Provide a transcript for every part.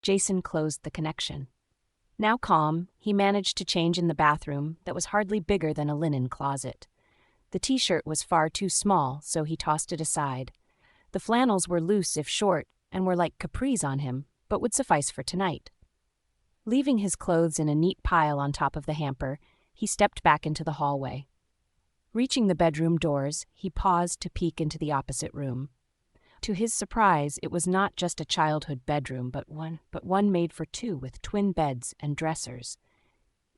Jason closed the connection. Now calm, he managed to change in the bathroom that was hardly bigger than a linen closet. The t-shirt was far too small, so he tossed it aside. The flannels were loose if short and were like capris on him, but would suffice for tonight. Leaving his clothes in a neat pile on top of the hamper, he stepped back into the hallway. Reaching the bedroom doors, he paused to peek into the opposite room. To his surprise, it was not just a childhood bedroom, but one made for two with twin beds and dressers.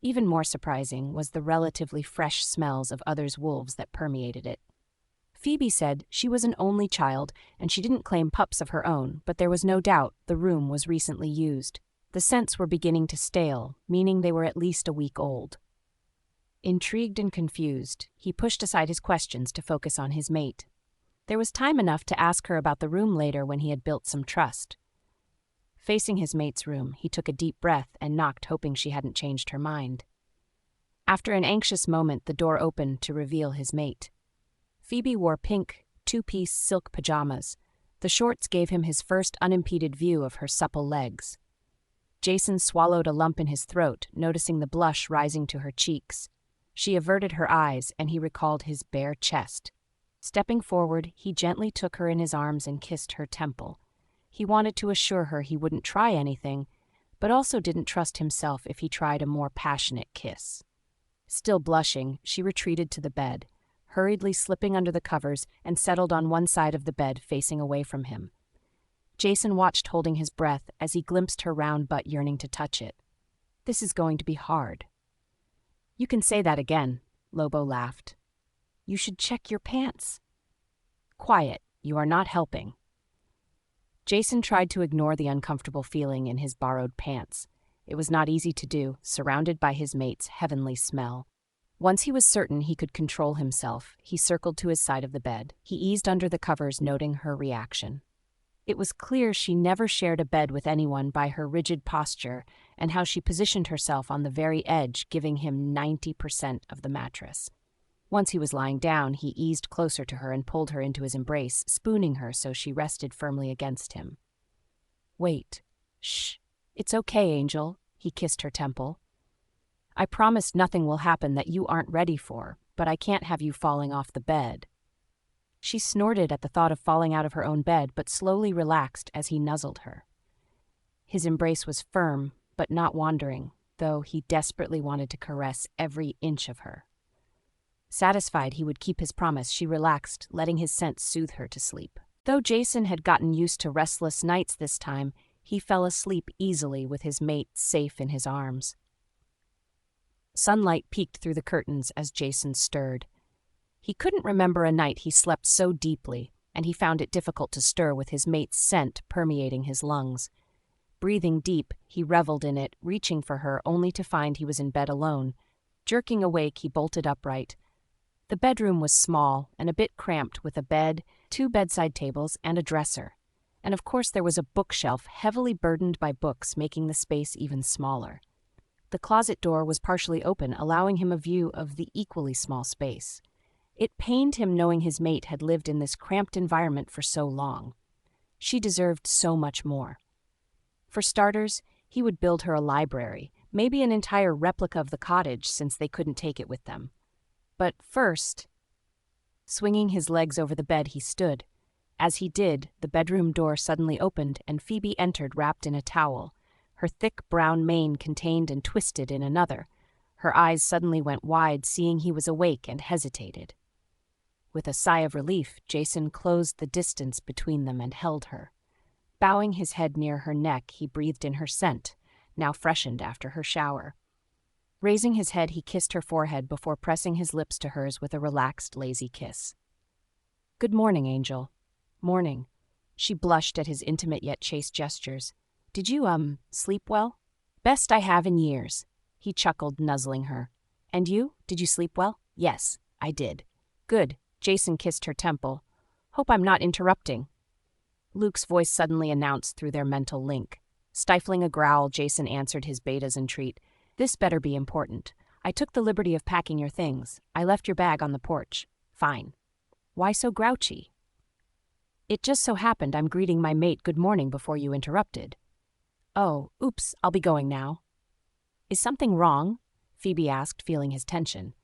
Even more surprising was the relatively fresh smells of others' wolves that permeated it. Phoebe said she was an only child and she didn't claim pups of her own, but there was no doubt the room was recently used. The scents were beginning to stale, meaning they were at least a week old. Intrigued and confused, he pushed aside his questions to focus on his mate. There was time enough to ask her about the room later when he had built some trust. Facing his mate's room, he took a deep breath and knocked, hoping she hadn't changed her mind. After an anxious moment, the door opened to reveal his mate. Phoebe wore pink, two-piece silk pajamas. The shorts gave him his first unimpeded view of her supple legs. Jason swallowed a lump in his throat, noticing the blush rising to her cheeks. She averted her eyes, and he recalled his bare chest. Stepping forward, he gently took her in his arms and kissed her temple. He wanted to assure her he wouldn't try anything, but also didn't trust himself if he tried a more passionate kiss. Still blushing, she retreated to the bed, hurriedly slipping under the covers and settled on one side of the bed facing away from him. Jason watched, holding his breath, as he glimpsed her round butt yearning to touch it. This is going to be hard. You can say that again, Lobo laughed. You should check your pants. Quiet, you are not helping. Jason tried to ignore the uncomfortable feeling in his borrowed pants. It was not easy to do, surrounded by his mate's heavenly smell. Once he was certain he could control himself, he circled to his side of the bed. He eased under the covers, noting her reaction. It was clear she never shared a bed with anyone by her rigid posture and how she positioned herself on the very edge, giving him 90% of the mattress. Once he was lying down, he eased closer to her and pulled her into his embrace, spooning her so she rested firmly against him. Wait. Shh. It's okay, Angel. He kissed her temple. I promise nothing will happen that you aren't ready for, but I can't have you falling off the bed. She snorted at the thought of falling out of her own bed, but slowly relaxed as he nuzzled her. His embrace was firm, but not wandering, though he desperately wanted to caress every inch of her. Satisfied he would keep his promise, she relaxed, letting his scent soothe her to sleep. Though Jason had gotten used to restless nights this time, he fell asleep easily with his mate safe in his arms. Sunlight peeked through the curtains as Jason stirred. He couldn't remember a night he slept so deeply, and he found it difficult to stir with his mate's scent permeating his lungs. Breathing deep, he reveled in it, reaching for her only to find he was in bed alone. Jerking awake, he bolted upright. The bedroom was small and a bit cramped, with a bed, 2 bedside tables, and a dresser. And of course there was a bookshelf heavily burdened by books, making the space even smaller. The closet door was partially open, allowing him a view of the equally small space. It pained him knowing his mate had lived in this cramped environment for so long. She deserved so much more. For starters, he would build her a library, maybe an entire replica of the cottage since they couldn't take it with them. But first, swinging his legs over the bed, he stood. As he did, the bedroom door suddenly opened and Phoebe entered wrapped in a towel, her thick brown mane contained and twisted in another. Her eyes suddenly went wide, seeing he was awake, and hesitated. With a sigh of relief, Jason closed the distance between them and held her. Bowing his head near her neck, he breathed in her scent, now freshened after her shower. Raising his head, he kissed her forehead before pressing his lips to hers with a relaxed, lazy kiss. Good morning, Angel. Morning. She blushed at his intimate yet chaste gestures. Did you, sleep well? Best I have in years. He chuckled, nuzzling her. And you? Did you sleep well? Yes, I did. Good. Jason kissed her temple. Hope I'm not interrupting. Luke's voice suddenly announced through their mental link. Stifling a growl, Jason answered his beta's entreat. This better be important. I took the liberty of packing your things. I left your bag on the porch. Fine. Why so grouchy? It just so happened I'm greeting my mate good morning before you interrupted. Oh, oops, I'll be going now. Is something wrong? Phoebe asked, feeling his tension.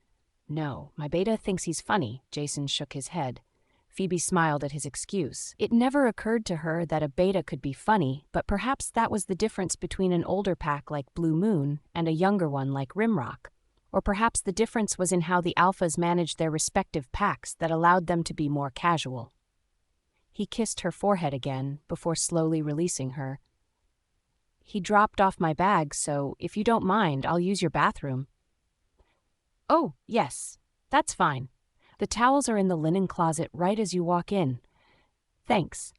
No, my beta thinks he's funny, Jason shook his head. Phoebe smiled at his excuse. It never occurred to her that a beta could be funny, but perhaps that was the difference between an older pack like Blue Moon and a younger one like Rimrock. Or perhaps the difference was in how the alphas managed their respective packs that allowed them to be more casual. He kissed her forehead again before slowly releasing her. He dropped off my bag, so if you don't mind, I'll use your bathroom. Oh, yes, that's fine. The towels are in the linen closet right as you walk in. Thanks.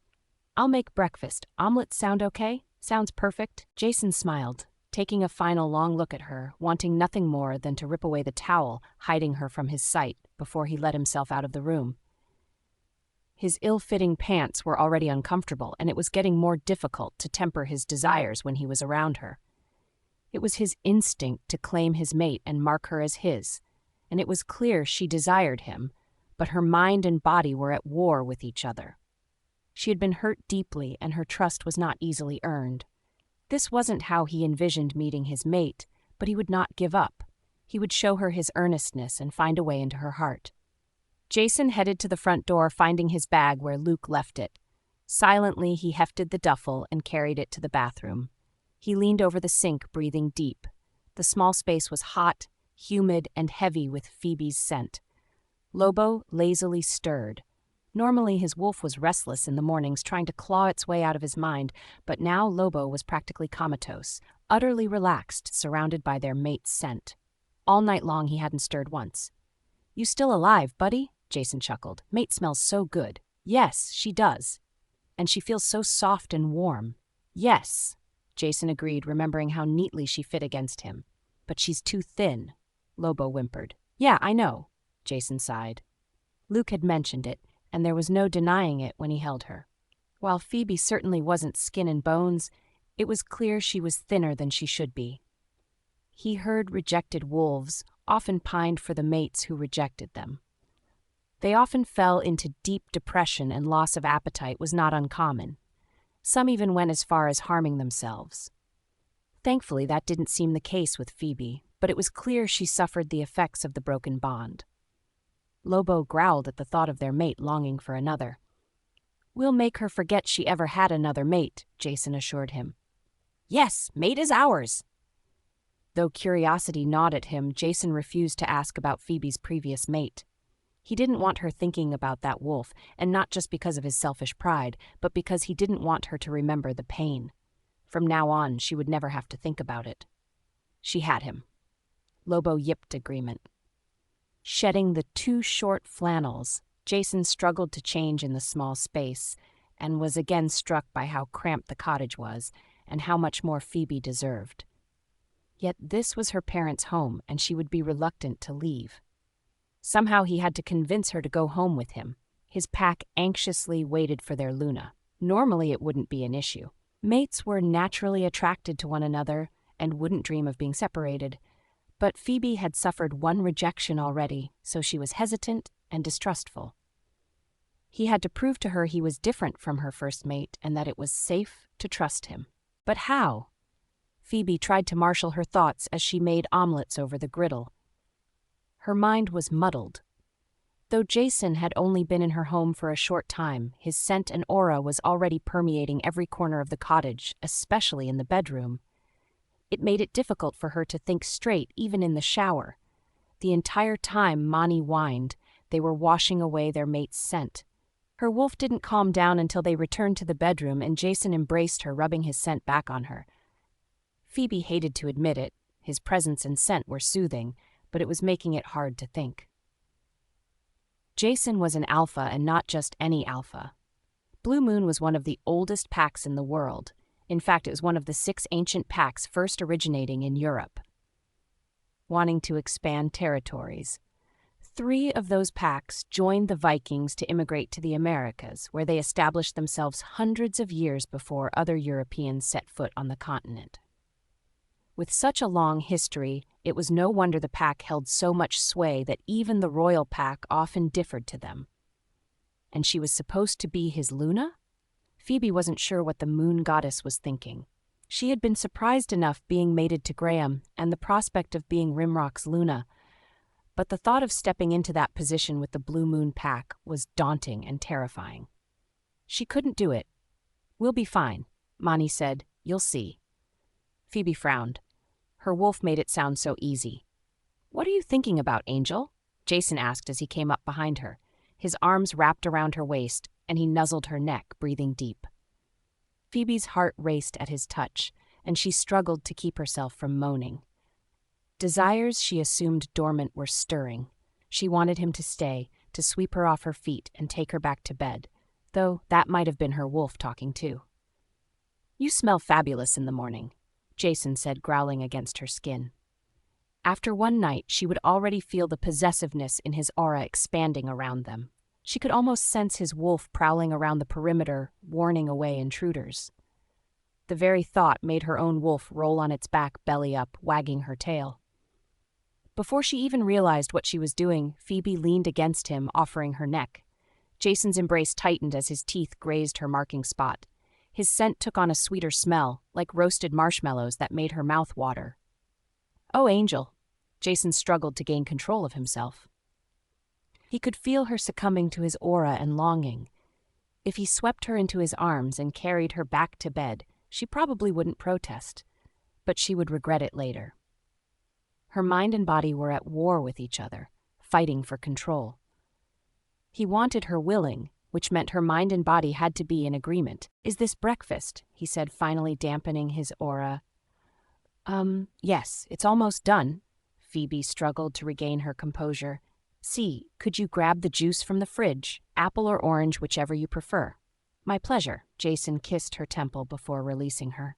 I'll make breakfast. Omelets sound okay? Sounds perfect. Jason smiled, taking a final long look at her, wanting nothing more than to rip away the towel, hiding her from his sight, before he let himself out of the room. His ill-fitting pants were already uncomfortable, and it was getting more difficult to temper his desires when he was around her. It was his instinct to claim his mate and mark her as his, and it was clear she desired him, but her mind and body were at war with each other. She had been hurt deeply, and her trust was not easily earned. This wasn't how he envisioned meeting his mate, but he would not give up. He would show her his earnestness and find a way into her heart. Jason headed to the front door, finding his bag where Luke left it. Silently, he hefted the duffel and carried it to the bathroom. He leaned over the sink, breathing deep. The small space was hot, humid, and heavy with Phoebe's scent. Lobo lazily stirred. Normally, his wolf was restless in the mornings, trying to claw its way out of his mind, but now Lobo was practically comatose, utterly relaxed, surrounded by their mate's scent. All night long, he hadn't stirred once. You still alive, buddy? Jason chuckled. Mate smells so good. Yes, she does. And she feels so soft and warm. Yes, Jason agreed, remembering how neatly she fit against him. But she's too thin, Lobo whimpered. Yeah, I know, Jason sighed. Luke had mentioned it, and there was no denying it when he held her. While Phoebe certainly wasn't skin and bones, it was clear she was thinner than she should be. He heard rejected wolves often pined for the mates who rejected them. They often fell into deep depression, and loss of appetite was not uncommon. Some even went as far as harming themselves. Thankfully, that didn't seem the case with Phoebe, but it was clear she suffered the effects of the broken bond. Lobo growled at the thought of their mate longing for another. We'll make her forget she ever had another mate, Jason assured him. Yes, mate is ours. Though curiosity gnawed at him, Jason refused to ask about Phoebe's previous mate. He didn't want her thinking about that wolf, and not just because of his selfish pride, but because he didn't want her to remember the pain. From now on, she would never have to think about it. She had him. Lobo yipped agreement. Shedding the two short flannels, Jason struggled to change in the small space, and was again struck by how cramped the cottage was, and how much more Phoebe deserved. Yet this was her parents' home, and she would be reluctant to leave. Somehow he had to convince her to go home with him. His pack anxiously waited for their Luna. Normally it wouldn't be an issue. Mates were naturally attracted to one another and wouldn't dream of being separated. But Phoebe had suffered one rejection already, so she was hesitant and distrustful. He had to prove to her he was different from her first mate and that it was safe to trust him. But how? Phoebe tried to marshal her thoughts as she made omelets over the griddle. Her mind was muddled. Though Jason had only been in her home for a short time, his scent and aura was already permeating every corner of the cottage, especially in the bedroom. It made it difficult for her to think straight, even in the shower. The entire time Mani whined, they were washing away their mate's scent. Her wolf didn't calm down until they returned to the bedroom, and Jason embraced her, rubbing his scent back on her. Phoebe hated to admit it. His presence and scent were soothing, but it was making it hard to think. Jason was an alpha, and not just any alpha. Blue Moon was one of the oldest packs in the world. In fact, it was one of the 6 ancient packs first originating in Europe. Wanting to expand territories, 3 of those packs joined the Vikings to immigrate to the Americas, where they established themselves hundreds of years before other Europeans set foot on the continent. With such a long history, it was no wonder the pack held so much sway that even the royal pack often differed to them. And she was supposed to be his Luna? Phoebe wasn't sure what the moon goddess was thinking. She had been surprised enough being mated to Graham and the prospect of being Rimrock's Luna, but the thought of stepping into that position with the Blue Moon Pack was daunting and terrifying. She couldn't do it. "We'll be fine," Mani said. "You'll see." Phoebe frowned. Her wolf made it sound so easy. "What are you thinking about, Angel?" Jason asked as he came up behind her. His arms wrapped around her waist, and he nuzzled her neck, breathing deep. Phoebe's heart raced at his touch, and she struggled to keep herself from moaning. Desires she assumed dormant were stirring. She wanted him to stay, to sweep her off her feet and take her back to bed, though that might have been her wolf talking too. "You smell fabulous in the morning," Jason said, growling against her skin. After one night, she would already feel the possessiveness in his aura expanding around them. She could almost sense his wolf prowling around the perimeter, warning away intruders. The very thought made her own wolf roll on its back, belly up, wagging her tail. Before she even realized what she was doing, Phoebe leaned against him, offering her neck. Jason's embrace tightened as his teeth grazed her marking spot. His scent took on a sweeter smell, like roasted marshmallows that made her mouth water. "Oh, Angel." Jason struggled to gain control of himself. He could feel her succumbing to his aura and longing. If he swept her into his arms and carried her back to bed, she probably wouldn't protest, but she would regret it later. Her mind and body were at war with each other, fighting for control. He wanted her willing, which meant her mind and body had to be in agreement. "Is this breakfast?" he said, finally dampening his aura. Yes, it's almost done." Phoebe struggled to regain her composure. "See, could you grab the juice from the fridge? Apple or orange, whichever you prefer." "My pleasure." Jason kissed her temple before releasing her.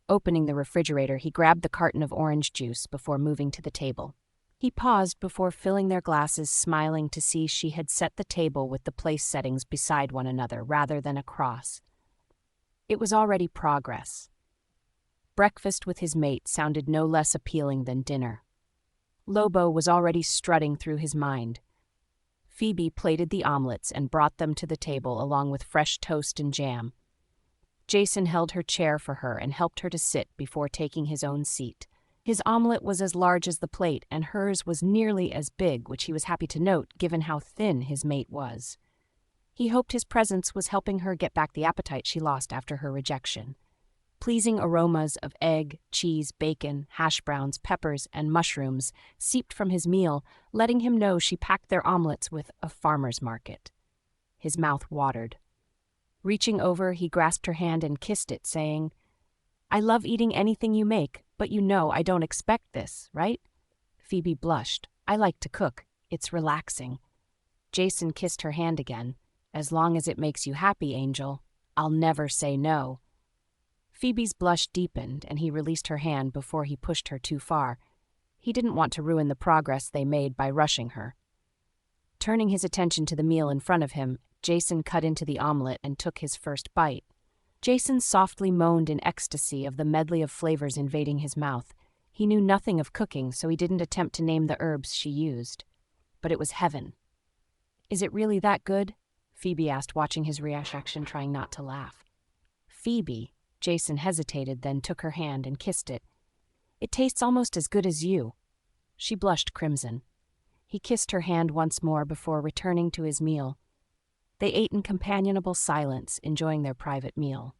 Opening the refrigerator, he grabbed the carton of orange juice before moving to the table. He paused before filling their glasses, smiling to see she had set the table with the place settings beside one another rather than across. It was already progress. Breakfast with his mate sounded no less appealing than dinner. Lobo was already strutting through his mind. Phoebe plated the omelets and brought them to the table along with fresh toast and jam. Jason held her chair for her and helped her to sit before taking his own seat. His omelet was as large as the plate, and hers was nearly as big, which he was happy to note given how thin his mate was. He hoped his presence was helping her get back the appetite she lost after her rejection. Pleasing aromas of egg, cheese, bacon, hash browns, peppers, and mushrooms seeped from his meal, letting him know she packed their omelets with a farmer's market. His mouth watered. Reaching over, he grasped her hand and kissed it, saying, "I love eating anything you make, but you know I don't expect this, right?" Phoebe blushed. "I like to cook. It's relaxing." Jason kissed her hand again. "As long as it makes you happy, Angel, I'll never say no." Phoebe's blush deepened, and he released her hand before he pushed her too far. He didn't want to ruin the progress they made by rushing her. Turning his attention to the meal in front of him, Jason cut into the omelet and took his first bite. Jason softly moaned in ecstasy of the medley of flavors invading his mouth. He knew nothing of cooking, so he didn't attempt to name the herbs she used. But it was heaven. "Is it really that good?" Phoebe asked, watching his reaction, trying not to laugh. "Phoebe," Jason hesitated, then took her hand and kissed it. "It tastes almost as good as you." She blushed crimson. He kissed her hand once more before returning to his meal. They ate in companionable silence, enjoying their private meal.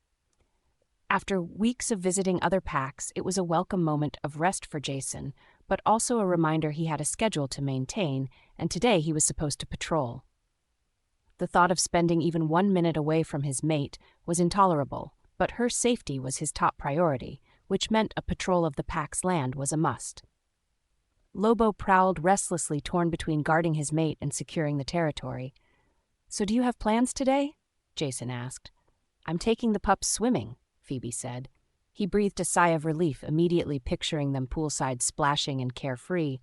After weeks of visiting other packs, it was a welcome moment of rest for Jason, but also a reminder he had a schedule to maintain, and today he was supposed to patrol. The thought of spending even 1 minute away from his mate was intolerable, but her safety was his top priority, which meant a patrol of the pack's land was a must. Lobo prowled restlessly, torn between guarding his mate and securing the territory. "So do you have plans today?" Jason asked. "I'm taking the pups swimming," Phoebe said. He breathed a sigh of relief, immediately picturing them poolside splashing and carefree.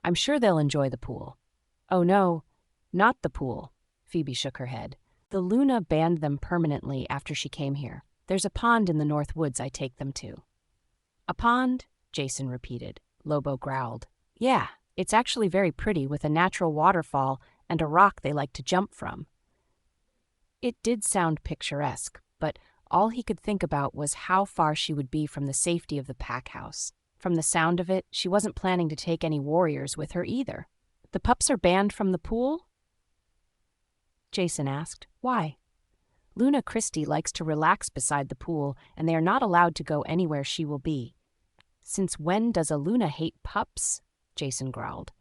"I'm sure they'll enjoy the pool." "Oh no, not the pool," Phoebe shook her head. "The Luna banned them permanently after she came here. There's a pond in the North Woods I take them to." "A pond?" Jason repeated. Lobo growled. "Yeah, it's actually very pretty, with a natural waterfall and a rock they like to jump from." It did sound picturesque, but All he could think about was how far she would be from the safety of the pack house. From the sound of it, she wasn't planning to take any warriors with her either. "The pups are banned from the pool?" Jason asked. "Why?" "Luna Christie likes to relax beside the pool, and they are not allowed to go anywhere she will be." "Since when does a Luna hate pups?" Jason growled.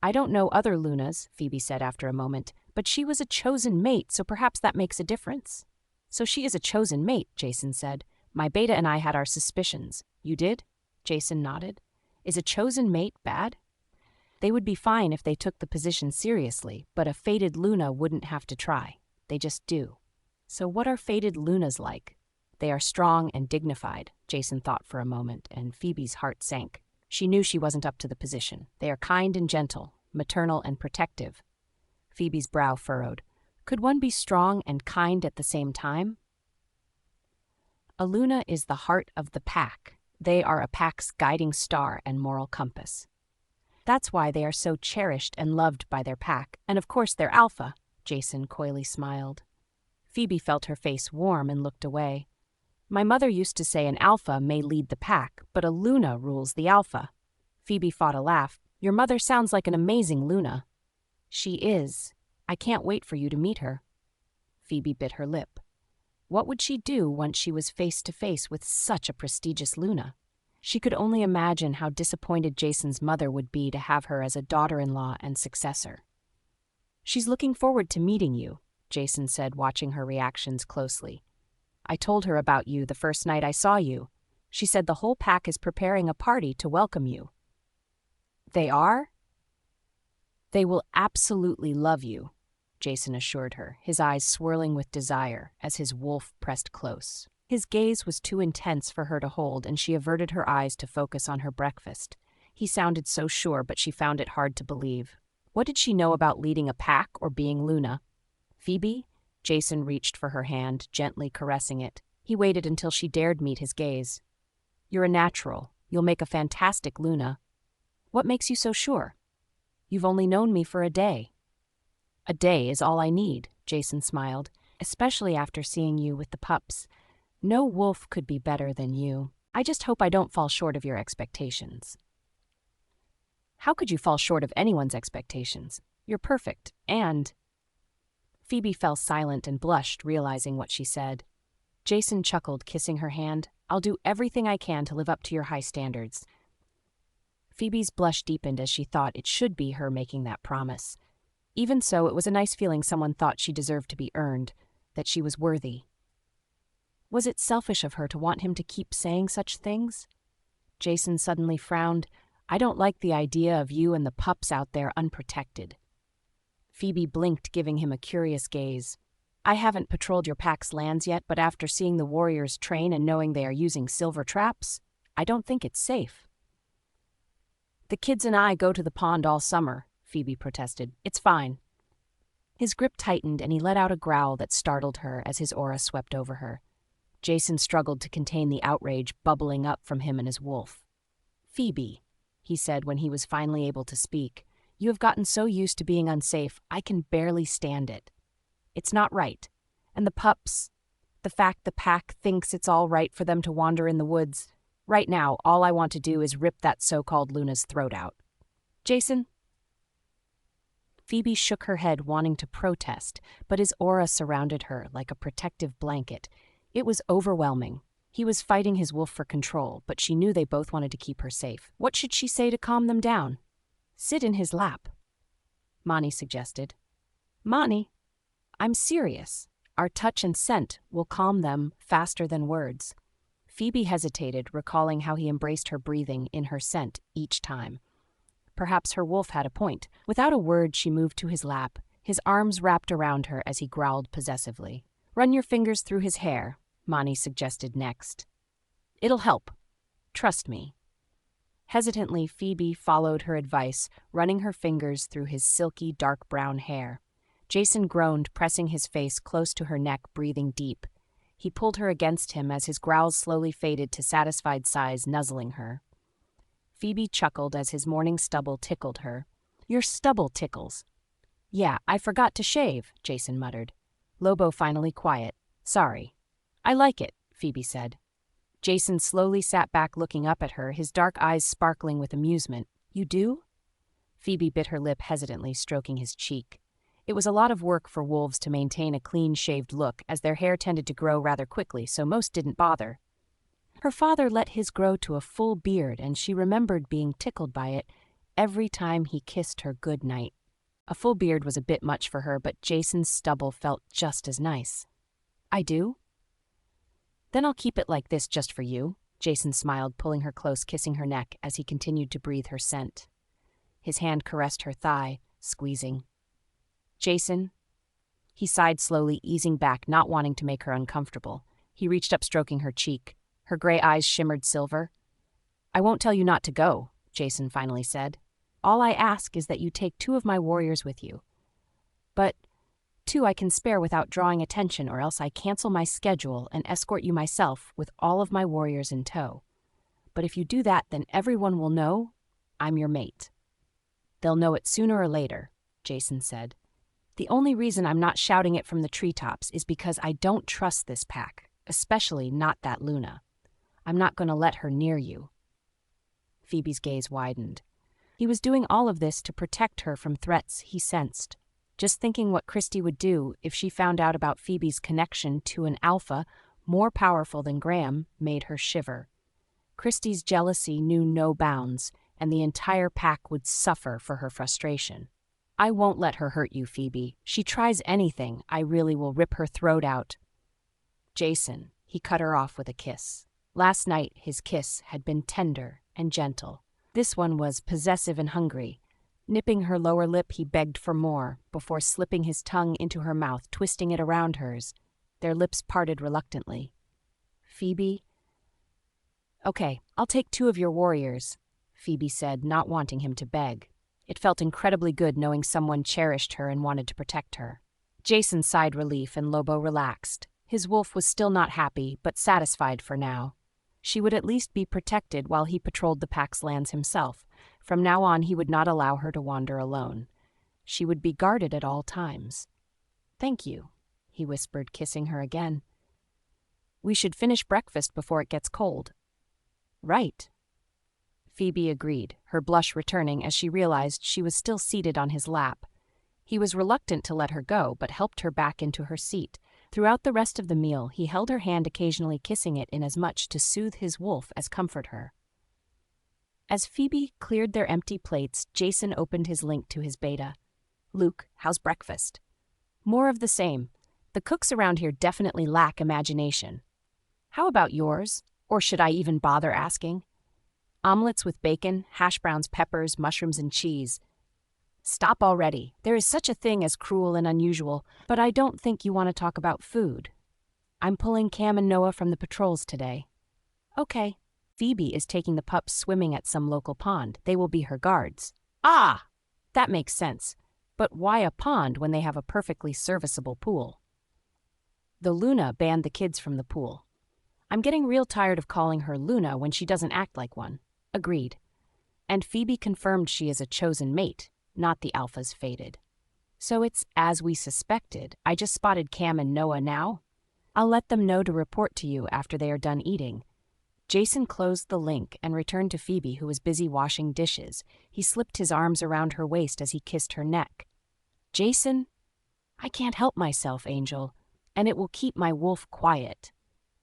"I don't know other Lunas," Phoebe said after a moment, "but she was a chosen mate, so perhaps that makes a difference." "So she is a chosen mate," Jason said. "My beta and I had our suspicions." "You did?" Jason nodded. "Is a chosen mate bad?" "They would be fine if they took the position seriously, but a fated Luna wouldn't have to try. They just do." "So what are fated Lunas like?" "They are strong and dignified," Jason thought for a moment, and Phoebe's heart sank. She knew she wasn't up to the position. "They are kind and gentle, maternal and protective." Phoebe's brow furrowed. Could one be strong and kind at the same time? "A Luna is the heart of the pack. They are a pack's guiding star and moral compass. That's why they are so cherished and loved by their pack, and of course they're alpha," Jason coyly smiled. Phoebe felt her face warm and looked away. "My mother used to say an alpha may lead the pack, but a Luna rules the alpha." Phoebe fought a laugh. "Your mother sounds like an amazing Luna." "She is. I can't wait for you to meet her." Phoebe bit her lip. What would she do once she was face to face with such a prestigious Luna? She could only imagine how disappointed Jason's mother would be to have her as a daughter-in-law and successor. "She's looking forward to meeting you," Jason said, watching her reactions closely. "I told her about you the first night I saw you. She said the whole pack is preparing a party to welcome you." "They are?" "They will absolutely love you," Jason assured her, his eyes swirling with desire as his wolf pressed close. His gaze was too intense for her to hold, and she averted her eyes to focus on her breakfast. He sounded so sure, but she found it hard to believe. What did she know about leading a pack or being Luna? "Phoebe?" Jason reached for her hand, gently caressing it. He waited until she dared meet his gaze. "You're a natural. You'll make a fantastic Luna." "What makes you so sure?" "You've only known me for a day." "A day is all I need," Jason smiled, "especially after seeing you with the pups. No wolf could be better than you. I just hope I don't fall short of your expectations." "How could you fall short of anyone's expectations? You're perfect, and—" Phoebe fell silent and blushed, realizing what she said. Jason chuckled, kissing her hand. "I'll do everything I can to live up to your high standards." Phoebe's blush deepened as she thought it should be her making that promise. Even so, it was a nice feeling someone thought she deserved to be earned, that she was worthy. Was it selfish of her to want him to keep saying such things? Jason suddenly frowned. "I don't like the idea of you and the pups out there unprotected." Phoebe blinked, giving him a curious gaze. "I haven't patrolled your pack's lands yet, but after seeing the warriors train and knowing they are using silver traps, I don't think it's safe." "The kids and I go to the pond all summer," Phoebe protested. "It's fine." His grip tightened and he let out a growl that startled her as his aura swept over her. Jason struggled to contain the outrage bubbling up from him and his wolf. "Phoebe," he said when he was finally able to speak, "you have gotten so used to being unsafe, I can barely stand it. It's not right. And the pups, the fact the pack thinks it's all right for them to wander in the woods. Right now, all I want to do is rip that so-called Luna's throat out." "Jason?" Phoebe shook her head, wanting to protest, but his aura surrounded her like a protective blanket. It was overwhelming. He was fighting his wolf for control, but she knew they both wanted to keep her safe. What should she say to calm them down? "Sit in his lap," Mani suggested. "Mani, I'm serious. Our touch and scent will calm them faster than words." Phoebe hesitated, recalling how he embraced her breathing in her scent each time. Perhaps her wolf had a point. Without a word, she moved to his lap, his arms wrapped around her as he growled possessively. "Run your fingers through his hair," Mani suggested next. "It'll help. Trust me." Hesitantly, Phoebe followed her advice, running her fingers through his silky, dark brown hair. Jason groaned, pressing his face close to her neck, breathing deep. He pulled her against him as his growls slowly faded to satisfied sighs, nuzzling her. Phoebe chuckled as his morning stubble tickled her. "Your stubble tickles." "Yeah, I forgot to shave," Jason muttered. Lobo finally quiet. "Sorry." I like it, Phoebe said. Jason slowly sat back looking up at her, his dark eyes sparkling with amusement. You do? Phoebe bit her lip hesitantly, stroking his cheek. It was a lot of work for wolves to maintain a clean-shaved look, as their hair tended to grow rather quickly, so most didn't bother. Her father let his grow to a full beard, and she remembered being tickled by it every time he kissed her good night. A full beard was a bit much for her, but Jason's stubble felt just as nice. I do? Then I'll keep it like this just for you, Jason smiled, pulling her close, kissing her neck as he continued to breathe her scent. His hand caressed her thigh, squeezing. Jason? He sighed slowly, easing back, not wanting to make her uncomfortable. He reached up, stroking her cheek. Her gray eyes shimmered silver. I won't tell you not to go, Jason finally said. All I ask is that you take 2 of my warriors with you. But 2 I can spare without drawing attention, or else I cancel my schedule and escort you myself with all of my warriors in tow. But if you do that, then everyone will know I'm your mate. They'll know it sooner or later, Jason said. The only reason I'm not shouting it from the treetops is because I don't trust this pack, especially not that Luna. I'm not going to let her near you. Phoebe's gaze widened. He was doing all of this to protect her from threats he sensed. Just thinking what Christy would do if she found out about Phoebe's connection to an alpha more powerful than Graham made her shiver. Christy's jealousy knew no bounds, and the entire pack would suffer for her frustration. I won't let her hurt you, Phoebe. She tries anything, I really will rip her throat out. Jason, he cut her off with a kiss. Last night, his kiss had been tender and gentle. This one was possessive and hungry. Nipping her lower lip, he begged for more, before slipping his tongue into her mouth, twisting it around hers. Their lips parted reluctantly. Phoebe? Okay, I'll take 2 of your warriors, Phoebe said, not wanting him to beg. It felt incredibly good knowing someone cherished her and wanted to protect her. Jason sighed relief, and Lobo relaxed. His wolf was still not happy, but satisfied for now. She would at least be protected while he patrolled the pack's lands himself. From now on, he would not allow her to wander alone. She would be guarded at all times. Thank you, he whispered, kissing her again. We should finish breakfast before it gets cold. Right. Phoebe agreed, her blush returning as she realized she was still seated on his lap. He was reluctant to let her go, but helped her back into her seat. Throughout the rest of the meal, he held her hand, occasionally kissing it inasmuch to soothe his wolf as comfort her. As Phoebe cleared their empty plates, Jason opened his link to his beta. Luke, how's breakfast? More of the same. The cooks around here definitely lack imagination. How about yours? Or should I even bother asking? Omelets with bacon, hash browns, peppers, mushrooms, and cheese. Stop already. There is such a thing as cruel and unusual, but I don't think you want to talk about food. I'm pulling Cam and Noah from the patrols today. Okay. Phoebe is taking the pups swimming at some local pond. They will be her guards. Ah! That makes sense. But why a pond when they have a perfectly serviceable pool? The Luna banned the kids from the pool. I'm getting real tired of calling her Luna when she doesn't act like one. Agreed. And Phoebe confirmed she is a chosen mate, not the alpha's fated. So it's as we suspected. I just spotted Cam and Noah now. I'll let them know to report to you after they are done eating. Jason closed the link and returned to Phoebe, who was busy washing dishes. He slipped his arms around her waist as he kissed her neck. Jason? I can't help myself, Angel, and it will keep my wolf quiet.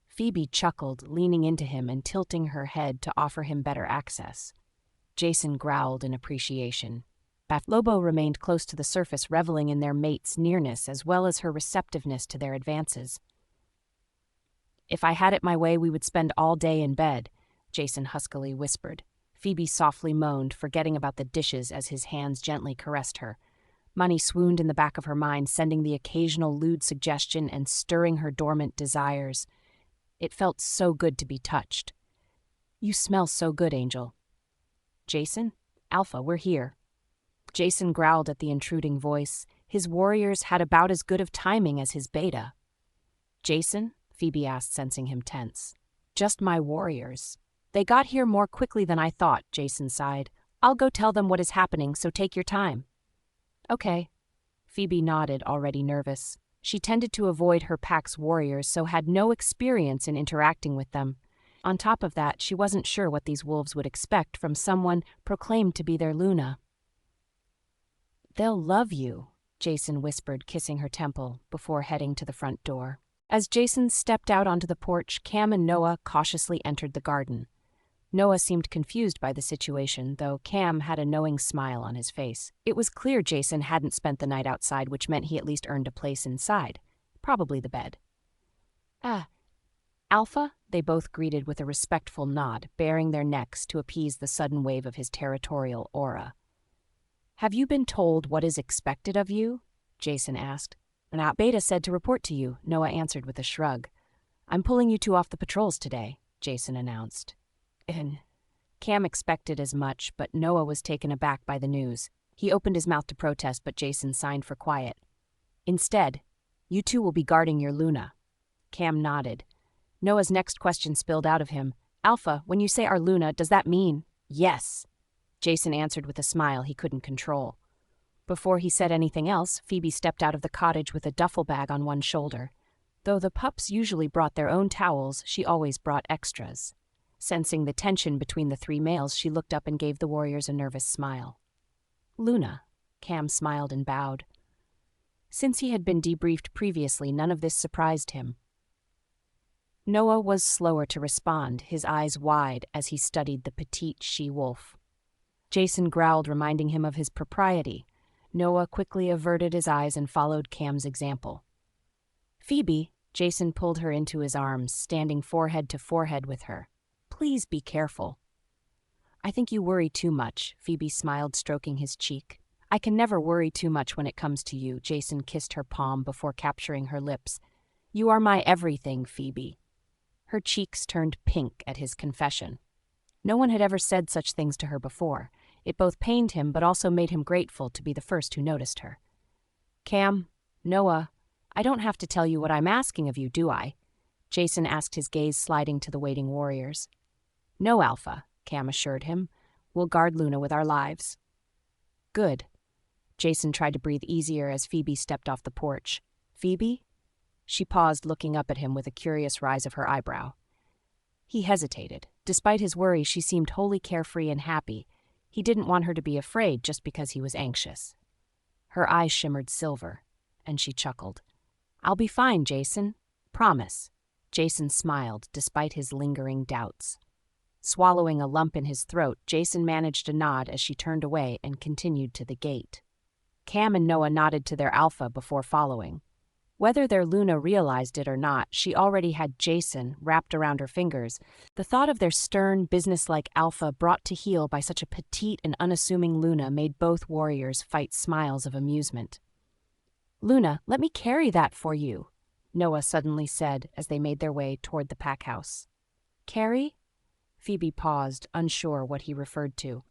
Phoebe chuckled, leaning into him and tilting her head to offer him better access. Jason growled in appreciation. Lobo remained close to the surface, reveling in their mate's nearness as well as her receptiveness to their advances. If I had it my way, we would spend all day in bed, Jason huskily whispered. Phoebe softly moaned, forgetting about the dishes as his hands gently caressed her. Money swooned in the back of her mind, sending the occasional lewd suggestion and stirring her dormant desires. It felt so good to be touched. You smell so good, Angel. Jason? Alpha, we're here. Jason growled at the intruding voice. His warriors had about as good of timing as his beta. Jason? Phoebe asked, sensing him tense. Just my warriors. They got here more quickly than I thought, Jason sighed. I'll go tell them what is happening, so take your time. Okay. Phoebe nodded, already nervous. She tended to avoid her pack's warriors, so had no experience in interacting with them. On top of that, she wasn't sure what these wolves would expect from someone proclaimed to be their Luna. "They'll love you," Jason whispered, kissing her temple, before heading to the front door. As Jason stepped out onto the porch, Cam and Noah cautiously entered the garden. Noah seemed confused by the situation, though Cam had a knowing smile on his face. It was clear Jason hadn't spent the night outside, which meant he at least earned a place inside. Probably the bed. Alpha, they both greeted with a respectful nod, baring their necks to appease the sudden wave of his territorial aura. "Have you been told what is expected of you?" Jason asked. "Beta said to report to you," Noah answered with a shrug. "I'm pulling you two off the patrols today," Jason announced. Cam expected as much, but Noah was taken aback by the news. He opened his mouth to protest, but Jason signed for quiet. "Instead, you two will be guarding your Luna." Cam nodded. Noah's next question spilled out of him. "Alpha, when you say our Luna, does that mean?" "Yes," Jason answered with a smile he couldn't control. Before he said anything else, Phoebe stepped out of the cottage with a duffel bag on one shoulder. Though the pups usually brought their own towels, she always brought extras. Sensing the tension between the three males, she looked up and gave the warriors a nervous smile. "Luna," Cam smiled and bowed. Since he had been debriefed previously, none of this surprised him. Noah was slower to respond, his eyes wide as he studied the petite she-wolf. Jason growled, reminding him of his propriety. Noah quickly averted his eyes and followed Cam's example. "Phoebe," Jason pulled her into his arms, standing forehead to forehead with her. "Please be careful." "I think you worry too much," Phoebe smiled, stroking his cheek. "I can never worry too much when it comes to you," Jason kissed her palm before capturing her lips. "You are my everything, Phoebe." Her cheeks turned pink at his confession. No one had ever said such things to her before. It both pained him but also made him grateful to be the first who noticed her. "Cam, Noah, I don't have to tell you what I'm asking of you, do I?" Jason asked, his gaze sliding to the waiting warriors. "No, Alpha," Cam assured him. "We'll guard Luna with our lives." "Good." Jason tried to breathe easier as Phoebe stepped off the porch. "Phoebe?" She paused, looking up at him with a curious rise of her eyebrow. He hesitated. Despite his worry, she seemed wholly carefree and happy. He didn't want her to be afraid just because he was anxious. Her eyes shimmered silver, and she chuckled. "I'll be fine, Jason. Promise." Jason smiled, despite his lingering doubts. Swallowing a lump in his throat, Jason managed a nod as she turned away and continued to the gate. Cam and Noah nodded to their Alpha before following. Whether their Luna realized it or not, she already had Jason wrapped around her fingers. The thought of their stern, businesslike Alpha brought to heel by such a petite and unassuming Luna made both warriors fight smiles of amusement. "Luna, let me carry that for you," Noah suddenly said as they made their way toward the pack house. "Carry?" Phoebe paused, unsure what he referred to.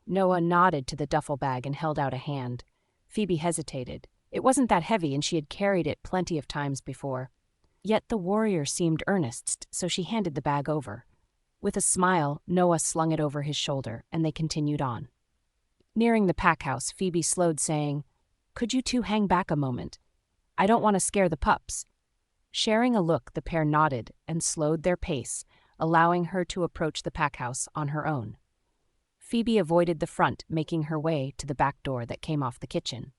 Noah nodded to the duffel bag and held out a hand. Phoebe hesitated. It wasn't that heavy, and she had carried it plenty of times before. Yet the warrior seemed earnest, so she handed the bag over. With a smile, Noah slung it over his shoulder, and they continued on. Nearing the pack house, Phoebe slowed, saying, "Could you two hang back a moment? I don't want to scare the pups." Sharing a look, the pair nodded and slowed their pace, allowing her to approach the pack house on her own. Phoebe avoided the front, making her way to the back door that came off the kitchen.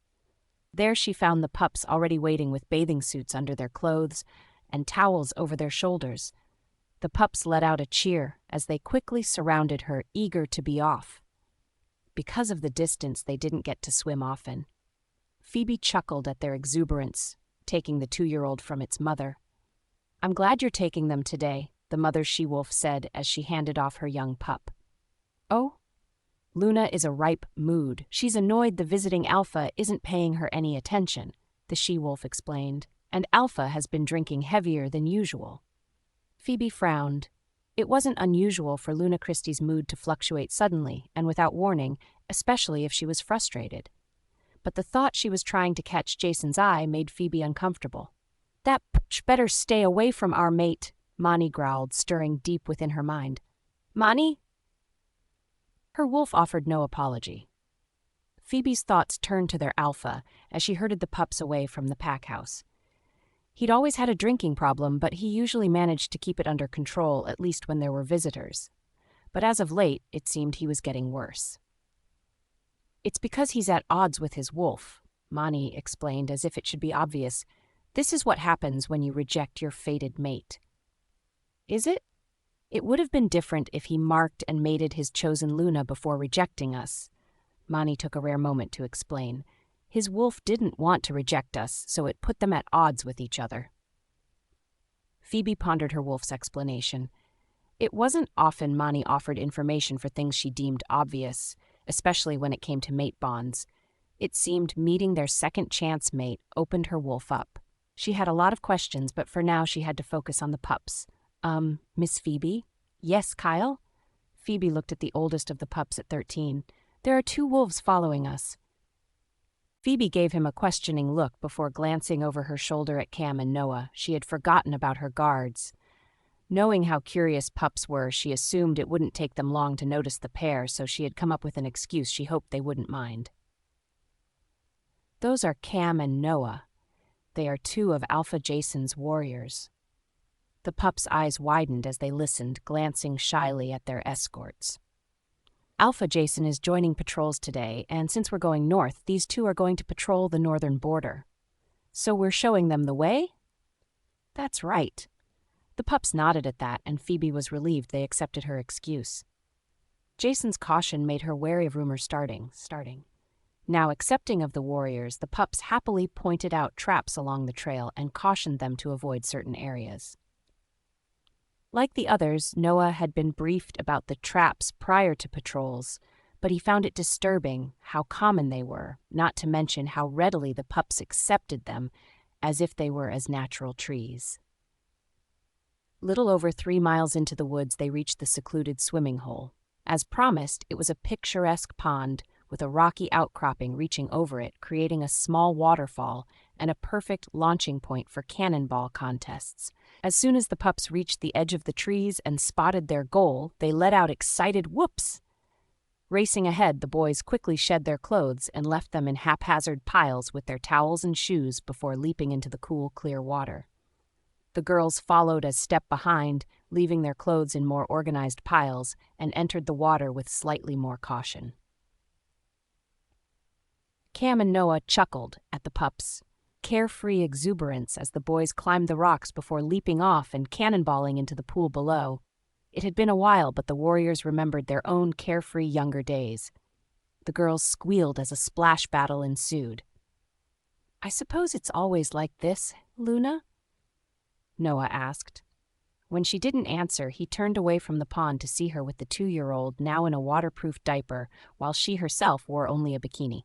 There she found the pups already waiting with bathing suits under their clothes and towels over their shoulders. The pups let out a cheer as they quickly surrounded her, eager to be off. Because of the distance, they didn't get to swim often. Phoebe chuckled at their exuberance, taking the 2-year-old from its mother. "I'm glad you're taking them today," the mother she-wolf said as she handed off her young pup. "Oh?" "Luna is a ripe mood. She's annoyed the visiting Alpha isn't paying her any attention," the she-wolf explained, "and Alpha has been drinking heavier than usual." Phoebe frowned. It wasn't unusual for Luna Christie's mood to fluctuate suddenly and without warning, especially if she was frustrated. But the thought she was trying to catch Jason's eye made Phoebe uncomfortable. "That pooch better stay away from our mate," Mani growled, stirring deep within her mind. "Mani?" Her wolf offered no apology. Phoebe's thoughts turned to their Alpha as she herded the pups away from the pack house. He'd always had a drinking problem, but he usually managed to keep it under control, at least when there were visitors. But as of late, it seemed he was getting worse. "It's because he's at odds with his wolf," Mani explained as if it should be obvious. "This is what happens when you reject your fated mate." "Is it? It would have been different if he marked and mated his chosen Luna before rejecting us." Mani took a rare moment to explain. "His wolf didn't want to reject us, so it put them at odds with each other." Phoebe pondered her wolf's explanation. It wasn't often Mani offered information for things she deemed obvious, especially when it came to mate bonds. It seemed meeting their second-chance mate opened her wolf up. She had a lot of questions, but for now she had to focus on the pups. Miss Phoebe?" "Yes, Kyle?" Phoebe looked at the oldest of the pups at 13. "There are 2 wolves following us." Phoebe gave him a questioning look before glancing over her shoulder at Cam and Noah. She had forgotten about her guards. Knowing how curious pups were, she assumed it wouldn't take them long to notice the pair, so she had come up with an excuse she hoped they wouldn't mind. "Those are Cam and Noah. They are 2 of Alpha Jason's warriors." The pups' eyes widened as they listened, glancing shyly at their escorts. "Alpha Jason is joining patrols today, and since we're going north, these 2 are going to patrol the northern border. So we're showing them the way?" "That's right." The pups nodded at that, and Phoebe was relieved they accepted her excuse. Jason's caution made her wary of rumors starting. Now accepting of the warriors, the pups happily pointed out traps along the trail and cautioned them to avoid certain areas. Like the others, Noah had been briefed about the traps prior to patrols, but he found it disturbing how common they were, not to mention how readily the pups accepted them, as if they were as natural trees. Little over 3 miles into the woods, they reached the secluded swimming hole. As promised, it was a picturesque pond with a rocky outcropping reaching over it, creating a small waterfall and a perfect launching point for cannonball contests. As soon as the pups reached the edge of the trees and spotted their goal, they let out excited whoops. Racing ahead, the boys quickly shed their clothes and left them in haphazard piles with their towels and shoes before leaping into the cool, clear water. The girls followed a step behind, leaving their clothes in more organized piles, and entered the water with slightly more caution. Cam and Noah chuckled at the pups' carefree exuberance as the boys climbed the rocks before leaping off and cannonballing into the pool below. It had been a while, but the warriors remembered their own carefree younger days. The girls squealed as a splash battle ensued. "I suppose it's always like this, Luna?" Noah asked. When she didn't answer, he turned away from the pond to see her with the 2-year-old now in a waterproof diaper, while she herself wore only a bikini.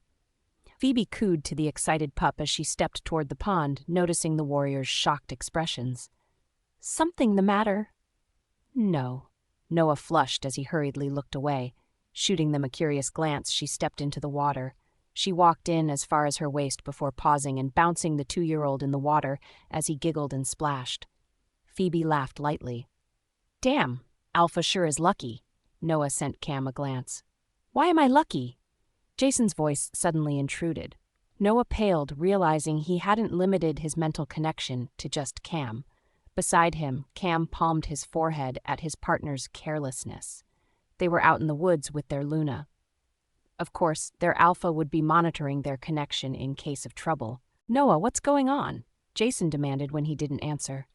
Phoebe cooed to the excited pup as she stepped toward the pond, noticing the warrior's shocked expressions. "Something the matter?" "No." Noah flushed as he hurriedly looked away. Shooting them a curious glance, she stepped into the water. She walked in as far as her waist before pausing and bouncing the 2-year-old in the water as he giggled and splashed. Phoebe laughed lightly. "Damn, Alpha sure is lucky." Noah sent Cam a glance. "Why am I lucky?" Jason's voice suddenly intruded. Noah paled, realizing he hadn't limited his mental connection to just Cam. Beside him, Cam palmed his forehead at his partner's carelessness. They were out in the woods with their Luna. Of course, their Alpha would be monitoring their connection in case of trouble. "Noah, what's going on?" Jason demanded when he didn't answer.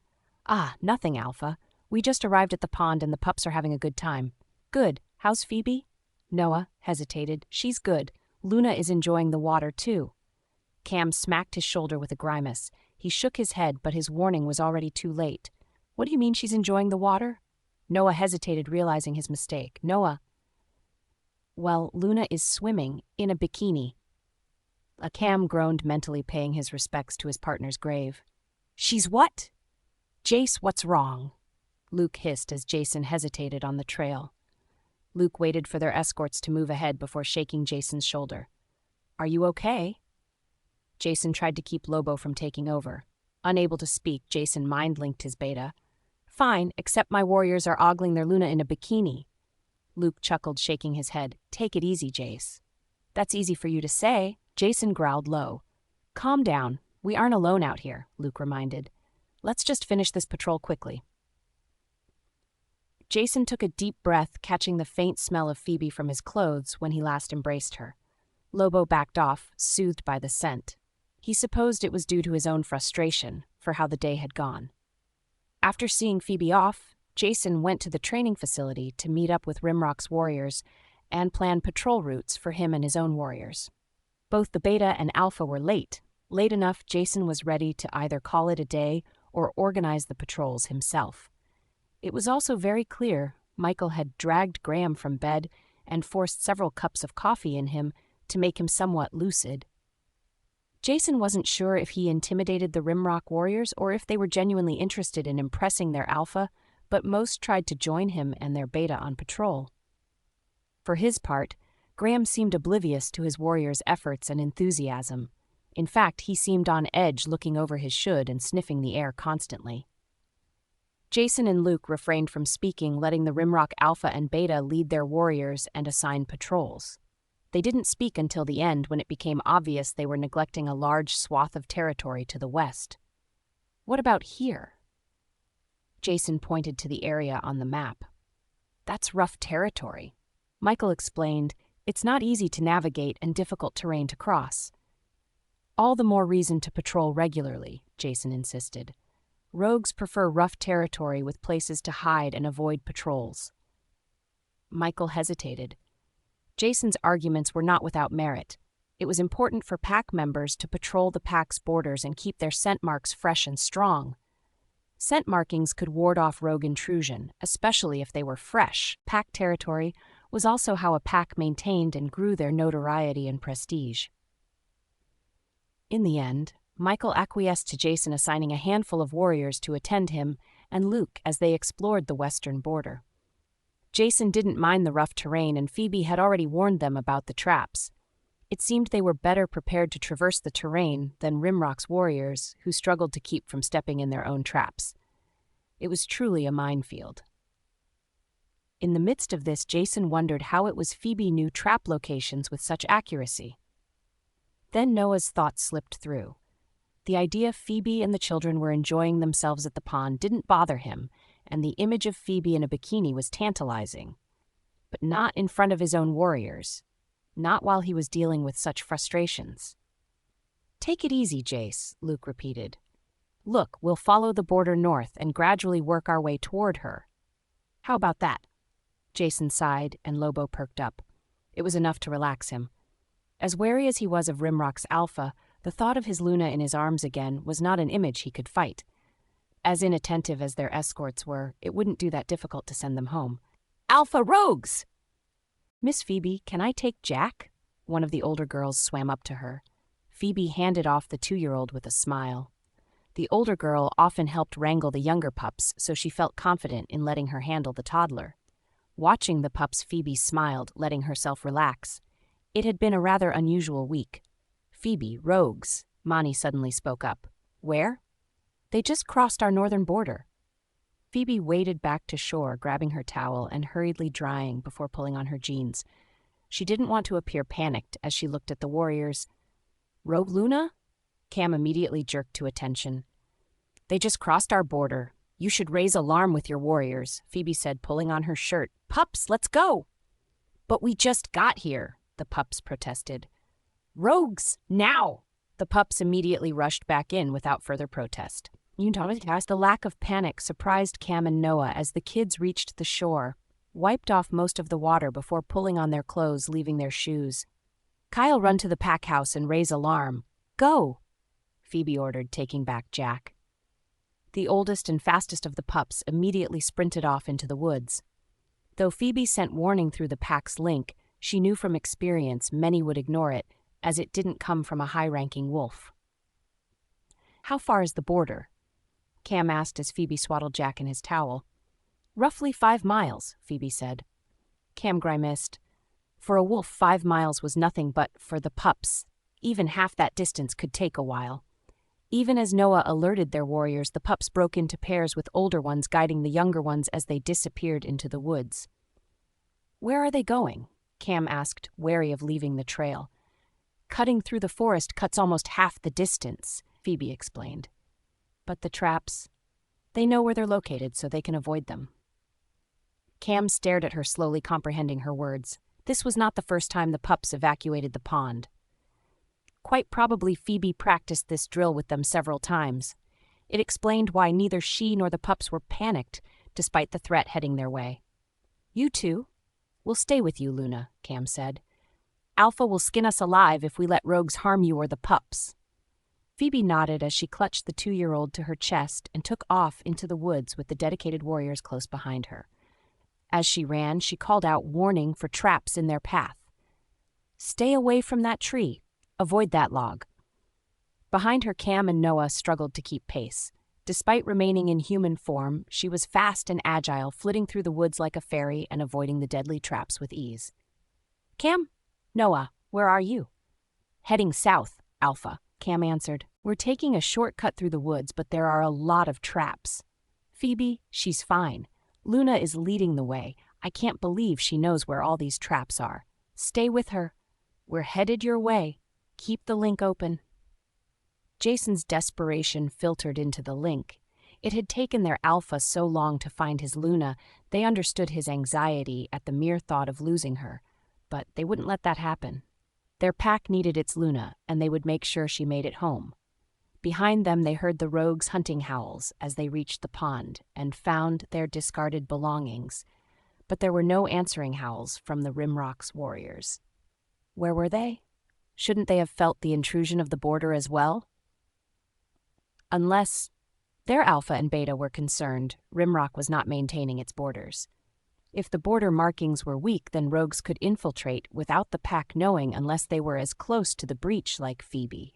"Ah, nothing, Alpha. We just arrived at the pond and the pups are having a good time." "Good. How's Phoebe?" Noah hesitated. "She's good. Luna is enjoying the water, too." Cam smacked his shoulder with a grimace. He shook his head, but his warning was already too late. "What do you mean she's enjoying the water?" Noah hesitated, realizing his mistake. "Noah." "Well, Luna is swimming in a bikini." Cam groaned, mentally paying his respects to his partner's grave. "She's what?" "Jace, what's wrong?" Luke hissed as Jason hesitated on the trail. Luke waited for their escorts to move ahead before shaking Jason's shoulder. "Are you okay?" Jason tried to keep Lobo from taking over. Unable to speak, Jason mind-linked his beta. "Fine, except my warriors are ogling their Luna in a bikini." Luke chuckled, shaking his head. "Take it easy, Jace." "That's easy for you to say." Jason growled low. "Calm down. We aren't alone out here," Luke reminded. Let's just finish this patrol quickly. Jason took a deep breath, catching the faint smell of Phoebe from his clothes when he last embraced her. Lobo backed off, soothed by the scent. He supposed it was due to his own frustration for how the day had gone. After seeing Phoebe off, Jason went to the training facility to meet up with Rimrock's warriors and plan patrol routes for him and his own warriors. Both the Beta and Alpha were late enough Jason was ready to either call it a day or organize the patrols himself. It was also very clear Michael had dragged Graham from bed and forced several cups of coffee in him to make him somewhat lucid. Jason wasn't sure if he intimidated the Rimrock warriors or if they were genuinely interested in impressing their Alpha, but most tried to join him and their Beta on patrol. For his part, Graham seemed oblivious to his warriors' efforts and enthusiasm. In fact, he seemed on edge, looking over his should and sniffing the air constantly. Jason and Luke refrained from speaking, letting the Rimrock Alpha and Beta lead their warriors and assign patrols. They didn't speak until the end, when it became obvious they were neglecting a large swath of territory to the west. What about here? Jason pointed to the area on the map. That's rough territory. Michael explained, it's not easy to navigate and difficult terrain to cross. All the more reason to patrol regularly, Jason insisted. Rogues prefer rough territory with places to hide and avoid patrols. Michael hesitated. Jason's arguments were not without merit. It was important for pack members to patrol the pack's borders and keep their scent marks fresh and strong. Scent markings could ward off rogue intrusion, especially if they were fresh. Pack territory was also how a pack maintained and grew their notoriety and prestige. In the end, Michael acquiesced to Jason assigning a handful of warriors to attend him and Luke as they explored the western border. Jason didn't mind the rough terrain, and Phoebe had already warned them about the traps. It seemed they were better prepared to traverse the terrain than Rimrock's warriors, who struggled to keep from stepping in their own traps. It was truly a minefield. In the midst of this, Jason wondered how it was Phoebe knew trap locations with such accuracy. Then Noah's thoughts slipped through. The idea Phoebe and the children were enjoying themselves at the pond didn't bother him, and the image of Phoebe in a bikini was tantalizing. But not in front of his own warriors. Not while he was dealing with such frustrations. "Take it easy, Jace," Luke repeated. "Look, we'll follow the border north and gradually work our way toward her." "How about that?" Jason sighed, and Lobo perked up. It was enough to relax him. As wary as he was of Rimrock's Alpha, the thought of his Luna in his arms again was not an image he could fight. As inattentive as their escorts were, it wouldn't do that difficult to send them home. "Alpha rogues!" "Miss Phoebe, can I take Jack?" One of the older girls swam up to her. Phoebe handed off the 2-year-old with a smile. The older girl often helped wrangle the younger pups, so she felt confident in letting her handle the toddler. Watching the pups, Phoebe smiled, letting herself relax. It had been a rather unusual week. "Phoebe, rogues," Monty suddenly spoke up. "Where?" "They just crossed our northern border." Phoebe waded back to shore, grabbing her towel and hurriedly drying before pulling on her jeans. She didn't want to appear panicked as she looked at the warriors. "Rogue Luna?" Cam immediately jerked to attention. "They just crossed our border. You should raise alarm with your warriors," Phoebe said, pulling on her shirt. "Pups, let's go!" "But we just got here," the pups protested. "Rogues, now!" The pups immediately rushed back in without further protest. The lack of panic surprised Cam and Noah as the kids reached the shore, wiped off most of the water before pulling on their clothes, leaving their shoes. "Kyle, run to the pack house and raise alarm. Go!" Phoebe ordered, taking back Jack. The oldest and fastest of the pups immediately sprinted off into the woods. Though Phoebe sent warning through the pack's link, she knew from experience many would ignore it, as it didn't come from a high-ranking wolf. "How far is the border?" Cam asked as Phoebe swaddled Jack in his towel. "Roughly 5 miles, Phoebe said. Cam grimaced. For a wolf, 5 miles was nothing, but for the pups, even half that distance could take a while. Even as Noah alerted their warriors, the pups broke into pairs with older ones guiding the younger ones as they disappeared into the woods. "Where are they going?" Cam asked, wary of leaving the trail. "Cutting through the forest cuts almost half the distance," Phoebe explained. "But the traps?" They know where they're located, so they can avoid them. Cam stared at her, slowly comprehending her words. This was not the first time the pups evacuated the pond. Quite probably Phoebe practiced this drill with them several times. It explained why neither she nor the pups were panicked, despite the threat heading their way. "You two? We'll stay with you, Luna," Cam said. "Alpha will skin us alive if we let rogues harm you or the pups." Phoebe nodded as she clutched the 2-year-old to her chest and took off into the woods with the dedicated warriors close behind her. As she ran, she called out, warning for traps in their path. "Stay away from that tree. Avoid that log." Behind her, Cam and Noah struggled to keep pace. Despite remaining in human form, she was fast and agile, flitting through the woods like a fairy and avoiding the deadly traps with ease. "Cam? Noah, where are you?" "Heading south, Alpha," Cam answered. "We're taking a shortcut through the woods, but there are a lot of traps." "Phoebe, she's fine. Luna is leading the way. I can't believe she knows where all these traps are. Stay with her. We're headed your way. Keep the link open." Jason's desperation filtered into the link. It had taken their Alpha so long to find his Luna, they understood his anxiety at the mere thought of losing her. But they wouldn't let that happen. Their pack needed its Luna, and they would make sure she made it home. Behind them, they heard the rogues' hunting howls as they reached the pond and found their discarded belongings. But there were no answering howls from the Rimrock's warriors. Where were they? Shouldn't they have felt the intrusion of the border as well? Unless their Alpha and Beta were concerned, Rimrock was not maintaining its borders. If the border markings were weak, then rogues could infiltrate without the pack knowing, unless they were as close to the breach like Phoebe.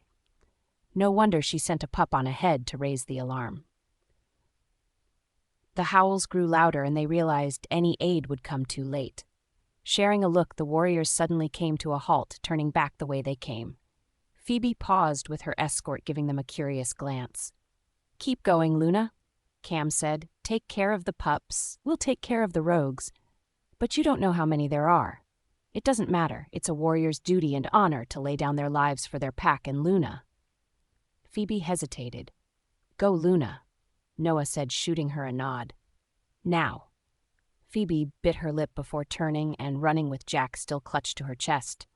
No wonder she sent a pup on ahead to raise the alarm. The howls grew louder, and they realized any aid would come too late. Sharing a look, the warriors suddenly came to a halt, turning back the way they came. Phoebe paused, with her escort giving them a curious glance. "Keep going, Luna," Cam said. "Take care of the pups. We'll take care of the rogues. But you don't know how many there are. It doesn't matter. It's a warrior's duty and honor to lay down their lives for their pack and Luna." Phoebe hesitated. "Go, Luna," Noah said, shooting her a nod. "Now." Phoebe bit her lip before turning and running with Jack still clutched to her chest.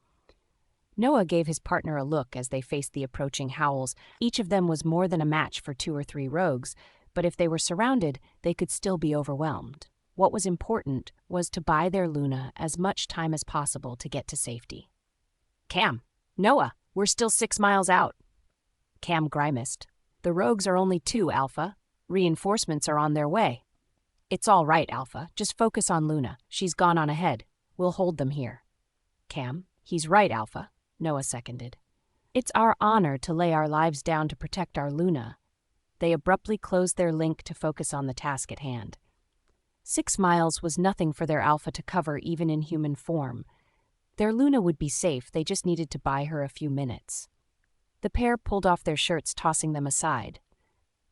Noah gave his partner a look as they faced the approaching howls. Each of them was more than a match for 2 or 3 rogues, but if they were surrounded, they could still be overwhelmed. What was important was to buy their Luna as much time as possible to get to safety. "Cam, Noah, we're still 6 miles out." Cam grimaced. "The rogues are only 2, Alpha. Reinforcements are on their way." "It's all right, Alpha. Just focus on Luna. She's gone on ahead. We'll hold them here." "Cam, he's right, Alpha," Noah seconded. "It's our honor to lay our lives down to protect our Luna." They abruptly closed their link to focus on the task at hand. 6 miles was nothing for their Alpha to cover, even in human form. Their Luna would be safe, they just needed to buy her a few minutes. The pair pulled off their shirts, tossing them aside.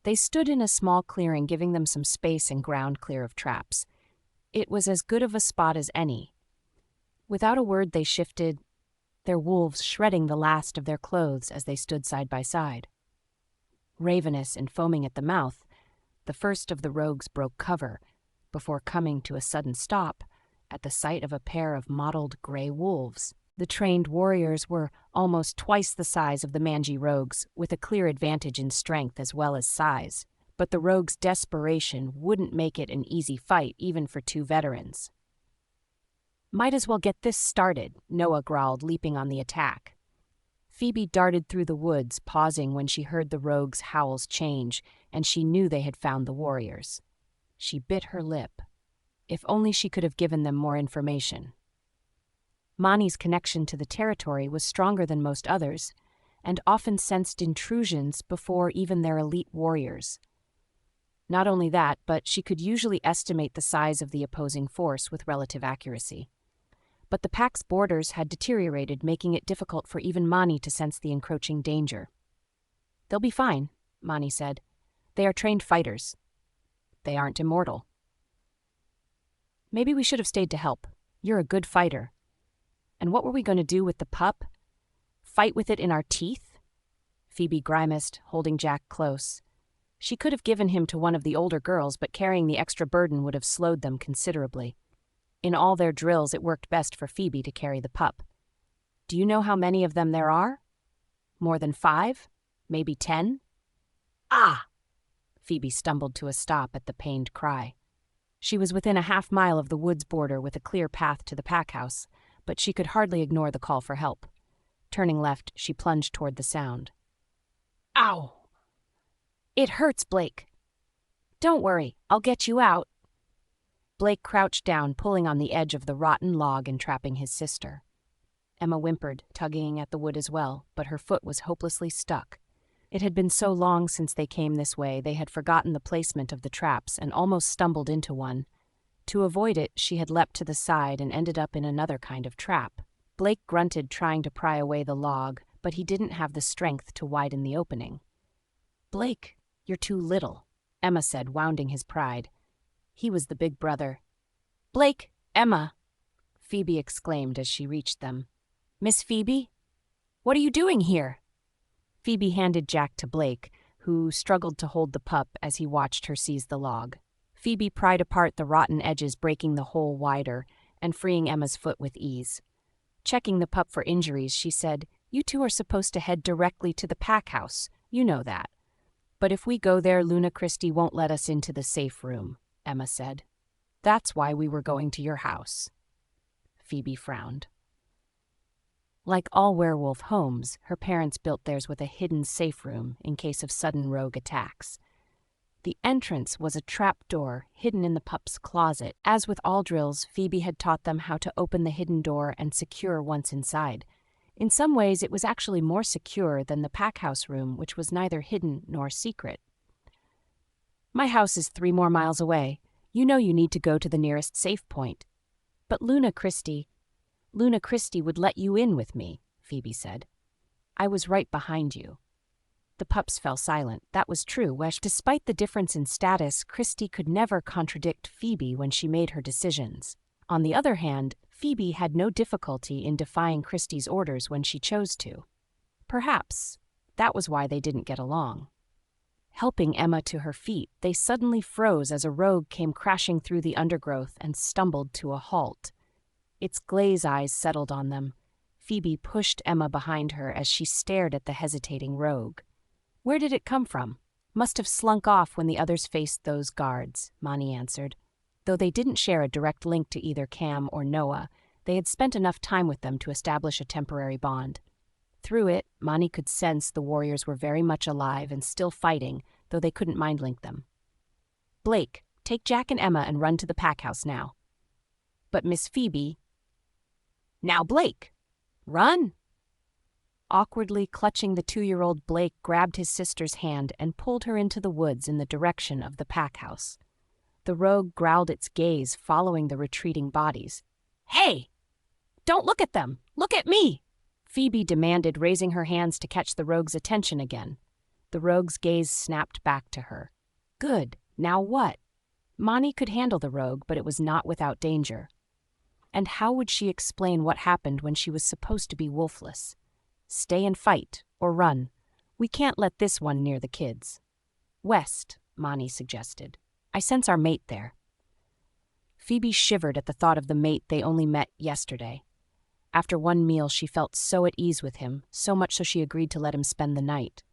They stood in a small clearing, giving them some space and ground clear of traps. It was as good of a spot as any. Without a word, they shifted, their wolves shredding the last of their clothes as they stood side by side. Ravenous and foaming at the mouth, the first of the rogues broke cover, before coming to a sudden stop at the sight of a pair of mottled gray wolves. The trained warriors were almost twice the size of the mangy rogues, with a clear advantage in strength as well as size. But the rogues' desperation wouldn't make it an easy fight, even for 2 veterans. "Might as well get this started," Noah growled, leaping on the attack. Phoebe darted through the woods, pausing when she heard the rogues' howls change, and she knew they had found the warriors. She bit her lip. If only she could have given them more information. Mani's connection to the territory was stronger than most others, and often sensed intrusions before even their elite warriors. Not only that, but she could usually estimate the size of the opposing force with relative accuracy. But the pack's borders had deteriorated, making it difficult for even Mani to sense the encroaching danger. "They'll be fine," Mani said. "They are trained fighters. They aren't immortal." "Maybe we should have stayed to help. You're a good fighter." "And what were we going to do with the pup? Fight with it in our teeth?" Phoebe grimaced, holding Jack close. She could have given him to one of the older girls, but carrying the extra burden would have slowed them considerably. In all their drills, it worked best for Phoebe to carry the pup. Do you know how many of them there are? More than 5? Maybe 10? Ah! Phoebe stumbled to a stop at the pained cry. She was within a half-mile of the woods border with a clear path to the pack house, but she could hardly ignore the call for help. Turning left, she plunged toward the sound. Ow! It hurts, Blake. Don't worry, I'll get you out. Blake crouched down, pulling on the edge of the rotten log entrapping his sister. Emma whimpered, tugging at the wood as well, but her foot was hopelessly stuck. It had been so long since they came this way, they had forgotten the placement of the traps and almost stumbled into one. To avoid it, she had leapt to the side and ended up in another kind of trap. Blake grunted, trying to pry away the log, but he didn't have the strength to widen the opening. Blake, you're too little, Emma said, wounding his pride. He was the big brother. Blake, Emma, Phoebe exclaimed as she reached them. Miss Phoebe? What are you doing here? Phoebe handed Jack to Blake, who struggled to hold the pup as he watched her seize the log. Phoebe pried apart the rotten edges, breaking the hole wider and freeing Emma's foot with ease. Checking the pup for injuries, she said, You two are supposed to head directly to the pack house. You know that. But if we go there, Luna Christie won't let us into the safe room, Emma said. That's why we were going to your house. Phoebe frowned. Like all werewolf homes, her parents built theirs with a hidden safe room in case of sudden rogue attacks. The entrance was a trap door hidden in the pup's closet. As with all drills, Phoebe had taught them how to open the hidden door and secure once inside. In some ways, it was actually more secure than the pack house room, which was neither hidden nor secret. My house is 3 more miles away. You know you need to go to the nearest safe point. But Luna Christie would let you in with me, Phoebe said. I was right behind you. The pups fell silent. That was true. Despite the difference in status, Christie could never contradict Phoebe when she made her decisions. On the other hand, Phoebe had no difficulty in defying Christie's orders when she chose to. Perhaps that was why they didn't get along. Helping Emma to her feet, they suddenly froze as a rogue came crashing through the undergrowth and stumbled to a halt. Its glaze eyes settled on them. Phoebe pushed Emma behind her as she stared at the hesitating rogue. Where did it come from? Must have slunk off when the others faced those guards, Mani answered. Though they didn't share a direct link to either Cam or Noah, they had spent enough time with them to establish a temporary bond. Through it, Mani could sense the warriors were very much alive and still fighting, though they couldn't mind-link them. Blake, take Jack and Emma and run to the pack house now. But Miss Phoebe... Now, Blake! Run! Awkwardly clutching the 2-year-old, Blake grabbed his sister's hand and pulled her into the woods in the direction of the pack house. The rogue growled its gaze, following the retreating bodies. Hey! Don't look at them! Look at me! Phoebe demanded, raising her hands to catch the rogue's attention again. The rogue's gaze snapped back to her. Good. Now what? Mani could handle the rogue, but it was not without danger. And how would she explain what happened when she was supposed to be wolfless? Stay and fight, or run. We can't let this one near the kids. West, Mani suggested. I sense our mate there. Phoebe shivered at the thought of the mate they only met yesterday. After one meal, she felt so at ease with him, so much so she agreed to let him spend the night.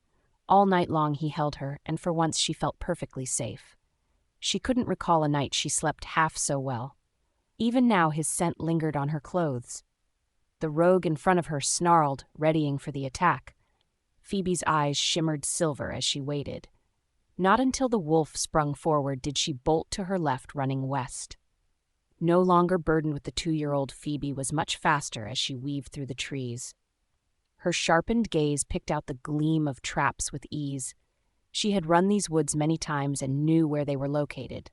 All night long he held her, and for once she felt perfectly safe. She couldn't recall a night she slept half so well. Even now his scent lingered on her clothes. The rogue in front of her snarled, readying for the attack. Phoebe's eyes shimmered silver as she waited. Not until the wolf sprung forward did she bolt to her left, running west. No longer burdened with the 2-year-old, Phoebe was much faster as she weaved through the trees. Her sharpened gaze picked out the gleam of traps with ease. She had run these woods many times and knew where they were located.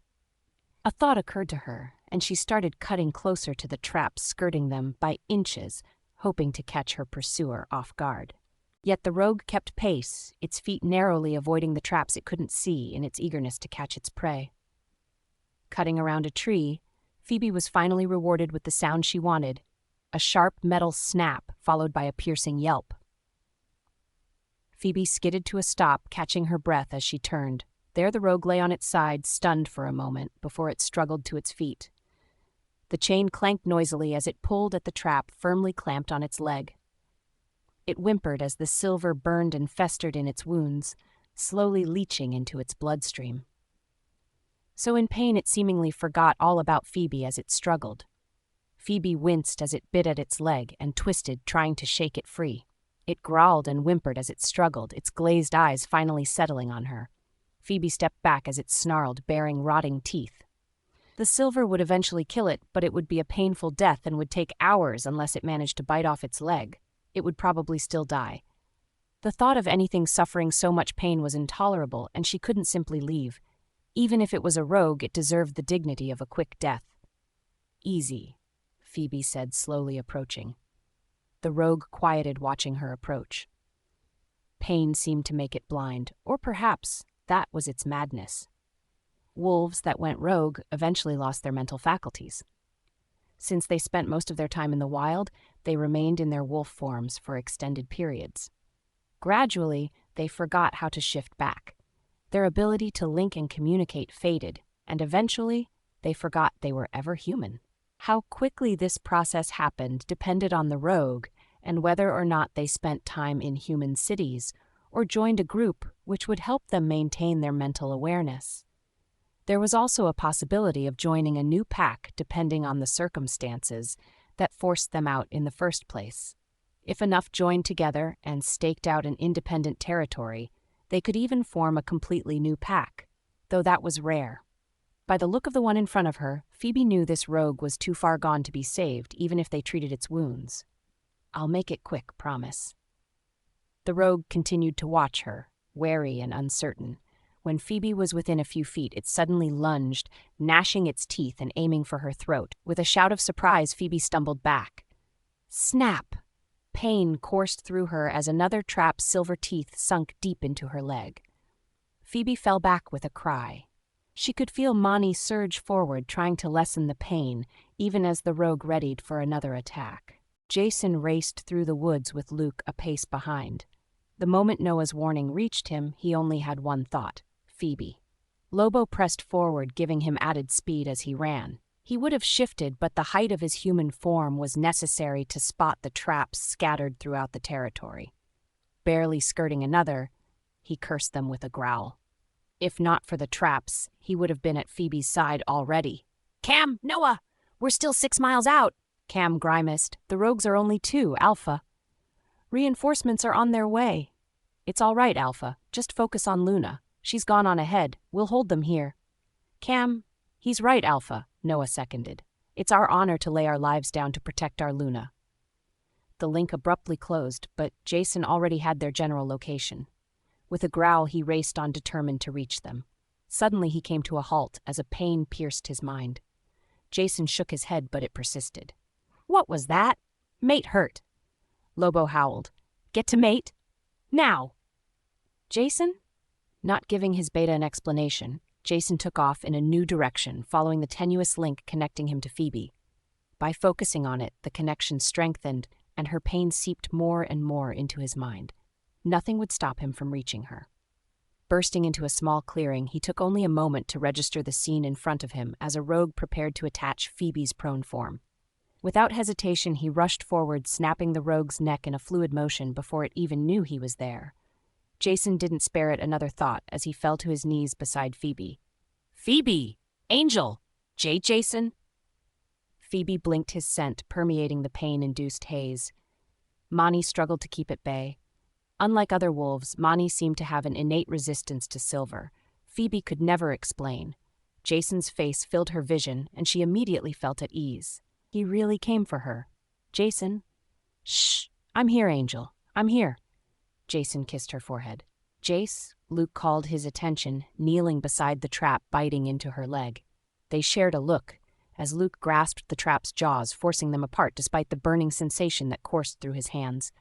A thought occurred to her, and she started cutting closer to the traps, skirting them by inches, hoping to catch her pursuer off guard. Yet the rogue kept pace, its feet narrowly avoiding the traps it couldn't see in its eagerness to catch its prey. Cutting around a tree, Phoebe was finally rewarded with the sound she wanted, a sharp metal snap followed by a piercing yelp. Phoebe skidded to a stop, catching her breath as she turned. There the rogue lay on its side, stunned for a moment, before it struggled to its feet. The chain clanked noisily as it pulled at the trap firmly clamped on its leg. It whimpered as the silver burned and festered in its wounds, slowly leaching into its bloodstream. So in pain it seemingly forgot all about Phoebe as it struggled. Phoebe winced as it bit at its leg and twisted, trying to shake it free. It growled and whimpered as it struggled, its glazed eyes finally settling on her. Phoebe stepped back as it snarled, baring rotting teeth. The silver would eventually kill it, but it would be a painful death and would take hours unless it managed to bite off its leg. It would probably still die. The thought of anything suffering so much pain was intolerable, and she couldn't simply leave. Even if it was a rogue, it deserved the dignity of a quick death. "Easy," Phoebe said, slowly approaching. The rogue quieted, watching her approach. Pain seemed to make it blind, or perhaps that was its madness. Wolves that went rogue eventually lost their mental faculties. Since they spent most of their time in the wild, they remained in their wolf forms for extended periods. Gradually, they forgot how to shift back. Their ability to link and communicate faded, and eventually, they forgot they were ever human. How quickly this process happened depended on the rogue and whether or not they spent time in human cities or joined a group which would help them maintain their mental awareness. There was also a possibility of joining a new pack depending on the circumstances that forced them out in the first place. If enough joined together and staked out an independent territory, they could even form a completely new pack, though that was rare. By the look of the one in front of her, Phoebe knew this rogue was too far gone to be saved, even if they treated its wounds. "I'll make it quick, promise." The rogue continued to watch her, wary and uncertain. When Phoebe was within a few feet, it suddenly lunged, gnashing its teeth and aiming for her throat. With a shout of surprise, Phoebe stumbled back. Snap! Pain coursed through her as another trap's silver teeth sunk deep into her leg. Phoebe fell back with a cry. She could feel Mani surge forward, trying to lessen the pain, even as the rogue readied for another attack. Jason raced through the woods with Luke a pace behind. The moment Noah's warning reached him, he only had one thought: Phoebe. Lobo pressed forward, giving him added speed as he ran. He would have shifted, but the height of his human form was necessary to spot the traps scattered throughout the territory. Barely skirting another, he cursed them with a growl. If not for the traps, he would have been at Phoebe's side already. "Cam, Noah, we're still 6 miles out," Cam grimaced. "The rogues are only 2, Alpha." "Reinforcements are on their way." "It's all right, Alpha. Just focus on Luna. She's gone on ahead. We'll hold them here." "Cam, he's right, Alpha," Noah seconded. "It's our honor to lay our lives down to protect our Luna." The link abruptly closed, but Jason already had their general location. With a growl, he raced on, determined to reach them. Suddenly he came to a halt as a pain pierced his mind. Jason shook his head, but it persisted. "What was that?" "Mate hurt." Lobo howled. "Get to mate? Now!" "Jason?" Not giving his beta an explanation, Jason took off in a new direction, following the tenuous link connecting him to Phoebe. By focusing on it, the connection strengthened, and her pain seeped more and more into his mind. Nothing would stop him from reaching her. Bursting into a small clearing, he took only a moment to register the scene in front of him as a rogue prepared to attach Phoebe's prone form. Without hesitation, he rushed forward, snapping the rogue's neck in a fluid motion before it even knew he was there. Jason didn't spare it another thought as he fell to his knees beside Phoebe. "Phoebe! Angel! Jason?" Phoebe blinked his scent, permeating the pain-induced haze. Mani struggled to keep at bay. Unlike other wolves, Mani seemed to have an innate resistance to silver. Phoebe could never explain. Jason's face filled her vision, and she immediately felt at ease. He really came for her. "Jason?" "Shh! I'm here, Angel. I'm here." Jason kissed her forehead. "Jace," Luke called his attention, kneeling beside the trap, biting into her leg. They shared a look, as Luke grasped the trap's jaws, forcing them apart despite the burning sensation that coursed through his hands.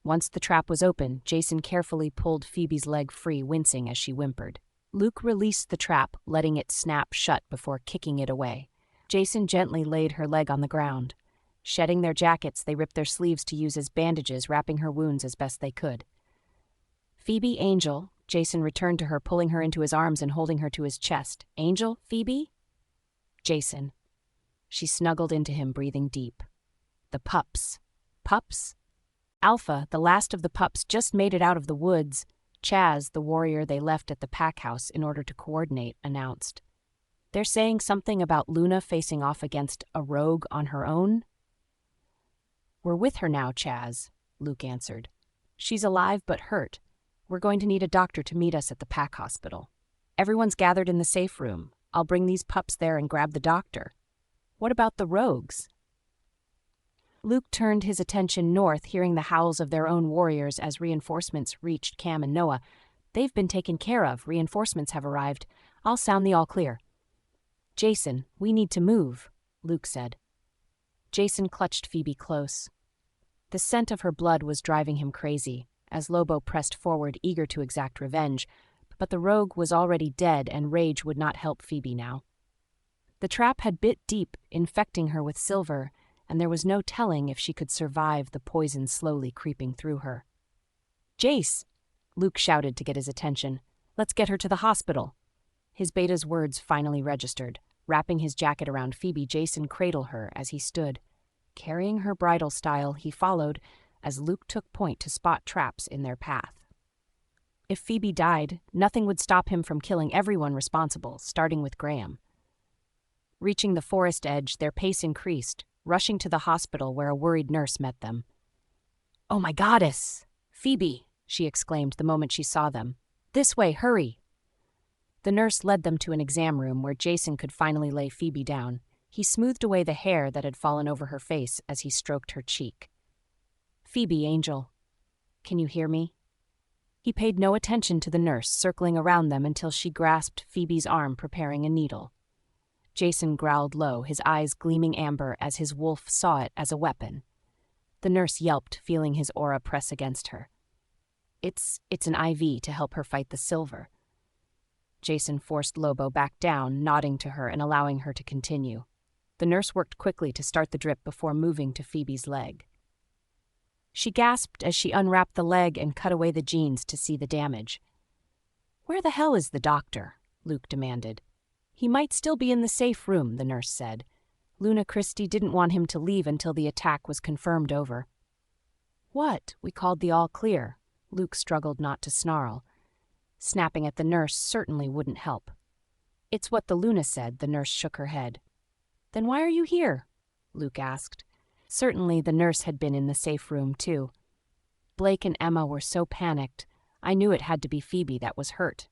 Once the trap was open, Jason carefully pulled Phoebe's leg free, wincing as she whimpered. Luke released the trap, letting it snap shut before kicking it away. Jason gently laid her leg on the ground. Shedding their jackets, they ripped their sleeves to use as bandages, wrapping her wounds as best they could. "Phoebe, Angel, Jason returned to her, pulling her into his arms and holding her to his chest. Angel? Phoebe? Jason. She snuggled into him, breathing deep. The pups. Pups? Alpha, the last of the pups, just made it out of the woods. Chaz, the warrior they left at the pack house in order to coordinate, announced. They're saying something about Luna facing off against a rogue on her own? We're with her now, Chaz, Luke answered. She's alive but hurt. We're going to need a doctor to meet us at the pack hospital. Everyone's gathered in the safe room. I'll bring these pups there and grab the doctor. What about the rogues? Luke turned his attention north, hearing the howls of their own warriors as reinforcements reached Cam and Noah. They've been taken care of. Reinforcements have arrived. I'll sound the all clear. Jason, we need to move, Luke said. Jason clutched Phoebe close. The scent of her blood was driving him crazy, as Lobo pressed forward, eager to exact revenge, but the rogue was already dead and rage would not help Phoebe now. The trap had bit deep, infecting her with silver, and there was no telling if she could survive the poison slowly creeping through her. Jace! Luke shouted to get his attention. Let's get her to the hospital. His beta's words finally registered. Wrapping his jacket around Phoebe, Jason cradled her as he stood. Carrying her bridal style, he followed as Luke took point to spot traps in their path. If Phoebe died, nothing would stop him from killing everyone responsible, starting with Graham. Reaching the forest edge, their pace increased, rushing to the hospital where a worried nurse met them. "Oh my goddess! Phoebe!" she exclaimed the moment she saw them. "This way, hurry!" The nurse led them to an exam room where Jason could finally lay Phoebe down. He smoothed away the hair that had fallen over her face as he stroked her cheek. "Phoebe, Angel, can you hear me?" He paid no attention to the nurse circling around them until she grasped Phoebe's arm, preparing a needle. Jason growled low, his eyes gleaming amber as his wolf saw it as a weapon. The nurse yelped, feeling his aura press against her. It's an IV to help her fight the silver." Jason forced Lobo back down, nodding to her and allowing her to continue. The nurse worked quickly to start the drip before moving to Phoebe's leg. She gasped as she unwrapped the leg and cut away the jeans to see the damage. "Where the hell is the doctor?" Luke demanded. "He might still be in the safe room," the nurse said. Luna Christie didn't want him to leave until the attack was confirmed over. "What? We called the all clear." Luke struggled not to snarl. Snapping at the nurse certainly wouldn't help. "It's what the Luna said," the nurse shook her head. "Then why are you here?" Luke asked. Certainly the nurse had been in the safe room too. "Blake and Emma were so panicked. I knew it had to be Phoebe that was hurt,"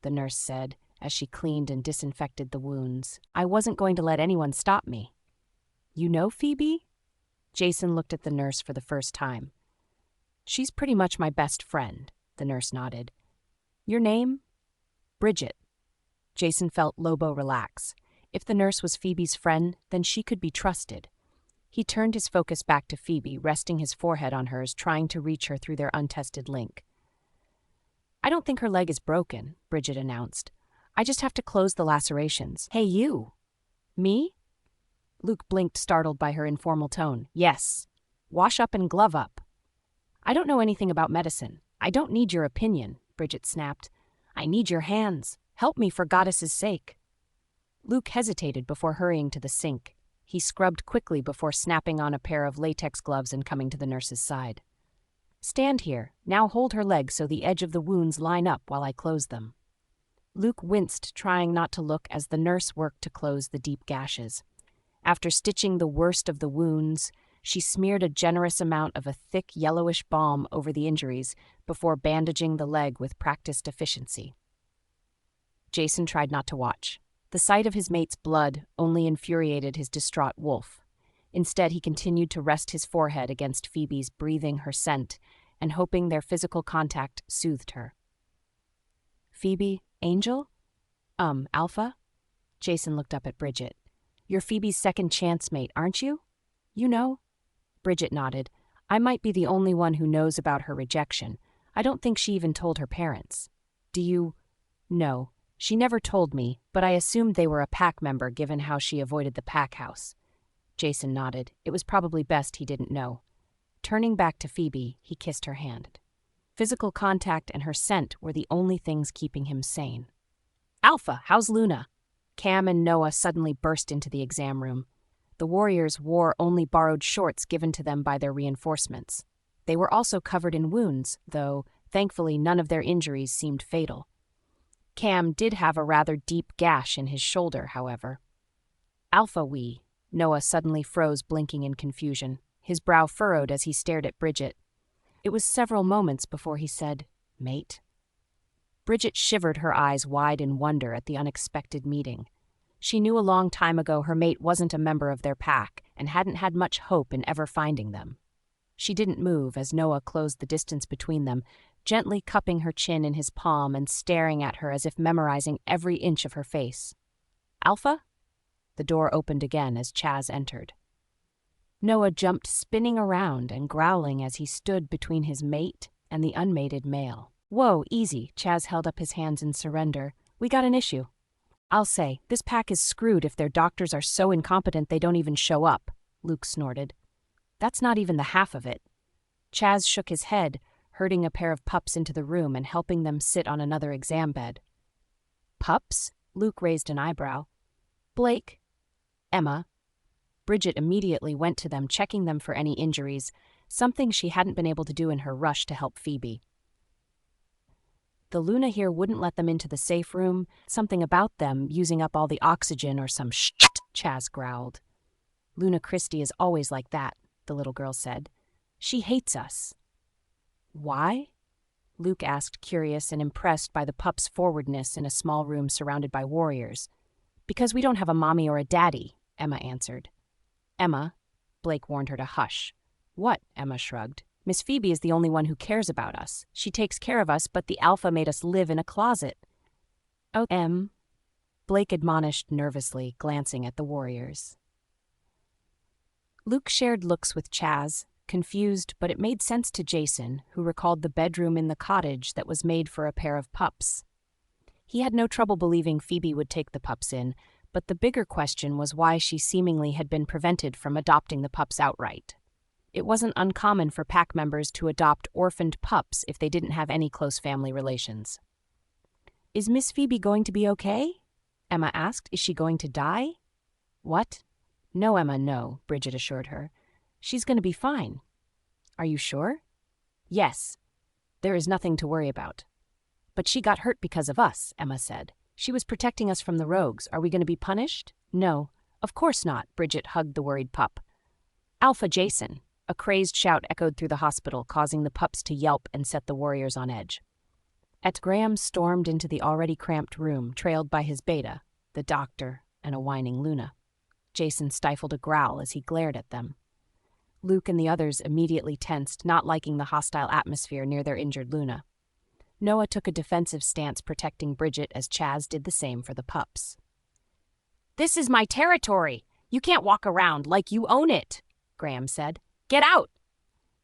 the nurse said, as she cleaned and disinfected the wounds. "I wasn't going to let anyone stop me." "You know Phoebe?" Jason looked at the nurse for the first time. "She's pretty much my best friend," the nurse nodded. "Your name?" "Bridget." Jason felt Lobo relax. If the nurse was Phoebe's friend, then she could be trusted. He turned his focus back to Phoebe, resting his forehead on hers, trying to reach her through their untested link. "I don't think her leg is broken," Bridget announced. "I just have to close the lacerations." "Hey, you!" "Me?" Luke blinked, startled by her informal tone. "Yes. Wash up and glove up." "I don't know anything about medicine. I don't need your opinion," Bridget snapped. "I need your hands. Help me for Goddess's sake." Luke hesitated before hurrying to the sink. He scrubbed quickly before snapping on a pair of latex gloves and coming to the nurse's side. "Stand here. Now hold her leg so the edge of the wounds line up while I close them." Luke winced, trying not to look as the nurse worked to close the deep gashes. After stitching the worst of the wounds, she smeared a generous amount of a thick yellowish balm over the injuries before bandaging the leg with practiced efficiency. Jason tried not to watch. The sight of his mate's blood only infuriated his distraught wolf. Instead, he continued to rest his forehead against Phoebe's, breathing her scent and hoping their physical contact soothed her. "Phoebe, Angel? Alpha?" Jason looked up at Bridget. "You're Phoebe's second chance mate, aren't you?" "You know?" Bridget nodded. "I might be the only one who knows about her rejection. I don't think she even told her parents." "Do you?" "No. She never told me, but I assumed they were a pack member given how she avoided the pack house." Jason nodded. It was probably best he didn't know. Turning back to Phoebe, he kissed her hand. Physical contact and her scent were the only things keeping him sane. "Alpha, how's Luna?" Cam and Noah suddenly burst into the exam room. The warriors wore only borrowed shorts given to them by their reinforcements. They were also covered in wounds, though, thankfully, none of their injuries seemed fatal. Cam did have a rather deep gash in his shoulder, however. "Alpha, we." Noah suddenly froze, blinking in confusion. His brow furrowed as he stared at Bridget. It was several moments before he said, "Mate." Bridget shivered, her eyes wide in wonder at the unexpected meeting. She knew a long time ago her mate wasn't a member of their pack and hadn't had much hope in ever finding them. She didn't move as Noah closed the distance between them, gently cupping her chin in his palm and staring at her as if memorizing every inch of her face. "Alpha?" The door opened again as Chaz entered. Noah jumped, spinning around and growling as he stood between his mate and the unmated male. "Whoa, easy." Chaz held up his hands in surrender. "We got an issue. I'll say, this pack is screwed if their doctors are so incompetent they don't even show up," Luke snorted. "That's not even the half of it." Chaz shook his head, herding a pair of pups into the room and helping them sit on another exam bed. "Pups?" Luke raised an eyebrow. "Blake, Emma." Bridget immediately went to them, checking them for any injuries, something she hadn't been able to do in her rush to help Phoebe. "The Luna here wouldn't let them into the safe room, something about them using up all the oxygen or some shit," Chaz growled. "Luna Christie is always like that," the little girl said. "She hates us." "Why?" Luke asked, curious and impressed by the pup's forwardness in a small room surrounded by warriors. "Because we don't have a mommy or a daddy," Emma answered. "Emma," Blake warned her to hush. "What?" Emma shrugged. "Miss Phoebe is the only one who cares about us. She takes care of us, but the Alpha made us live in a closet." "Oh, Blake admonished nervously, glancing at the warriors. Luke shared looks with Chaz, confused, but it made sense to Jason, who recalled the bedroom in the cottage that was made for a pair of pups. He had no trouble believing Phoebe would take the pups in, but the bigger question was why she seemingly had been prevented from adopting the pups outright. It wasn't uncommon for pack members to adopt orphaned pups if they didn't have any close family relations. "Is Miss Phoebe going to be okay?" Emma asked. "Is she going to die?" "What?" "No, Emma, no," Bridget assured her. "She's going to be fine." "Are you sure?" "Yes. There is nothing to worry about." "But she got hurt because of us," Emma said. "She was protecting us from the rogues. Are we going to be punished?" "No, of course not," Bridget hugged the worried pup. "Alpha Jason." A crazed shout echoed through the hospital, causing the pups to yelp and set the warriors on edge. Graham stormed into the already cramped room, trailed by his beta, the doctor, and a whining Luna. Jason stifled a growl as he glared at them. Luke and the others immediately tensed, not liking the hostile atmosphere near their injured Luna. Noah took a defensive stance, protecting Bridget as Chaz did the same for the pups. "This is my territory. You can't walk around like you own it," Graham said. "Get out!"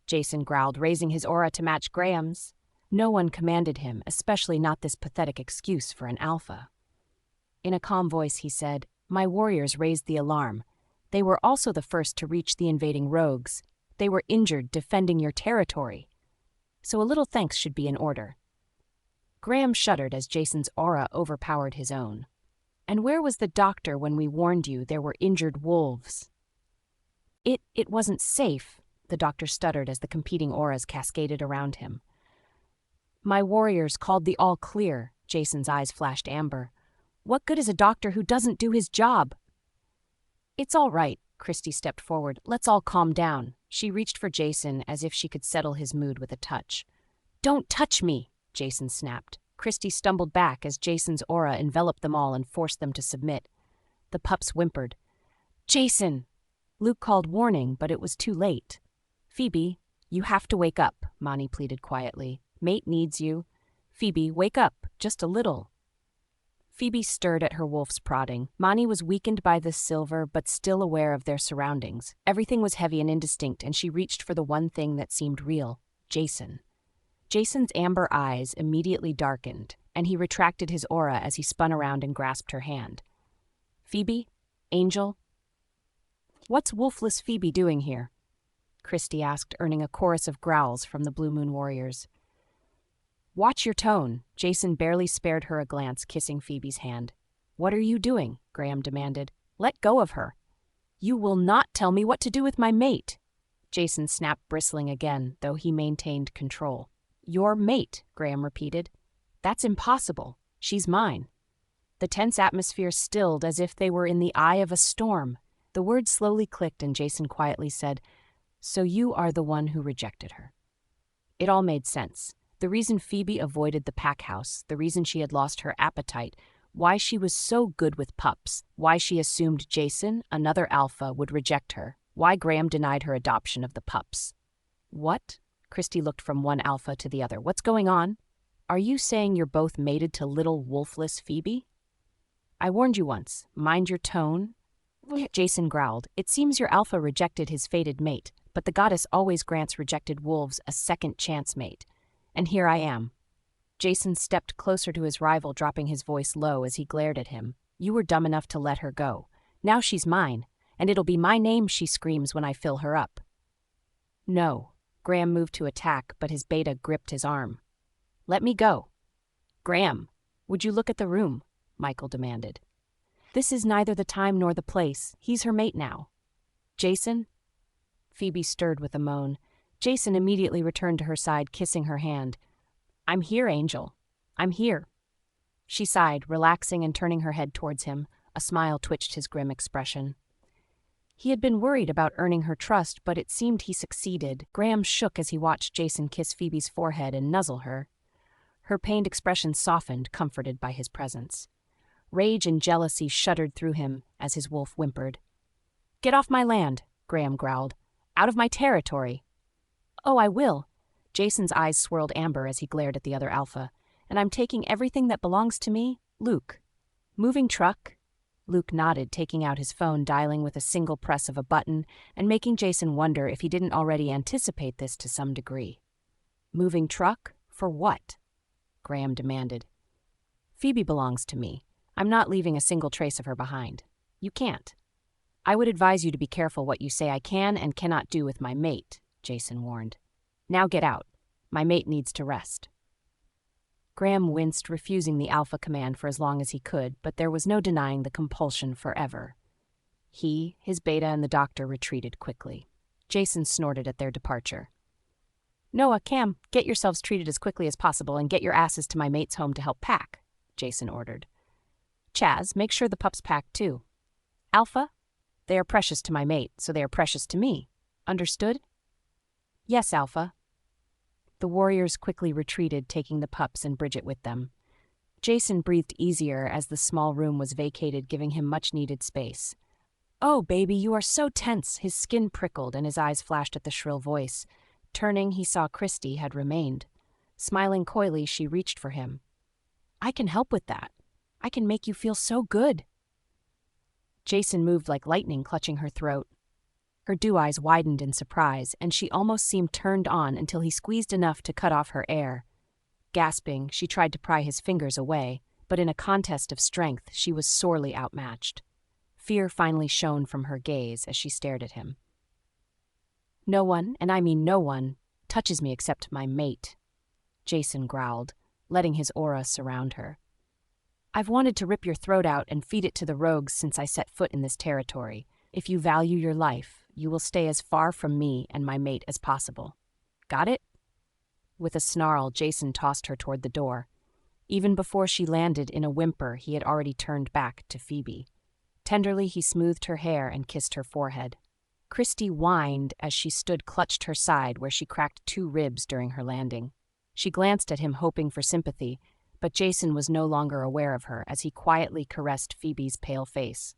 Jason growled, raising his aura to match Graham's. No one commanded him, especially not this pathetic excuse for an alpha. In a calm voice, he said, "My warriors raised the alarm. They were also the first to reach the invading rogues. They were injured defending your territory. So a little thanks should be in order." Graham shuddered as Jason's aura overpowered his own. "And where was the doctor when we warned you there were injured wolves?" It wasn't safe," the doctor stuttered as the competing auras cascaded around him. "My warriors called the all clear," Jason's eyes flashed amber. "What good is a doctor who doesn't do his job?" "It's all right," Christy stepped forward. "Let's all calm down." She reached for Jason as if she could settle his mood with a touch. "Don't touch me," Jason snapped. Christy stumbled back as Jason's aura enveloped them all and forced them to submit. The pups whimpered. "Jason!" Luke called warning, but it was too late. "Phoebe, you have to wake up," Mani pleaded quietly. "Mate needs you. Phoebe, wake up, just a little." Phoebe stirred at her wolf's prodding. Mani was weakened by the silver, but still aware of their surroundings. Everything was heavy and indistinct, and she reached for the one thing that seemed real, Jason. Jason's amber eyes immediately darkened, and he retracted his aura as he spun around and grasped her hand. "Phoebe? Angel?" "What's wolfless Phoebe doing here?" Christy asked, earning a chorus of growls from the Blue Moon warriors. Watch your tone. Jason barely spared her a glance, kissing Phoebe's hand. What are you doing? Graham demanded. Let go of her. You will not tell me what to do with my mate. Jason snapped, bristling again, though he maintained control. Your mate, Graham repeated. That's impossible. She's mine. The tense atmosphere stilled as if they were in the eye of a storm. The words slowly clicked and Jason quietly said, So you are the one who rejected her. It all made sense. The reason Phoebe avoided the pack house, the reason she had lost her appetite, why she was so good with pups, why she assumed Jason, another alpha, would reject her, why Graham denied her adoption of the pups. What? Christy looked from one alpha to the other. What's going on? Are you saying you're both mated to little wolfless Phoebe? I warned you once. Mind your tone. Jason growled. It seems your alpha rejected his fated mate, but the goddess always grants rejected wolves a second chance mate. And here I am. Jason stepped closer to his rival, dropping his voice low as he glared at him. You were dumb enough to let her go. Now she's mine, and it'll be my name she screams when I fill her up. No. Graham moved to attack, but his beta gripped his arm. Let me go. Graham, would you look at the room? Michael demanded. This is neither the time nor the place. He's her mate now. Jason? Phoebe stirred with a moan. Jason immediately returned to her side, kissing her hand. I'm here, Angel. I'm here. She sighed, relaxing and turning her head towards him. A smile twitched his grim expression. He had been worried about earning her trust, but it seemed he succeeded. Graham shook as he watched Jason kiss Phoebe's forehead and nuzzle her. Her pained expression softened, comforted by his presence. Rage and jealousy shuddered through him as his wolf whimpered. Get off my land, Graham growled. Out of my territory. Oh, I will. Jason's eyes swirled amber as he glared at the other alpha. And I'm taking everything that belongs to me, Luke. Moving truck? Luke nodded, taking out his phone, dialing with a single press of a button, and making Jason wonder if he didn't already anticipate this to some degree. Moving truck? For what? Graham demanded. Phoebe belongs to me. I'm not leaving a single trace of her behind. You can't. I would advise you to be careful what you say I can and cannot do with my mate, Jason warned. Now get out. My mate needs to rest. Graham winced, refusing the alpha command for as long as he could, but there was no denying the compulsion forever. He, his beta, and the doctor retreated quickly. Jason snorted at their departure. Noah, Cam, get yourselves treated as quickly as possible and get your asses to my mate's home to help pack, Jason ordered. Chaz, make sure the pups pack too. Alpha? They are precious to my mate, so they are precious to me. Understood? Yes, Alpha. The warriors quickly retreated, taking the pups and Bridget with them. Jason breathed easier as the small room was vacated, giving him much-needed space. Oh, baby, you are so tense. His skin prickled and his eyes flashed at the shrill voice. Turning, he saw Christy had remained. Smiling coyly, she reached for him. I can help with that. I can make you feel so good. Jason moved like lightning, clutching her throat. Her dew eyes widened in surprise, and she almost seemed turned on until he squeezed enough to cut off her air. Gasping, she tried to pry his fingers away, but in a contest of strength, she was sorely outmatched. Fear finally shone from her gaze as she stared at him. No one, and I mean no one, touches me except my mate, Jason growled, letting his aura surround her. I've wanted to rip your throat out and feed it to the rogues since I set foot in this territory. If you value your life, you will stay as far from me and my mate as possible. Got it? With a snarl, Jason tossed her toward the door. Even before she landed in a whimper, he had already turned back to Phoebe. Tenderly, he smoothed her hair and kissed her forehead. Christy whined as she stood clutched her side where she cracked 2 ribs during her landing. She glanced at him hoping for sympathy, but Jason was no longer aware of her as he quietly caressed Phoebe's pale face.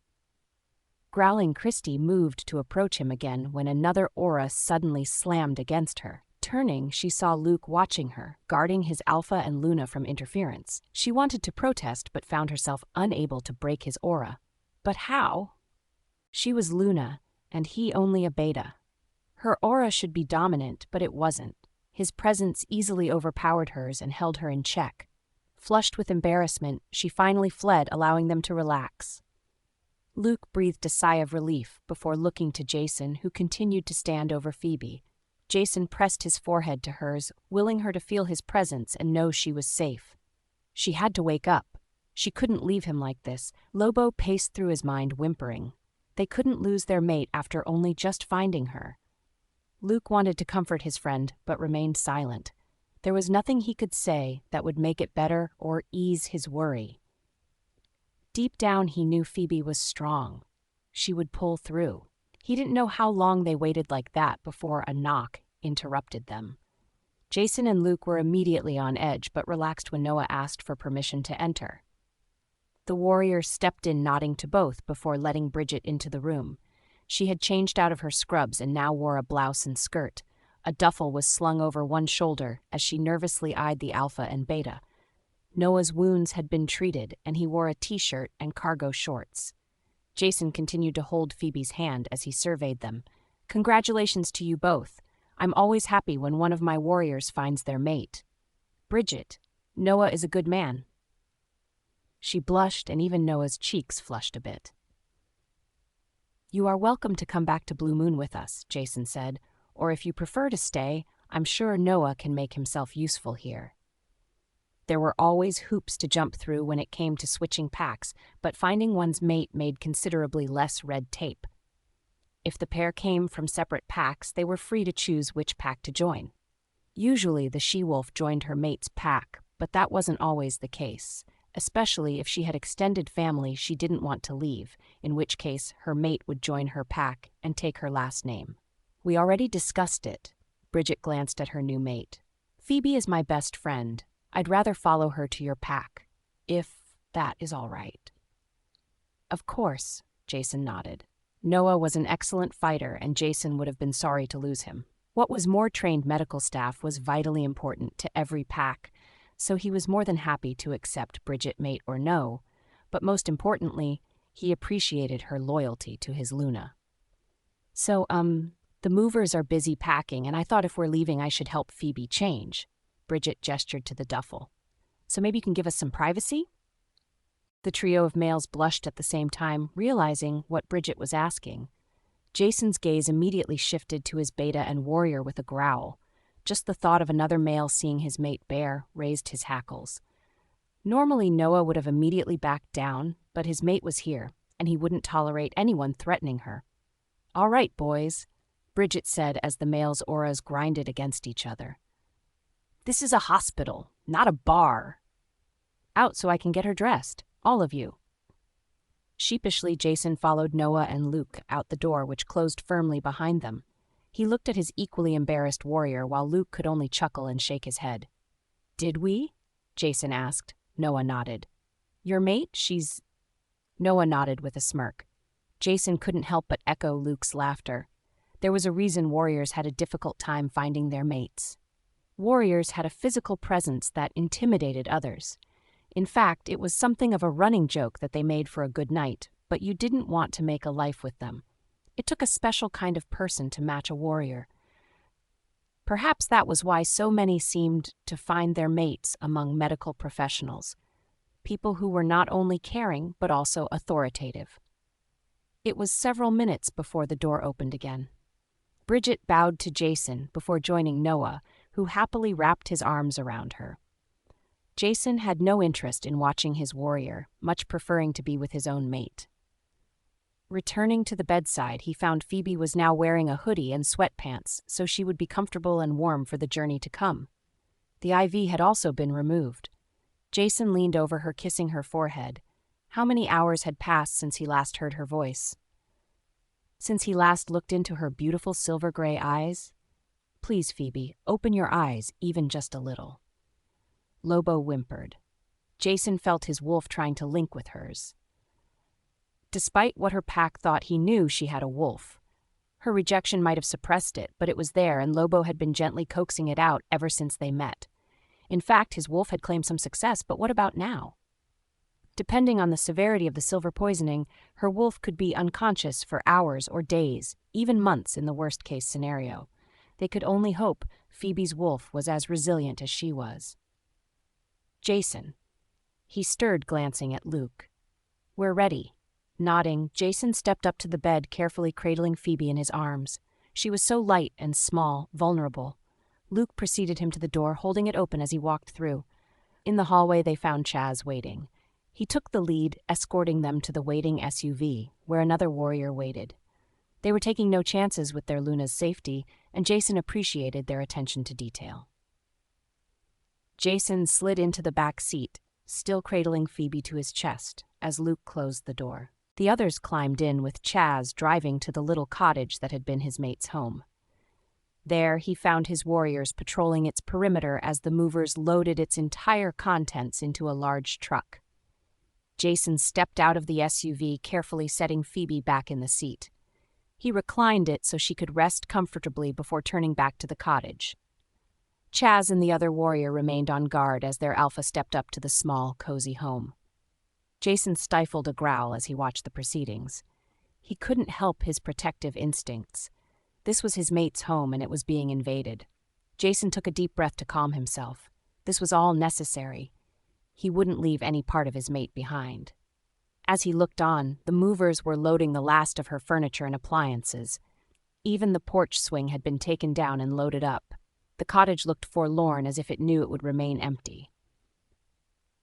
Growling, Christy moved to approach him again when another aura suddenly slammed against her. Turning, she saw Luke watching her, guarding his Alpha and Luna from interference. She wanted to protest but found herself unable to break his aura. But how? She was Luna, and he only a beta. Her aura should be dominant, but it wasn't. His presence easily overpowered hers and held her in check. Flushed with embarrassment, she finally fled, allowing them to relax. Luke breathed a sigh of relief before looking to Jason, who continued to stand over Phoebe. Jason pressed his forehead to hers, willing her to feel his presence and know she was safe. She had to wake up. She couldn't leave him like this. Lobo paced through his mind, whimpering. They couldn't lose their mate after only just finding her. Luke wanted to comfort his friend, but remained silent. There was nothing he could say that would make it better or ease his worry. Deep down, he knew Phoebe was strong. She would pull through. He didn't know how long they waited like that before a knock interrupted them. Jason and Luke were immediately on edge, but relaxed when Noah asked for permission to enter. The warrior stepped in, nodding to both before letting Bridget into the room. She had changed out of her scrubs and now wore a blouse and skirt. A duffel was slung over one shoulder as she nervously eyed the Alpha and Beta. Noah's wounds had been treated, and he wore a t-shirt and cargo shorts. Jason continued to hold Phoebe's hand as he surveyed them. "Congratulations to you both. I'm always happy when one of my warriors finds their mate. Bridget, Noah is a good man." She blushed, and even Noah's cheeks flushed a bit. "You are welcome to come back to Blue Moon with us," Jason said, "or if you prefer to stay, I'm sure Noah can make himself useful here." There were always hoops to jump through when it came to switching packs, but finding one's mate made considerably less red tape. If the pair came from separate packs, they were free to choose which pack to join. Usually the she-wolf joined her mate's pack, but that wasn't always the case, especially if she had extended family she didn't want to leave, in which case her mate would join her pack and take her last name. "We already discussed it." Bridget glanced at her new mate. "Phoebe is my best friend. I'd rather follow her to your pack, if that is all right." "Of course," Jason nodded. Noah was an excellent fighter, and Jason would have been sorry to lose him. What was more trained medical staff was vitally important to every pack, so he was more than happy to accept Bridget, mate or no, but most importantly, he appreciated her loyalty to his Luna. "So, the movers are busy packing, and I thought if we're leaving I should help Phoebe change." Bridget gestured to the duffel. "So maybe you can give us some privacy?" The trio of males blushed at the same time, realizing what Bridget was asking. Jason's gaze immediately shifted to his Beta and warrior with a growl. Just the thought of another male seeing his mate bare raised his hackles. Normally Noah would have immediately backed down, but his mate was here, and he wouldn't tolerate anyone threatening her. "All right, boys," Bridget said as the males' auras grinded against each other. "This is a hospital, not a bar. Out so I can get her dressed, all of you." Sheepishly, Jason followed Noah and Luke out the door, which closed firmly behind them. He looked at his equally embarrassed warrior, while Luke could only chuckle and shake his head. "Did we?" Jason asked. Noah nodded. "Your mate? She's—" Noah nodded with a smirk. Jason couldn't help but echo Luke's laughter. There was a reason warriors had a difficult time finding their mates. Warriors had a physical presence that intimidated others. In fact, it was something of a running joke that they made for a good night, but you didn't want to make a life with them. It took a special kind of person to match a warrior. Perhaps that was why so many seemed to find their mates among medical professionals, people who were not only caring but also authoritative. It was several minutes before the door opened again. Bridget bowed to Jason before joining Noah, who happily wrapped his arms around her. Jason had no interest in watching his warrior, much preferring to be with his own mate. Returning to the bedside, he found Phoebe was now wearing a hoodie and sweatpants, so she would be comfortable and warm for the journey to come. The IV had also been removed. Jason leaned over her, kissing her forehead. How many hours had passed since he last heard her voice? Since he last looked into her beautiful silver-gray eyes? "Please, Phoebe, open your eyes, even just a little." Lobo whimpered. Jason felt his wolf trying to link with hers. Despite what her pack thought, he knew she had a wolf. Her rejection might have suppressed it, but it was there, and Lobo had been gently coaxing it out ever since they met. In fact, his wolf had claimed some success, but what about now? Depending on the severity of the silver poisoning, her wolf could be unconscious for hours or days, even months in the worst-case scenario. They could only hope Phoebe's wolf was as resilient as she was. "Jason." He stirred, glancing at Luke. "We're ready." Nodding, Jason stepped up to the bed, carefully cradling Phoebe in his arms. She was so light and small, vulnerable. Luke preceded him to the door, holding it open as he walked through. In the hallway, they found Chaz waiting. He took the lead, escorting them to the waiting SUV, where another warrior waited. They were taking no chances with their Luna's safety, and Jason appreciated their attention to detail. Jason slid into the back seat, still cradling Phoebe to his chest, as Luke closed the door. The others climbed in, with Chaz driving to the little cottage that had been his mate's home. There, he found his warriors patrolling its perimeter as the movers loaded its entire contents into a large truck. Jason stepped out of the SUV, carefully setting Phoebe back in the seat. He reclined it so she could rest comfortably before turning back to the cottage. Chaz and the other warrior remained on guard as their alpha stepped up to the small, cozy home. Jason stifled a growl as he watched the proceedings. He couldn't help his protective instincts. This was his mate's home, and it was being invaded. Jason took a deep breath to calm himself. This was all necessary. He wouldn't leave any part of his mate behind. As he looked on, the movers were loading the last of her furniture and appliances. Even the porch swing had been taken down and loaded up. The cottage looked forlorn, as if it knew it would remain empty.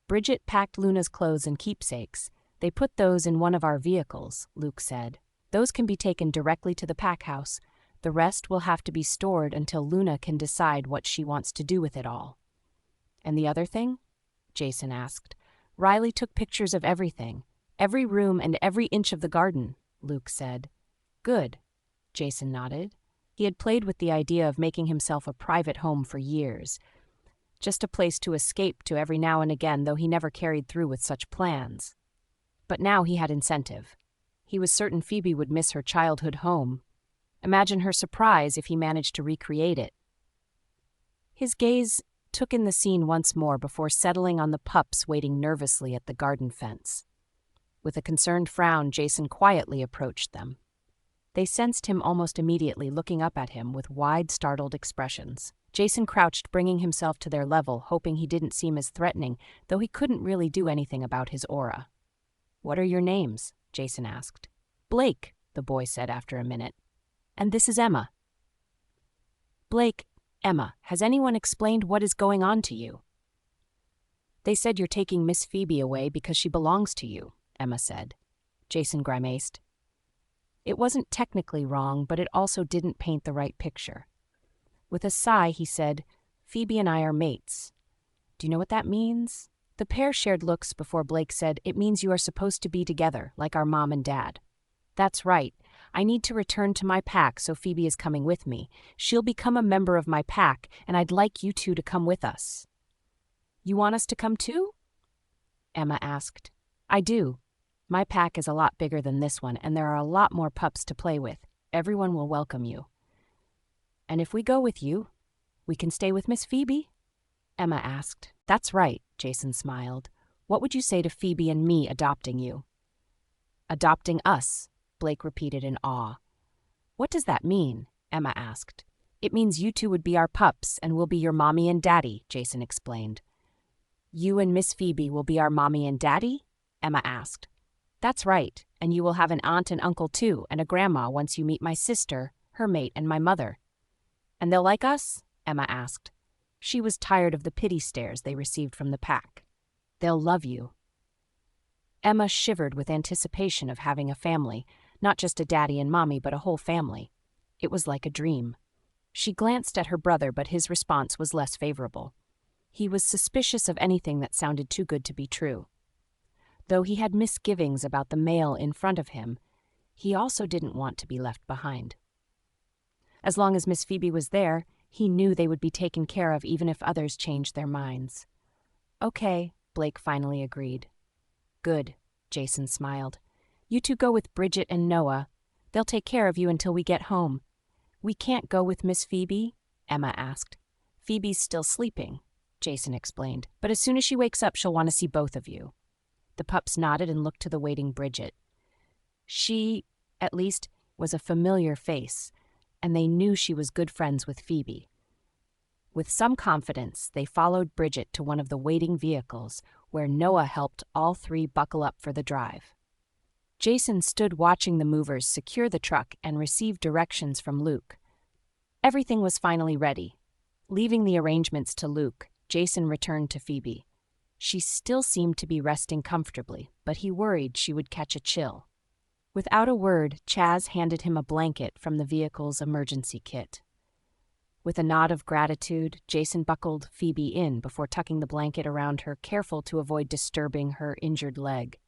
Bridget packed Luna's clothes and keepsakes. They put those in one of our vehicles, Luke said. Those can be taken directly to the pack house. The rest will have to be stored until Luna can decide what she wants to do with it all. And the other thing? Jason asked. Riley took pictures of everything. Every room and every inch of the garden, Luke said. Good, Jason nodded. He had played with the idea of making himself a private home for years. Just a place to escape to every now and again, though he never carried through with such plans. But now he had incentive. He was certain Phoebe would miss her childhood home. Imagine her surprise if he managed to recreate it. His gaze took in the scene once more before settling on the pups waiting nervously at the garden fence. With a concerned frown, Jason quietly approached them. They sensed him almost immediately, looking up at him with wide, startled expressions. Jason crouched, bringing himself to their level, hoping he didn't seem as threatening, though he couldn't really do anything about his aura. "What are your names?" Jason asked. "Blake," the boy said after a minute. "And this is Emma." "Blake, Emma, has anyone explained what is going on to you?" "They said you're taking Miss Phoebe away because she belongs to you," Emma said. Jason grimaced. It wasn't technically wrong, but it also didn't paint the right picture. With a sigh, he said, "Phoebe and I are mates." "Do you know what that means?" The pair shared looks before Blake said, "It means you are supposed to be together, like our mom and dad." "That's right. I need to return to my pack, so Phoebe is coming with me. She'll become a member of my pack, and I'd like you two to come with us." "You want us to come too?" Emma asked. "I do. My pack is a lot bigger than this one, and there are a lot more pups to play with. Everyone will welcome you." "And if we go with you, we can stay with Miss Phoebe?" Emma asked. "That's right," Jason smiled. "What would you say to Phoebe and me adopting you?" "Adopting us," Blake repeated in awe. "What does that mean?" Emma asked. "It means you two would be our pups, and we'll be your mommy and daddy," Jason explained. "You and Miss Phoebe will be our mommy and daddy?" Emma asked. "That's right, and you will have an aunt and uncle too, and a grandma once you meet my sister, her mate, and my mother." "And they'll like us?" Emma asked. She was tired of the pity stares they received from the pack. "They'll love you." Emma shivered with anticipation of having a family, not just a daddy and mommy, but a whole family. It was like a dream. She glanced at her brother, but his response was less favorable. He was suspicious of anything that sounded too good to be true. Though he had misgivings about the male in front of him, he also didn't want to be left behind. As long as Miss Phoebe was there, he knew they would be taken care of even if others changed their minds. "Okay," Blake finally agreed. "Good," Jason smiled. "You two go with Bridget and Noah. They'll take care of you until we get home." "We can't go with Miss Phoebe?" Emma asked. "Phoebe's still sleeping," Jason explained. "But as soon as she wakes up, she'll want to see both of you." The pups nodded and looked to the waiting Bridget. She, at least, was a familiar face, and they knew she was good friends with Phoebe. With some confidence, they followed Bridget to one of the waiting vehicles, where Noah helped all three buckle up for the drive. Jason stood watching the movers secure the truck and receive directions from Luke. Everything was finally ready. Leaving the arrangements to Luke, Jason returned to Phoebe. She still seemed to be resting comfortably, but he worried she would catch a chill. Without a word, Chaz handed him a blanket from the vehicle's emergency kit. With a nod of gratitude, Jason buckled Phoebe in before tucking the blanket around her, careful to avoid disturbing her injured leg.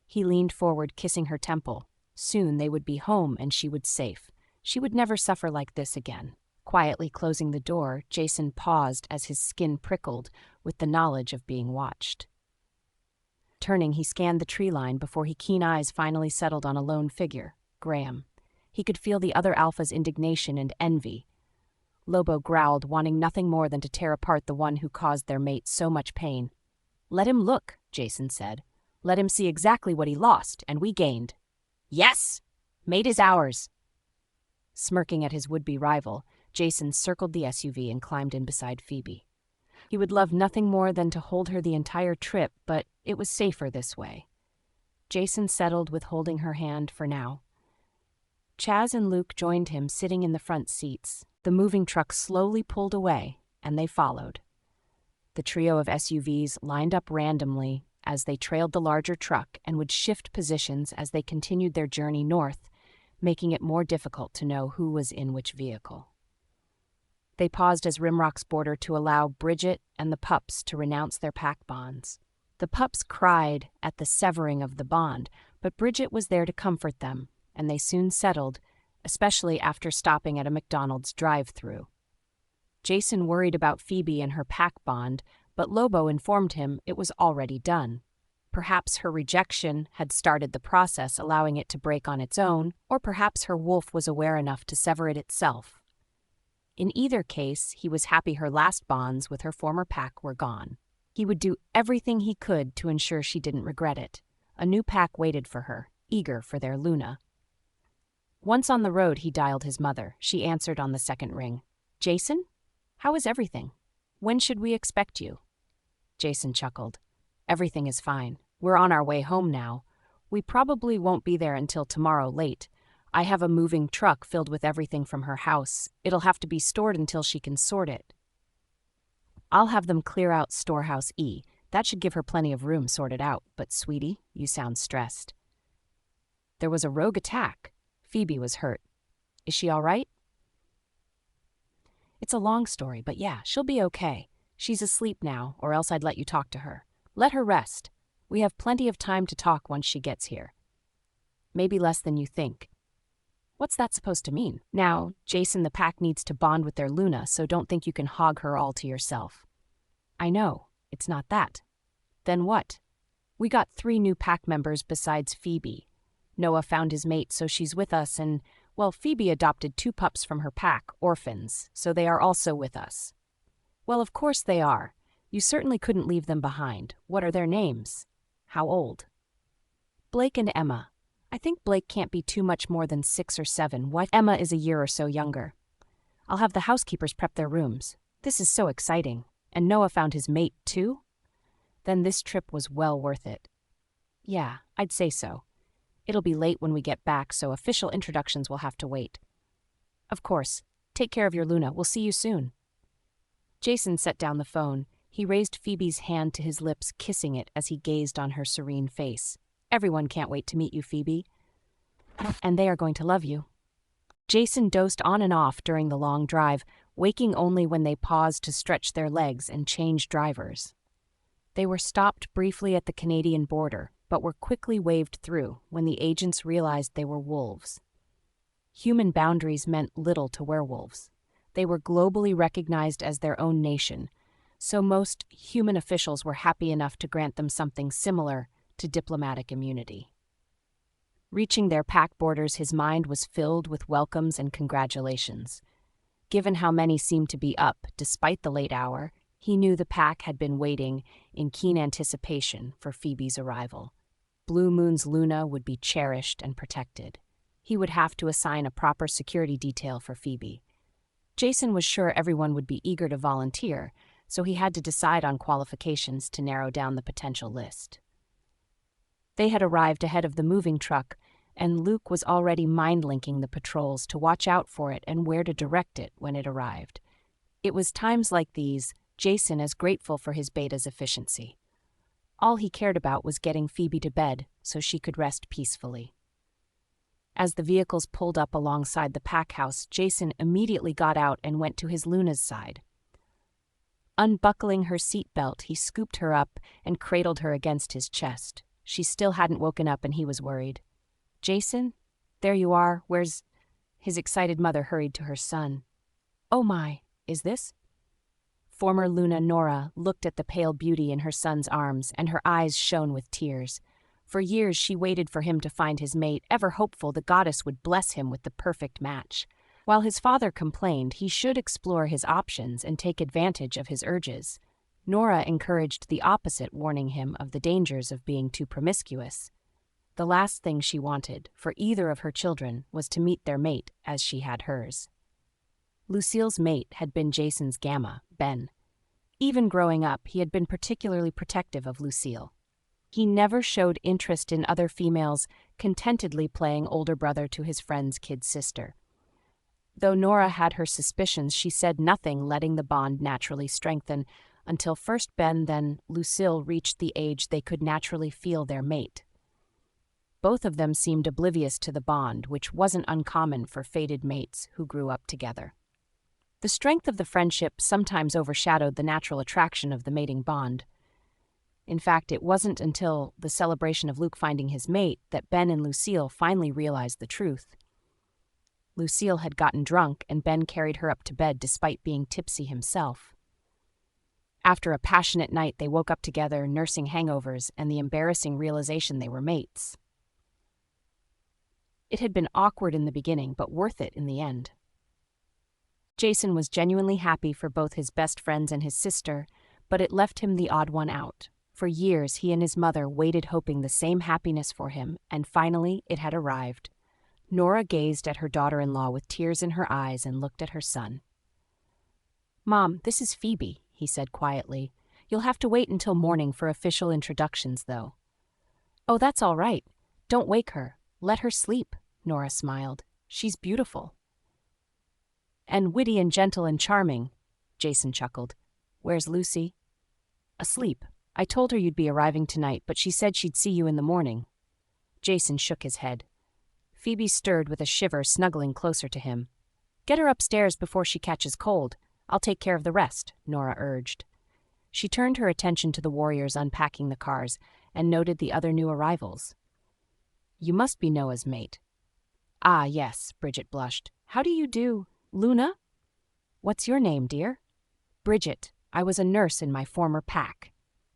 He leaned forward, kissing her temple. Soon they would be home and she would safe. She would never suffer like this again. Quietly closing the door, Jason paused as his skin prickled with the knowledge of being watched. Turning, he scanned the tree line before his keen eyes finally settled on a lone figure, Graham. He could feel the other alpha's indignation and envy. Lobo growled, wanting nothing more than to tear apart the one who caused their mate so much pain. "Let him look," Jason said. "Let him see exactly what he lost, and we gained." "Yes! Mate is ours!" Smirking at his would-be rival, Jason circled the SUV and climbed in beside Phoebe. He would love nothing more than to hold her the entire trip, but it was safer this way. Jason settled with holding her hand for now. Chaz and Luke joined him, sitting in the front seats. The moving truck slowly pulled away, and they followed. The trio of SUVs lined up randomly as they trailed the larger truck and would shift positions as they continued their journey north, making it more difficult to know who was in which vehicle. They paused as Rimrock's border to allow Bridget and the pups to renounce their pack bonds. The pups cried at the severing of the bond, but Bridget was there to comfort them, and they soon settled, especially after stopping at a McDonald's drive-thru. Jason worried about Phoebe and her pack bond, but Lobo informed him it was already done. Perhaps her rejection had started the process, allowing it to break on its own, or perhaps her wolf was aware enough to sever it itself. In either case, he was happy her last bonds with her former pack were gone. He would do everything he could to ensure she didn't regret it. A new pack waited for her, eager for their Luna. Once on the road, he dialed his mother. She answered on the second ring. "Jason? How is everything? When should we expect you?" Jason chuckled. "Everything is fine. We're on our way home now. We probably won't be there until tomorrow late. I have a moving truck filled with everything from her house. It'll have to be stored until she can sort it." "I'll have them clear out Storehouse E. That should give her plenty of room sorted out. But, sweetie, you sound stressed." "There was a rogue attack. Phoebe was hurt. Is she all right?" "It's a long story, but yeah, she'll be okay. She's asleep now, or else I'd let you talk to her. Let her rest. We have plenty of time to talk once she gets here. Maybe less than you think." "What's that supposed to mean?" "Now, Jason, the pack needs to bond with their Luna, so don't think you can hog her all to yourself." "I know. It's not that." "Then what?" "We got 3 new pack members besides Phoebe. Noah found his mate, so she's with us, and, well, Phoebe adopted 2 pups from her pack, orphans, so they are also with us." "Well, of course they are. You certainly couldn't leave them behind. What are their names? How old?" "Blake and Emma. I think Blake can't be too much more than 6 or 7. What? Emma is a year or so younger. I'll have the housekeepers prep their rooms. This is so exciting. And Noah found his mate, too?" "Then this trip was well worth it." "Yeah, I'd say so. It'll be late when we get back, so official introductions will have to wait." "Of course. Take care of your Luna. We'll see you soon." Jason set down the phone. He raised Phoebe's hand to his lips, kissing it as he gazed on her serene face. "Everyone can't wait to meet you, Phoebe. And they are going to love you." Jason dozed on and off during the long drive, waking only when they paused to stretch their legs and change drivers. They were stopped briefly at the Canadian border, but were quickly waved through when the agents realized they were wolves. Human boundaries meant little to werewolves. They were globally recognized as their own nation, so most human officials were happy enough to grant them something similar to diplomatic immunity. Reaching their pack borders, his mind was filled with welcomes and congratulations. Given how many seemed to be up, despite the late hour, he knew the pack had been waiting in keen anticipation for Phoebe's arrival. Blue Moon's Luna would be cherished and protected. He would have to assign a proper security detail for Phoebe. Jason was sure everyone would be eager to volunteer, so he had to decide on qualifications to narrow down the potential list. They had arrived ahead of the moving truck, and Luke was already mind-linking the patrols to watch out for it and where to direct it when it arrived. It was times like these, Jason as grateful for his beta's efficiency. All he cared about was getting Phoebe to bed so she could rest peacefully. As the vehicles pulled up alongside the pack house, Jason immediately got out and went to his Luna's side. Unbuckling her seatbelt, he scooped her up and cradled her against his chest. She still hadn't woken up and he was worried. "Jason? There you are. Where's—" His excited mother hurried to her son. "Oh my, is this?" Former Luna Nora looked at the pale beauty in her son's arms, and her eyes shone with tears. For years she waited for him to find his mate, ever hopeful the goddess would bless him with the perfect match. While his father complained he should explore his options and take advantage of his urges, Nora encouraged the opposite, warning him of the dangers of being too promiscuous. The last thing she wanted for either of her children was to meet their mate as she had hers. Lucille's mate had been Jason's gamma, Ben. Even growing up, he had been particularly protective of Lucille. He never showed interest in other females, contentedly playing older brother to his friend's kid sister. Though Nora had her suspicions, she said nothing, letting the bond naturally strengthen, until first Ben, then Lucille reached the age they could naturally feel their mate. Both of them seemed oblivious to the bond, which wasn't uncommon for fated mates who grew up together. The strength of the friendship sometimes overshadowed the natural attraction of the mating bond. In fact, it wasn't until the celebration of Luke finding his mate that Ben and Lucille finally realized the truth. Lucille had gotten drunk, and Ben carried her up to bed despite being tipsy himself. After a passionate night, they woke up together, nursing hangovers and the embarrassing realization they were mates. It had been awkward in the beginning, but worth it in the end. Jason was genuinely happy for both his best friends and his sister, but it left him the odd one out. For years, he and his mother waited hoping the same happiness for him, and finally it had arrived. Nora gazed at her daughter-in-law with tears in her eyes and looked at her son. "Mom, this is Phoebe," he said quietly. "You'll have to wait until morning for official introductions, though." "Oh, that's all right. Don't wake her. Let her sleep," Nora smiled. "She's beautiful." "And witty and gentle and charming," Jason chuckled. "Where's Lucy?" "Asleep. I told her you'd be arriving tonight, but she said she'd see you in the morning." Jason shook his head. Phoebe stirred with a shiver, snuggling closer to him. "Get her upstairs before she catches cold. I'll take care of the rest," Nora urged. She turned her attention to the warriors unpacking the cars and noted the other new arrivals. "You must be Noah's mate." "Ah, yes," Bridget blushed. "How do you do? Luna?" "What's your name, dear?" "Bridget. I was a nurse in my former pack.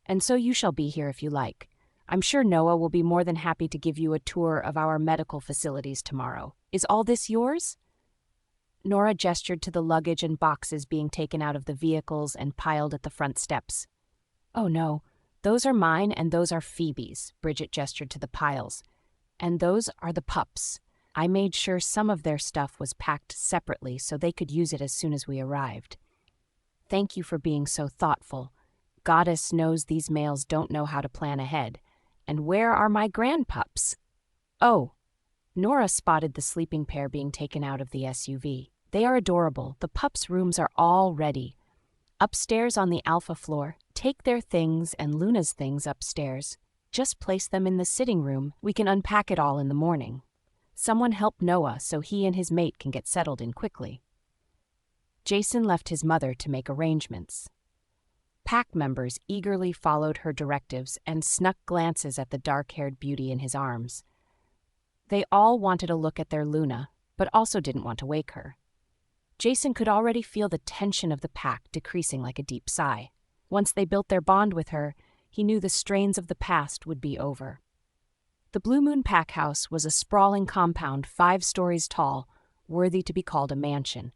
And so you shall be here if you like. I'm sure Noah will be more than happy to give you a tour of our medical facilities tomorrow. Is all this yours?" Nora gestured to the luggage and boxes being taken out of the vehicles and piled at the front steps. "Oh no, those are mine and those are Phoebe's," Bridget gestured to the piles. "And those are the pups. I made sure some of their stuff was packed separately so they could use it as soon as we arrived. Thank you for being so thoughtful. Goddess knows these males don't know how to plan ahead. And where are my grandpups?" "Oh." Nora spotted the sleeping pair being taken out of the SUV. "They are adorable. The pups' rooms are all ready. Upstairs on the alpha floor, take their things and Luna's things upstairs. Just place them in the sitting room. We can unpack it all in the morning. Someone help Noah so he and his mate can get settled in quickly." Jason left his mother to make arrangements. Pack members eagerly followed her directives and snuck glances at the dark-haired beauty in his arms. They all wanted a look at their Luna, but also didn't want to wake her. Jason could already feel the tension of the pack decreasing like a deep sigh. Once they built their bond with her, he knew the strains of the past would be over. The Blue Moon Pack House was a sprawling compound 5 stories tall, worthy to be called a mansion.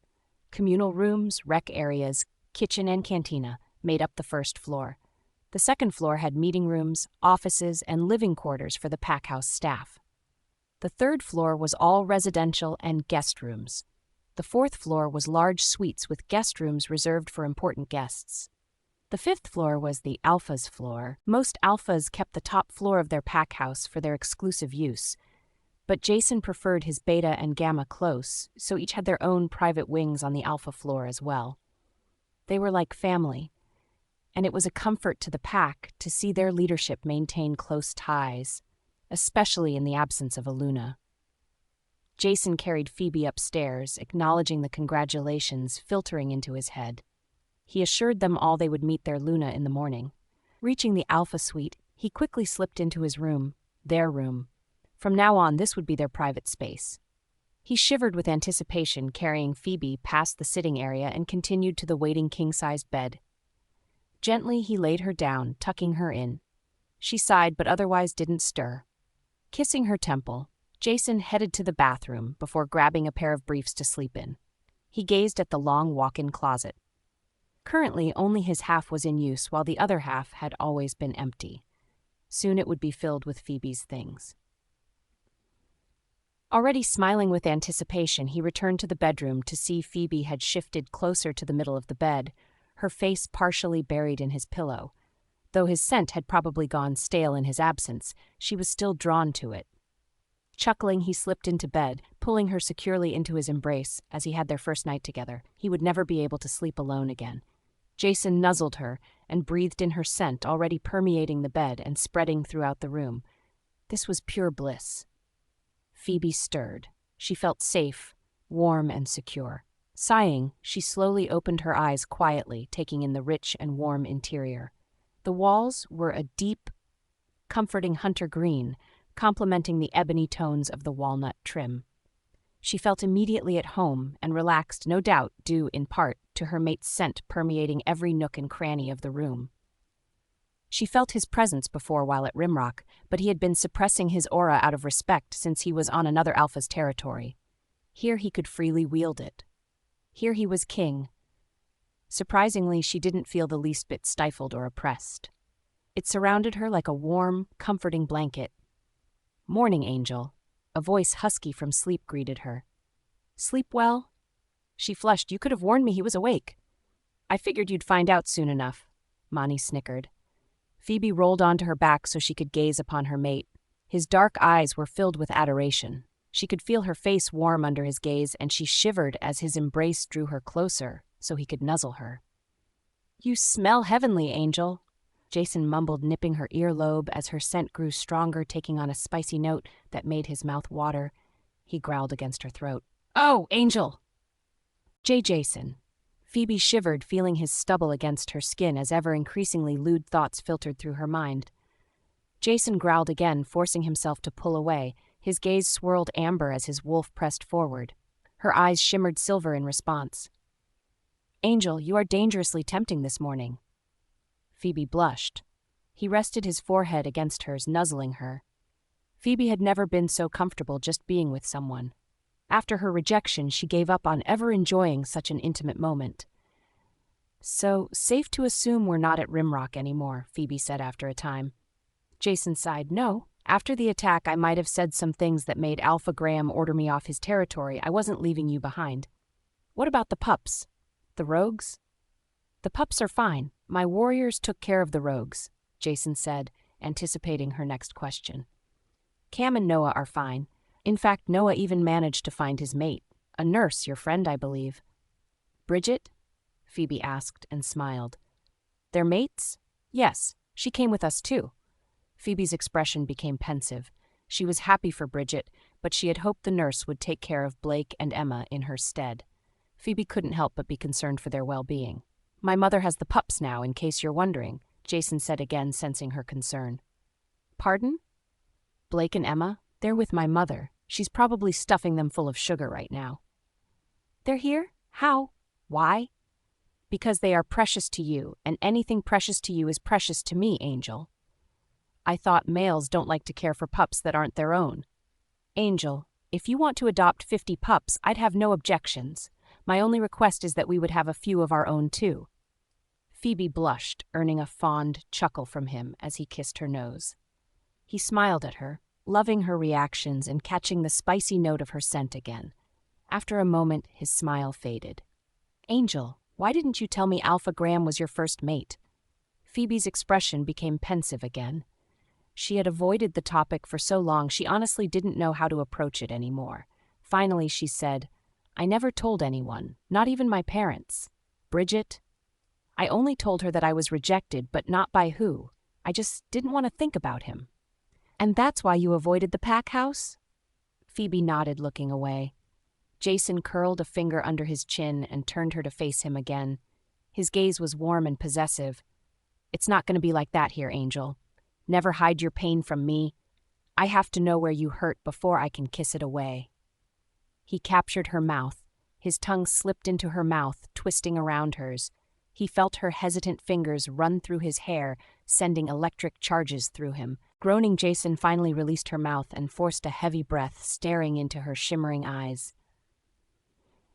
Communal rooms, rec areas, kitchen and cantina made up the first floor. The second floor had meeting rooms, offices, and living quarters for the pack house staff. The third floor was all residential and guest rooms. The fourth floor was large suites with guest rooms reserved for important guests. The fifth floor was the alphas floor. Most alphas kept the top floor of their pack house for their exclusive use. But Jason preferred his beta and gamma close, so each had their own private wings on the alpha floor as well. They were like family, and it was a comfort to the pack to see their leadership maintain close ties, especially in the absence of a Luna. Jason carried Phoebe upstairs, acknowledging the congratulations filtering into his head. He assured them all they would meet their Luna in the morning. Reaching the Alpha suite, he quickly slipped into his room, their room. From now on, this would be their private space. He shivered with anticipation, carrying Phoebe past the sitting area and continued to the waiting king-sized bed. Gently, he laid her down, tucking her in. She sighed but otherwise didn't stir. Kissing her temple, Jason headed to the bathroom before grabbing a pair of briefs to sleep in. He gazed at the long walk-in closet. Currently, only his half was in use while the other half had always been empty. Soon it would be filled with Phoebe's things. Already smiling with anticipation, he returned to the bedroom to see Phoebe had shifted closer to the middle of the bed, her face partially buried in his pillow. Though his scent had probably gone stale in his absence, she was still drawn to it. Chuckling, he slipped into bed, pulling her securely into his embrace as he had their first night together. He would never be able to sleep alone again. Jason nuzzled her and breathed in her scent, already permeating the bed and spreading throughout the room. This was pure bliss. Phoebe stirred. She felt safe, warm, and secure. Sighing, she slowly opened her eyes quietly, taking in the rich and warm interior. The walls were a deep, comforting hunter green, complementing the ebony tones of the walnut trim. She felt immediately at home and relaxed, no doubt due in part to her mate's scent permeating every nook and cranny of the room. She felt his presence before while at Rimrock, but he had been suppressing his aura out of respect since he was on another alpha's territory. Here he could freely wield it. Here he was king. Surprisingly, she didn't feel the least bit stifled or oppressed. It surrounded her like a warm, comforting blanket. "Morning, Angel," a voice husky from sleep greeted her. "Sleep well?" She flushed. "You could have warned me he was awake." "I figured you'd find out soon enough," Mani snickered. Phoebe rolled onto her back so she could gaze upon her mate. His dark eyes were filled with adoration. She could feel her face warm under his gaze, and she shivered as his embrace drew her closer so he could nuzzle her. "You smell heavenly, Angel," Jason mumbled, nipping her earlobe as her scent grew stronger, taking on a spicy note that made his mouth water. He growled against her throat. "Oh, Angel!" Jason. Phoebe shivered, feeling his stubble against her skin as ever-increasingly lewd thoughts filtered through her mind. Jason growled again, forcing himself to pull away. His gaze swirled amber as his wolf pressed forward. Her eyes shimmered silver in response. "Angel, you are dangerously tempting this morning." Phoebe blushed. He rested his forehead against hers, nuzzling her. Phoebe had never been so comfortable just being with someone. After her rejection, she gave up on ever enjoying such an intimate moment. "So, safe to assume we're not at Rimrock anymore," Phoebe said after a time. Jason sighed. "No. After the attack, I might have said some things that made Alpha Graham order me off his territory. I wasn't leaving you behind." "What about the pups? The rogues?" "The pups are fine. My warriors took care of the rogues," Jason said, anticipating her next question. "Cam and Noah are fine. In fact, Noah even managed to find his mate. A nurse, your friend, I believe." "Bridget?" Phoebe asked and smiled. "They're mates?" "Yes, she came with us too." Phoebe's expression became pensive. She was happy for Bridget, but she had hoped the nurse would take care of Blake and Emma in her stead. Phoebe couldn't help but be concerned for their well-being. "My mother has the pups now, in case you're wondering," Jason said again, sensing her concern. "Pardon?" "Blake and Emma? They're with my mother. She's probably stuffing them full of sugar right now." "They're here? How? Why?" "Because they are precious to you, and anything precious to you is precious to me, Angel." "I thought males don't like to care for pups that aren't their own." "Angel, if you want to adopt 50 pups, I'd have no objections. My only request is that we would have a few of our own too." Phoebe blushed, earning a fond chuckle from him as he kissed her nose. He smiled at her, loving her reactions and catching the spicy note of her scent again. After a moment, his smile faded. "Angel, why didn't you tell me Alpha Graham was your first mate?" Phoebe's expression became pensive again. She had avoided the topic for so long she honestly didn't know how to approach it anymore. Finally, she said, "I never told anyone, not even my parents. Bridget? I only told her that I was rejected, but not by who. I just didn't want to think about him." "And that's why you avoided the pack house?" Phoebe nodded, looking away. Jason curled a finger under his chin and turned her to face him again. His gaze was warm and possessive. "It's not going to be like that here, Angel. Never hide your pain from me. I have to know where you hurt before I can kiss it away." He captured her mouth. His tongue slipped into her mouth, twisting around hers. He felt her hesitant fingers run through his hair, sending electric charges through him. Groaning, Jason finally released her mouth and forced a heavy breath, staring into her shimmering eyes.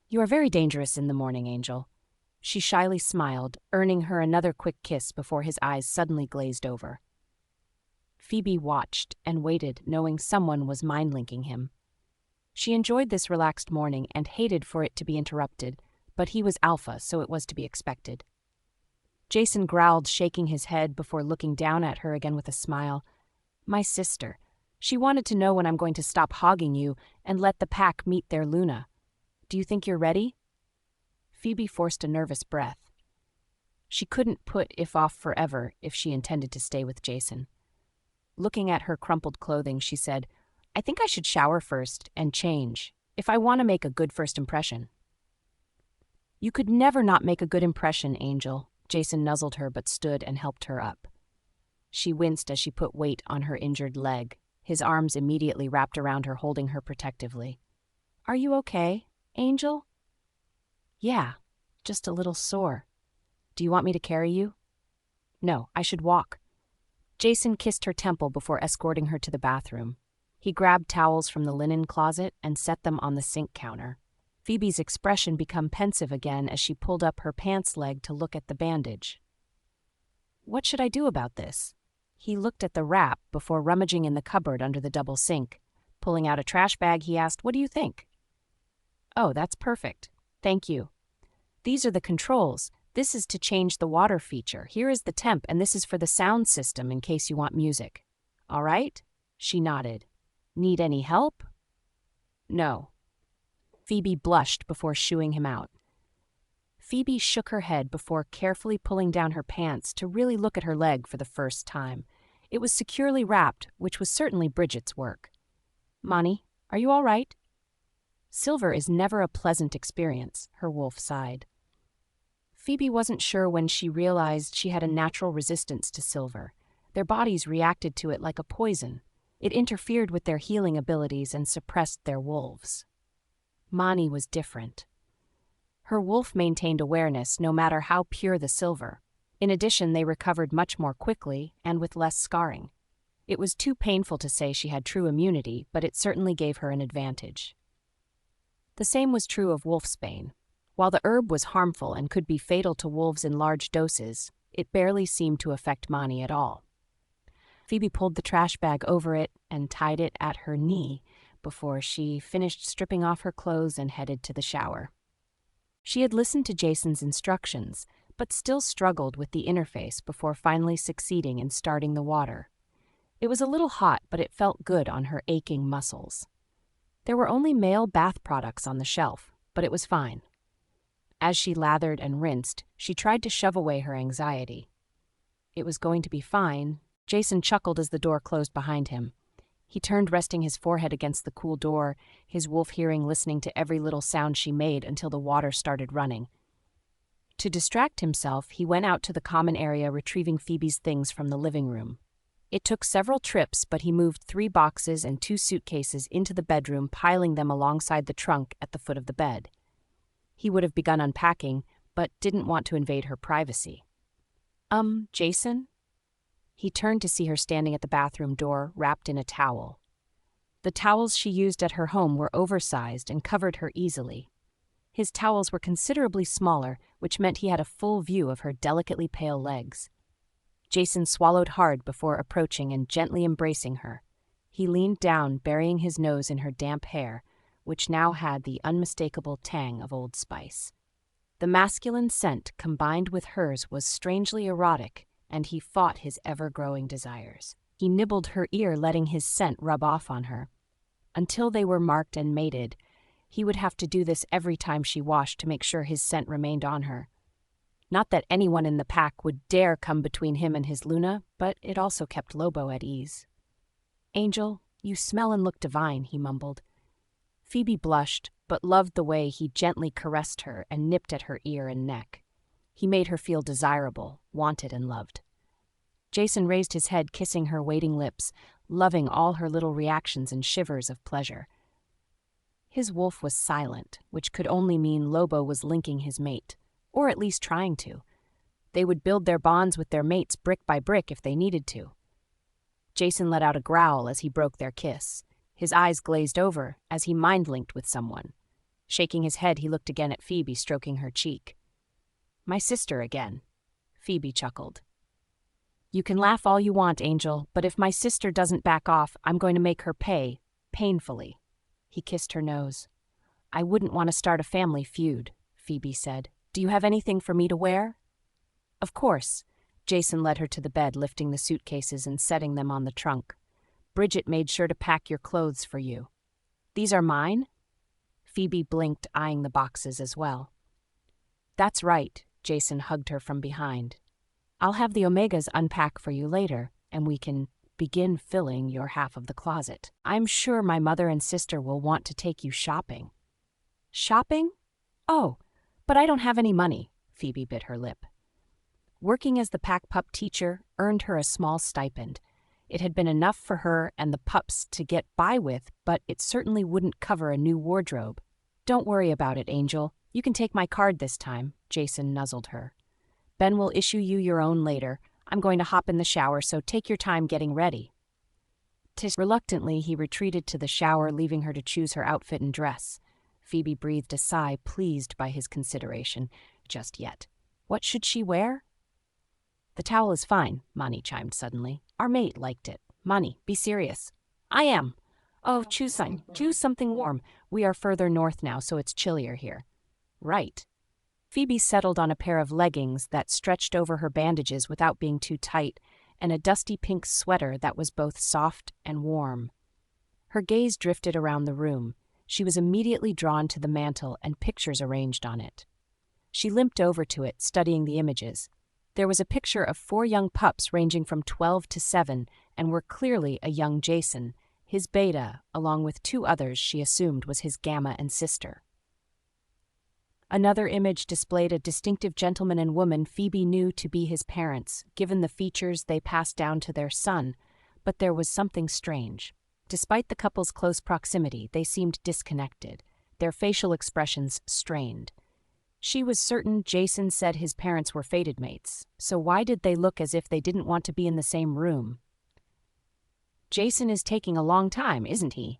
"You are very dangerous in the morning, Angel." She shyly smiled, earning her another quick kiss before his eyes suddenly glazed over. Phoebe watched and waited, knowing someone was mind-linking him. She enjoyed this relaxed morning and hated for it to be interrupted, but he was alpha, so it was to be expected. Jason growled, shaking his head before looking down at her again with a smile. "My sister. She wanted to know when I'm going to stop hogging you and let the pack meet their Luna. Do you think you're ready?" Phoebe forced a nervous breath. She couldn't put if off forever if she intended to stay with Jason. Looking at her crumpled clothing, she said, "I think I should shower first and change, if I want to make a good first impression." "You could never not make a good impression, Angel." Jason nuzzled her but stood and helped her up. She winced as she put weight on her injured leg. His arms immediately wrapped around her, holding her protectively. "Are you okay, Angel?" "Yeah, just a little sore. Do you want me to carry you?" "No, I should walk." Jason kissed her temple before escorting her to the bathroom. He grabbed towels from the linen closet and set them on the sink counter. Phoebe's expression became pensive again as she pulled up her pants leg to look at the bandage. "What should I do about this?" He looked at the wrap before rummaging in the cupboard under the double sink. Pulling out a trash bag, he asked, "What do you think?" "Oh, that's perfect. Thank you. These are the controls. This is to change the water feature. Here is the temp, and this is for the sound system in case you want music. All right?" She nodded. "Need any help?" "No." Phoebe blushed before shooing him out. Phoebe shook her head before carefully pulling down her pants to really look at her leg for the first time. It was securely wrapped, which was certainly Bridget's work. "Monty, are you all right?" "Silver is never a pleasant experience," her wolf sighed. Phoebe wasn't sure when she realized she had a natural resistance to silver. Their bodies reacted to it like a poison. It interfered with their healing abilities and suppressed their wolves. Mani was different. Her wolf maintained awareness no matter how pure the silver. In addition, they recovered much more quickly and with less scarring. It was too painful to say she had true immunity, but it certainly gave her an advantage. The same was true of wolfsbane. While the herb was harmful and could be fatal to wolves in large doses, it barely seemed to affect Mani at all. Phoebe pulled the trash bag over it and tied it at her knee before she finished stripping off her clothes and headed to the shower. She had listened to Jason's instructions, but still struggled with the interface before finally succeeding in starting the water. It was a little hot, but it felt good on her aching muscles. There were only male bath products on the shelf, but it was fine. As she lathered and rinsed, she tried to shove away her anxiety. It was going to be fine. Jason chuckled as the door closed behind him. He turned, resting his forehead against the cool door, his wolf hearing listening to every little sound she made until the water started running. To distract himself, he went out to the common area, retrieving Phoebe's things from the living room. It took several trips, but he moved 3 boxes and 2 suitcases into the bedroom, piling them alongside the trunk at the foot of the bed. He would have begun unpacking, but didn't want to invade her privacy. Jason?" He turned to see her standing at the bathroom door, wrapped in a towel. The towels she used at her home were oversized and covered her easily. His towels were considerably smaller, which meant he had a full view of her delicately pale legs. Jason swallowed hard before approaching and gently embracing her. He leaned down, burying his nose in her damp hair, which now had the unmistakable tang of Old Spice. The masculine scent combined with hers was strangely erotic, and he fought his ever-growing desires. He nibbled her ear, letting his scent rub off on her. Until they were marked and mated, he would have to do this every time she washed to make sure his scent remained on her. Not that anyone in the pack would dare come between him and his Luna, but it also kept Lobo at ease. "Angel, you smell and look divine," he mumbled. Phoebe blushed, but loved the way he gently caressed her and nipped at her ear and neck. He made her feel desirable, wanted, and loved. Jason raised his head, kissing her waiting lips, loving all her little reactions and shivers of pleasure. His wolf was silent, which could only mean Lobo was linking his mate, or at least trying to. They would build their bonds with their mates brick by brick if they needed to. Jason let out a growl as he broke their kiss. His eyes glazed over as he mind-linked with someone. Shaking his head, he looked again at Phoebe, stroking her cheek. "My sister again." Phoebe chuckled. "You can laugh all you want, Angel, but if my sister doesn't back off, I'm going to make her pay, painfully." He kissed her nose. "I wouldn't want to start a family feud," Phoebe said. "Do you have anything for me to wear?" "Of course." Jason led her to the bed, lifting the suitcases and setting them on the trunk. "Bridget made sure to pack your clothes for you." "These are mine?" Phoebe blinked, eyeing the boxes as well. "That's right," Jason hugged her from behind. "I'll have the Omegas unpack for you later, and we can begin filling your half of the closet. I'm sure my mother and sister will want to take you shopping." "Shopping? Oh, but I don't have any money," Phoebe bit her lip. Working as the pack pup teacher earned her a small stipend. It had been enough for her and the pups to get by with, but it certainly wouldn't cover a new wardrobe. "Don't worry about it, Angel. You can take my card this time," Jason nuzzled her. "Ben will issue you your own later. I'm going to hop in the shower, so take your time getting ready." Reluctantly, he retreated to the shower, leaving her to choose her outfit and dress. Phoebe breathed a sigh, pleased by his consideration. Just yet. What should she wear? "The towel is fine," Mani chimed suddenly. "Our mate liked it. Mani, be serious." "I am." "Oh, choose something warm. We are further north now, so it's chillier here." "Right." Phoebe settled on a pair of leggings that stretched over her bandages without being too tight, and a dusty pink sweater that was both soft and warm. Her gaze drifted around the room. She was immediately drawn to the mantel and pictures arranged on it. She limped over to it, studying the images. There was a picture of 4 young pups ranging from 12 to 7 and were clearly a young Jason, his beta, along with 2 others she assumed was his gamma and sister. Another image displayed a distinctive gentleman and woman Phoebe knew to be his parents, given the features they passed down to their son, but there was something strange. Despite the couple's close proximity, they seemed disconnected, their facial expressions strained. She was certain Jason said his parents were fated mates, so why did they look as if they didn't want to be in the same room? "Jason is taking a long time, isn't he?"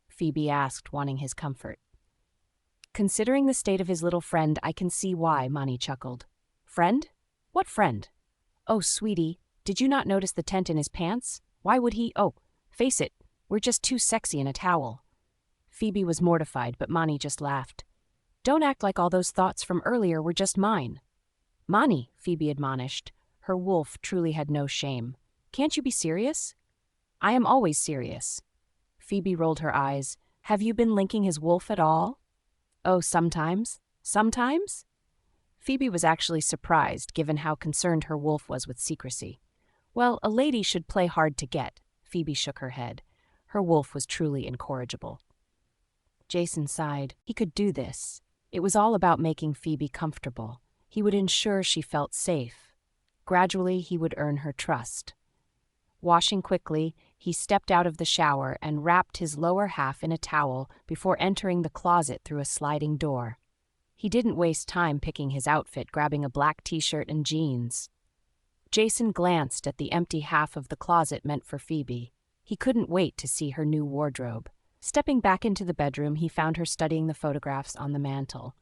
Phoebe asked, wanting his comfort. "Considering the state of his little friend, I can see why," Mani chuckled. "Friend? What friend?" "Oh, sweetie, did you not notice the tent in his pants? Why would he— Oh, face it, we're just too sexy in a towel." Phoebe was mortified, but Mani just laughed. "Don't act like all those thoughts from earlier were just mine." "Mani," Phoebe admonished. Her wolf truly had no shame. "Can't you be serious?" "I am always serious." Phoebe rolled her eyes. "Have you been linking his wolf at all?" "Oh, sometimes." "Sometimes?" Phoebe was actually surprised, given how concerned her wolf was with secrecy. "Well, a lady should play hard to get." Phoebe shook her head. Her wolf was truly incorrigible. Jason sighed. He could do this. It was all about making Phoebe comfortable. He would ensure she felt safe. Gradually, he would earn her trust. Washing quickly, he stepped out of the shower and wrapped his lower half in a towel before entering the closet through a sliding door. He didn't waste time picking his outfit, grabbing a black t-shirt and jeans. Jason glanced at the empty half of the closet meant for Phoebe. He couldn't wait to see her new wardrobe. Stepping back into the bedroom, he found her studying the photographs on the mantel.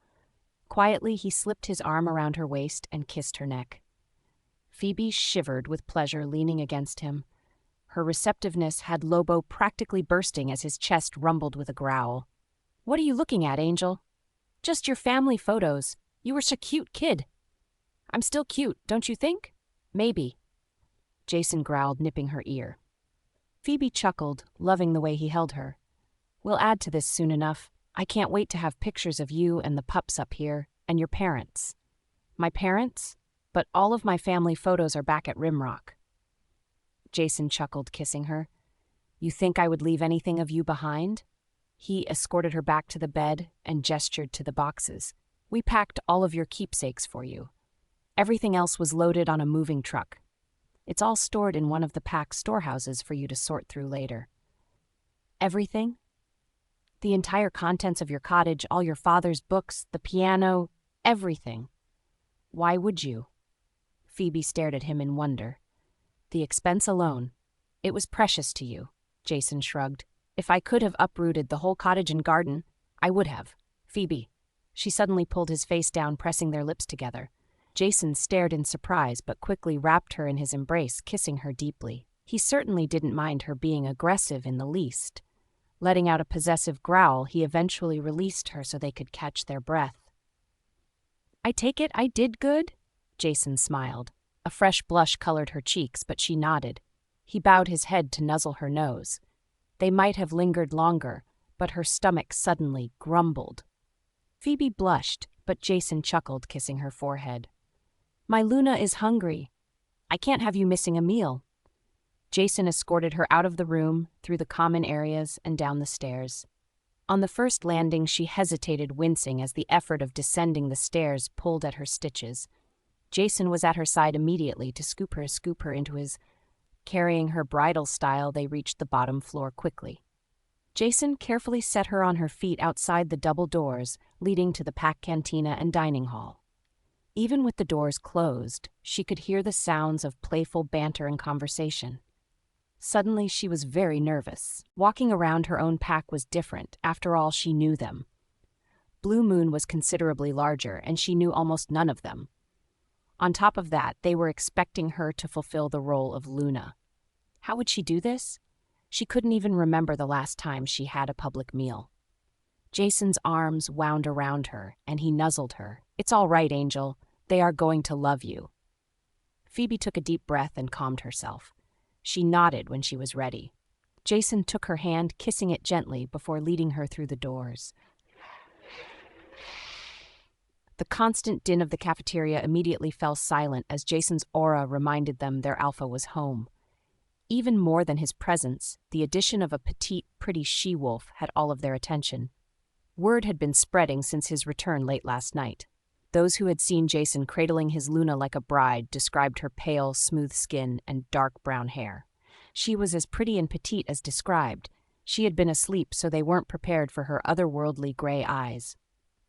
Quietly, he slipped his arm around her waist and kissed her neck. Phoebe shivered with pleasure, leaning against him. Her receptiveness had Lobo practically bursting as his chest rumbled with a growl. "What are you looking at, Angel?" "Just your family photos. You were such a cute kid." "I'm still cute, don't you think?" "Maybe." Jason growled, nipping her ear. Phoebe chuckled, loving the way he held her. We'll add to this soon enough. I can't wait to have pictures of you and the pups up here, and your parents. My parents? But all of my family photos are back at Rimrock. Jason chuckled, kissing her. You think I would leave anything of you behind? He escorted her back to the bed and gestured to the boxes. We packed all of your keepsakes for you. Everything else was loaded on a moving truck. It's all stored in one of the pack storehouses for you to sort through later. Everything? The entire contents of your cottage, all your father's books, the piano, everything. Why would you? Phoebe stared at him in wonder. The expense alone. It was precious to you, Jason shrugged. If I could have uprooted the whole cottage and garden, I would have. Phoebe. She suddenly pulled his face down, pressing their lips together. Jason stared in surprise, but quickly wrapped her in his embrace, kissing her deeply. He certainly didn't mind her being aggressive in the least. Letting out a possessive growl, he eventually released her so they could catch their breath. I take it I did good? Jason smiled. A fresh blush colored her cheeks, but she nodded. He bowed his head to nuzzle her nose. They might have lingered longer, but her stomach suddenly grumbled. Phoebe blushed, but Jason chuckled, kissing her forehead. My Luna is hungry. I can't have you missing a meal. Jason escorted her out of the room, through the common areas, and down the stairs. On the first landing, she hesitated, wincing as the effort of descending the stairs pulled at her stitches. Jason was at her side immediately to scoop her into his. Carrying her bridal style, they reached the bottom floor quickly. Jason carefully set her on her feet outside the double doors leading to the pack cantina and dining hall. Even with the doors closed, she could hear the sounds of playful banter and conversation. Suddenly, she was very nervous. Walking around her own pack was different. After all, she knew them. Blue Moon was considerably larger, and she knew almost none of them. On top of that, they were expecting her to fulfill the role of Luna. How would she do this? She couldn't even remember the last time she had a public meal. Jason's arms wound around her, and he nuzzled her. It's all right, Angel. They are going to love you. Phoebe took a deep breath and calmed herself. She nodded when she was ready. Jason took her hand, kissing it gently before leading her through the doors. The constant din of the cafeteria immediately fell silent as Jason's aura reminded them their alpha was home. Even more than his presence, the addition of a petite, pretty she-wolf had all of their attention. Word had been spreading since his return late last night. Those who had seen Jason cradling his Luna like a bride described her pale, smooth skin and dark brown hair. She was as pretty and petite as described. She had been asleep, so they weren't prepared for her otherworldly gray eyes.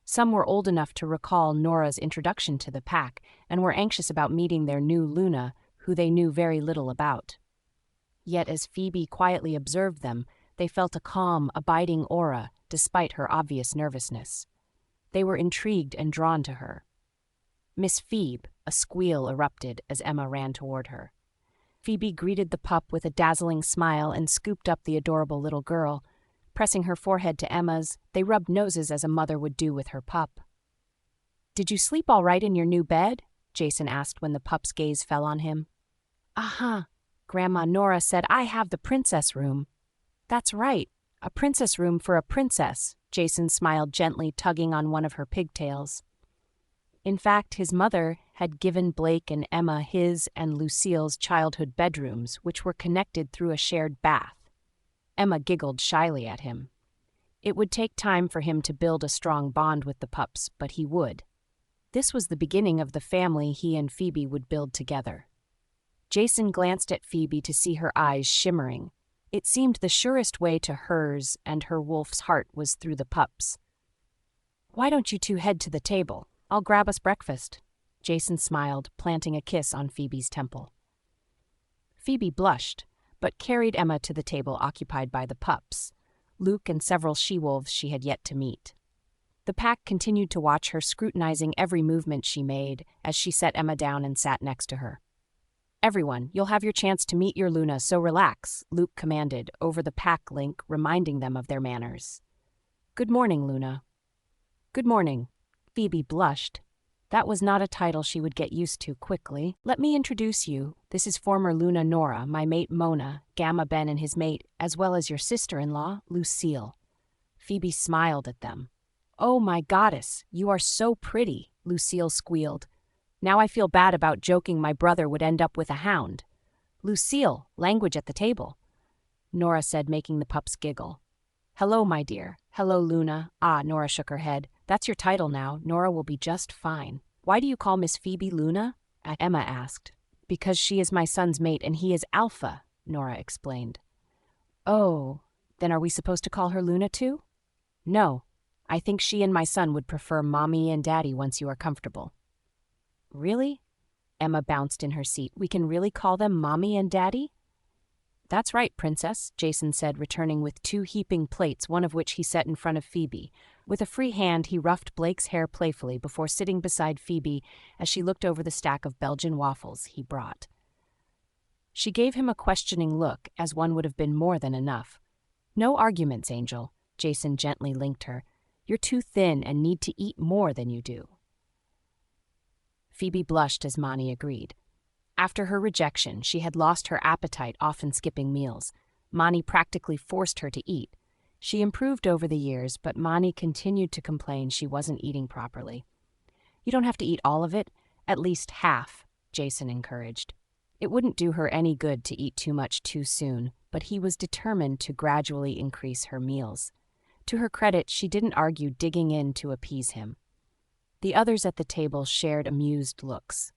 Some were old enough to recall Nora's introduction to the pack and were anxious about meeting their new Luna, who they knew very little about. Yet as Phoebe quietly observed them, they felt a calm, abiding aura, despite her obvious nervousness. They were intrigued and drawn to her. Miss Phoebe, a squeal erupted as Emma ran toward her. Phoebe greeted the pup with a dazzling smile and scooped up the adorable little girl. Pressing her forehead to Emma's, they rubbed noses as a mother would do with her pup. Did you sleep all right in your new bed? Jason asked when the pup's gaze fell on him. Uh-huh. Grandma Nora said I have the princess room. That's right. A princess room for a princess, Jason smiled gently, tugging on one of her pigtails. In fact, his mother had given Blake and Emma his and Lucille's childhood bedrooms, which were connected through a shared bath. Emma giggled shyly at him. It would take time for him to build a strong bond with the pups, but he would. This was the beginning of the family he and Phoebe would build together. Jason glanced at Phoebe to see her eyes shimmering. It seemed the surest way to hers and her wolf's heart was through the pups. Why don't you two head to the table? I'll grab us breakfast. Jason smiled, planting a kiss on Phoebe's temple. Phoebe blushed, but carried Emma to the table occupied by the pups, Luke and several she-wolves she had yet to meet. The pack continued to watch her, scrutinizing every movement she made as she set Emma down and sat next to her. Everyone, you'll have your chance to meet your Luna, so relax, Luke commanded over the pack link, reminding them of their manners. Good morning, Luna. Good morning. Phoebe blushed. That was not a title she would get used to quickly. Let me introduce you. This is former Luna Nora, my mate Mona, Gamma Ben and his mate, as well as your sister-in-law, Lucille. Phoebe smiled at them. Oh, my goddess, you are so pretty, Lucille squealed. Now I feel bad about joking my brother would end up with a hound. Lucille, language at the table, Nora said, making the pups giggle. Hello, my dear. Hello, Luna. Ah, Nora shook her head. That's your title now. Nora will be just fine. Why do you call Miss Phoebe Luna? Emma asked. Because she is my son's mate and he is Alpha, Nora explained. Oh, then are we supposed to call her Luna too? No. I think she and my son would prefer Mommy and Daddy once you are comfortable. Really? Emma bounced in her seat. We can really call them Mommy and Daddy? That's right, Princess, Jason said, returning with 2 heaping plates, one of which he set in front of Phoebe. With a free hand, he ruffed Blake's hair playfully before sitting beside Phoebe as she looked over the stack of Belgian waffles he brought. She gave him a questioning look, as one would have been more than enough. No arguments, Angel, Jason gently linked her. You're too thin and need to eat more than you do. Phoebe blushed as Mani agreed. After her rejection, she had lost her appetite, often skipping meals. Mani practically forced her to eat. She improved over the years, but Mani continued to complain she wasn't eating properly. You don't have to eat all of it, at least half, Jason encouraged. It wouldn't do her any good to eat too much too soon, but he was determined to gradually increase her meals. To her credit, she didn't argue, digging in to appease him. The others at the table shared amused looks.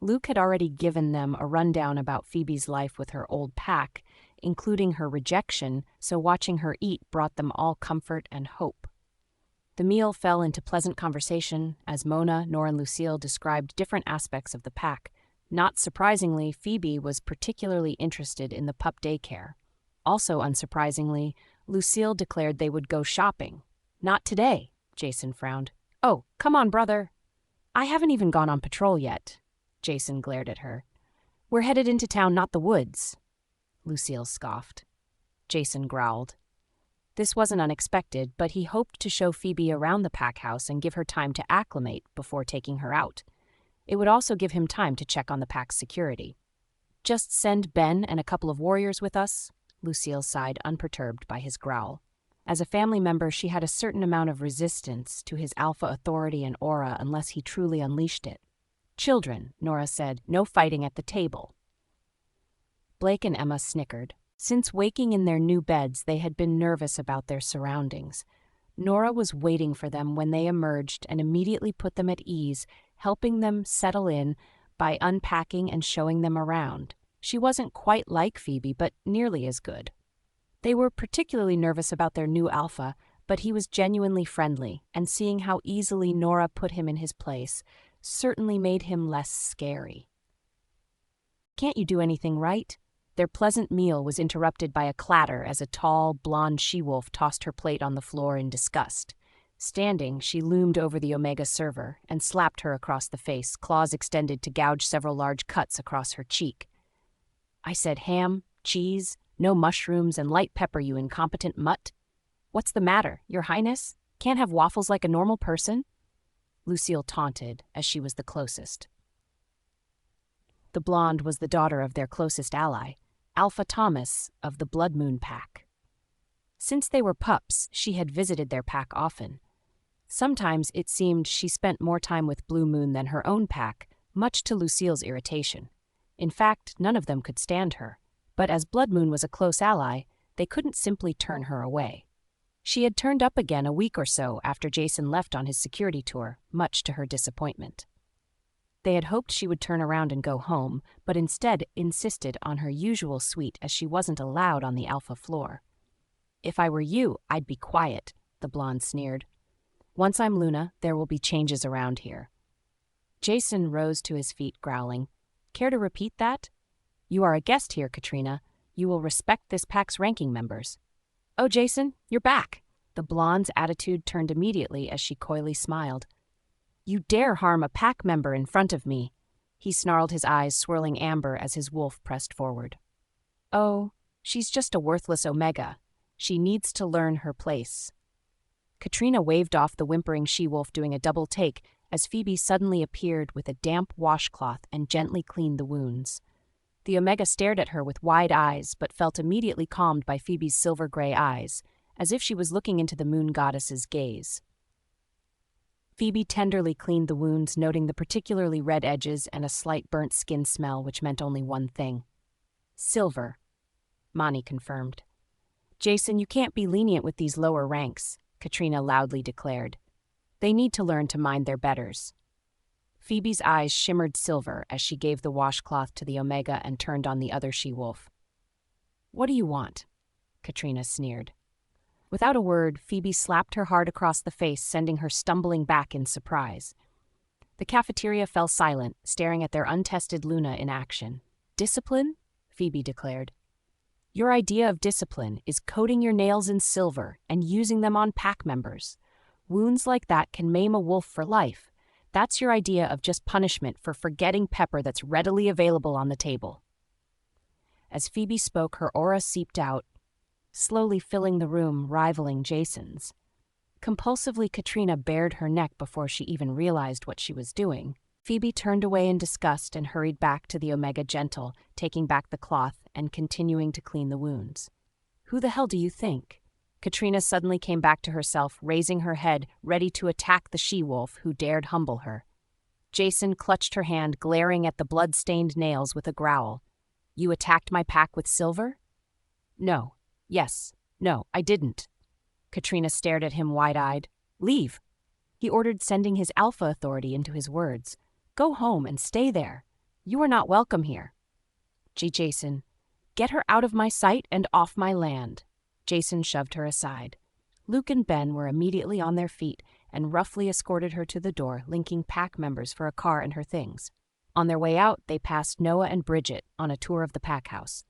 Luke had already given them a rundown about Phoebe's life with her old pack, including her rejection, so watching her eat brought them all comfort and hope. The meal fell into pleasant conversation as Mona, Nora, and Lucille described different aspects of the pack. Not surprisingly, Phoebe was particularly interested in the pup daycare. Also unsurprisingly, Lucille declared they would go shopping. Not today, Jason frowned. Oh, come on, brother. I haven't even gone on patrol yet. Jason glared at her. We're headed into town, not the woods. Lucille scoffed. Jason growled. This wasn't unexpected, but he hoped to show Phoebe around the pack house and give her time to acclimate before taking her out. It would also give him time to check on the pack's security. Just send Ben and a couple of warriors with us, Lucille sighed, unperturbed by his growl. As a family member, she had a certain amount of resistance to his alpha authority and aura unless he truly unleashed it. Children, Nora said, no fighting at the table. Blake and Emma snickered. Since waking in their new beds, they had been nervous about their surroundings. Nora was waiting for them when they emerged and immediately put them at ease, helping them settle in by unpacking and showing them around. She wasn't quite like Phoebe, but nearly as good. They were particularly nervous about their new alpha, but he was genuinely friendly, and seeing how easily Nora put him in his place certainly made him less scary. Can't you do anything right? Their pleasant meal was interrupted by a clatter as a tall, blonde she-wolf tossed her plate on the floor in disgust. Standing, she loomed over the Omega server and slapped her across the face, claws extended to gouge several large cuts across her cheek. I said ham, cheese, no mushrooms, and light pepper, you incompetent mutt. What's the matter, Your Highness? Can't have waffles like a normal person? Lucille taunted, as she was the closest. The blonde was the daughter of their closest ally, Alpha Thomas of the Blood Moon Pack. Since they were pups, she had visited their pack often. Sometimes it seemed she spent more time with Blue Moon than her own pack, much to Lucille's irritation. In fact, none of them could stand her, but as Blood Moon was a close ally, they couldn't simply turn her away. She had turned up again a week or so after Jason left on his security tour, much to her disappointment. They had hoped she would turn around and go home, but instead insisted on her usual suite as she wasn't allowed on the alpha floor. If I were you, I'd be quiet, the blonde sneered. Once I'm Luna, there will be changes around here. Jason rose to his feet, growling. Care to repeat that? You are a guest here, Katrina. You will respect this pack's ranking members. Oh, Jason, you're back. The blonde's attitude turned immediately as she coyly smiled. You dare harm a pack member in front of me. He snarled, his eyes swirling amber as his wolf pressed forward. Oh, she's just a worthless Omega. She needs to learn her place. Katrina waved off the whimpering she-wolf, doing a double take as Phoebe suddenly appeared with a damp washcloth and gently cleaned the wounds. The Omega stared at her with wide eyes but felt immediately calmed by Phoebe's silver-gray eyes, as if she was looking into the moon goddess's gaze. Phoebe tenderly cleaned the wounds, noting the particularly red edges and a slight burnt skin smell, which meant only one thing. Silver, Mani confirmed. Jason, you can't be lenient with these lower ranks, Katrina loudly declared. They need to learn to mind their betters. Phoebe's eyes shimmered silver as she gave the washcloth to the Omega and turned on the other she-wolf. What do you want? Katrina sneered. Without a word, Phoebe slapped her hard across the face, sending her stumbling back in surprise. The cafeteria fell silent, staring at their untested Luna in action. Discipline? Phoebe declared. Your idea of discipline is coating your nails in silver and using them on pack members. Wounds like that can maim a wolf for life. That's your idea of just punishment for forgetting pepper that's readily available on the table. As Phoebe spoke, her aura seeped out, slowly filling the room, rivaling Jason's. Compulsively, Katrina bared her neck before she even realized what she was doing. Phoebe turned away in disgust and hurried back to the Omega Gentle, taking back the cloth and continuing to clean the wounds. Who the hell do you think? Katrina suddenly came back to herself, raising her head, ready to attack the she-wolf who dared humble her. Jason clutched her hand, glaring at the blood-stained nails with a growl. You attacked my pack with silver? No. Yes. No, I didn't. Katrina stared at him wide-eyed. Leave. He ordered, sending his alpha authority into his words. Go home and stay there. You are not welcome here. Jason, get her out of my sight and off my land. Jason shoved her aside. Luke and Ben were immediately on their feet and roughly escorted her to the door, linking pack members for a car and her things. On their way out, they passed Noah and Bridget on a tour of the pack house.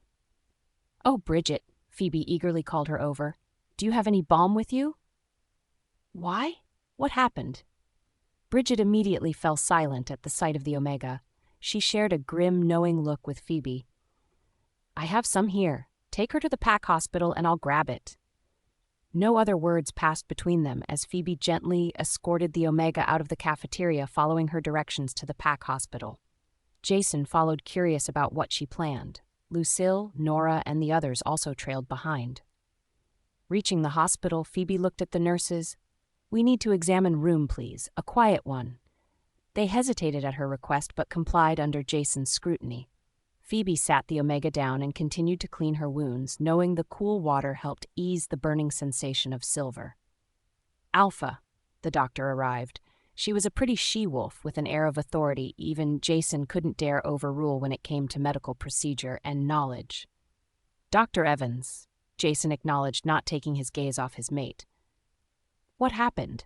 Oh, Bridget, Phoebe eagerly called her over. Do you have any balm with you? Why? What happened? Bridget immediately fell silent at the sight of the Omega. She shared a grim, knowing look with Phoebe. I have some here. Take her to the pack hospital and I'll grab it. No other words passed between them as Phoebe gently escorted the Omega out of the cafeteria, following her directions to the pack hospital. Jason followed, curious about what she planned. Lucille, Nora, and the others also trailed behind. Reaching the hospital, Phoebe looked at the nurses. We need to examine room, please. A quiet one. They hesitated at her request but complied under Jason's scrutiny. Phoebe sat the Omega down and continued to clean her wounds, knowing the cool water helped ease the burning sensation of silver. Alpha, the doctor arrived. She was a pretty she-wolf with an air of authority even Jason couldn't dare overrule when it came to medical procedure and knowledge. Dr. Evans, Jason acknowledged, not taking his gaze off his mate. What happened?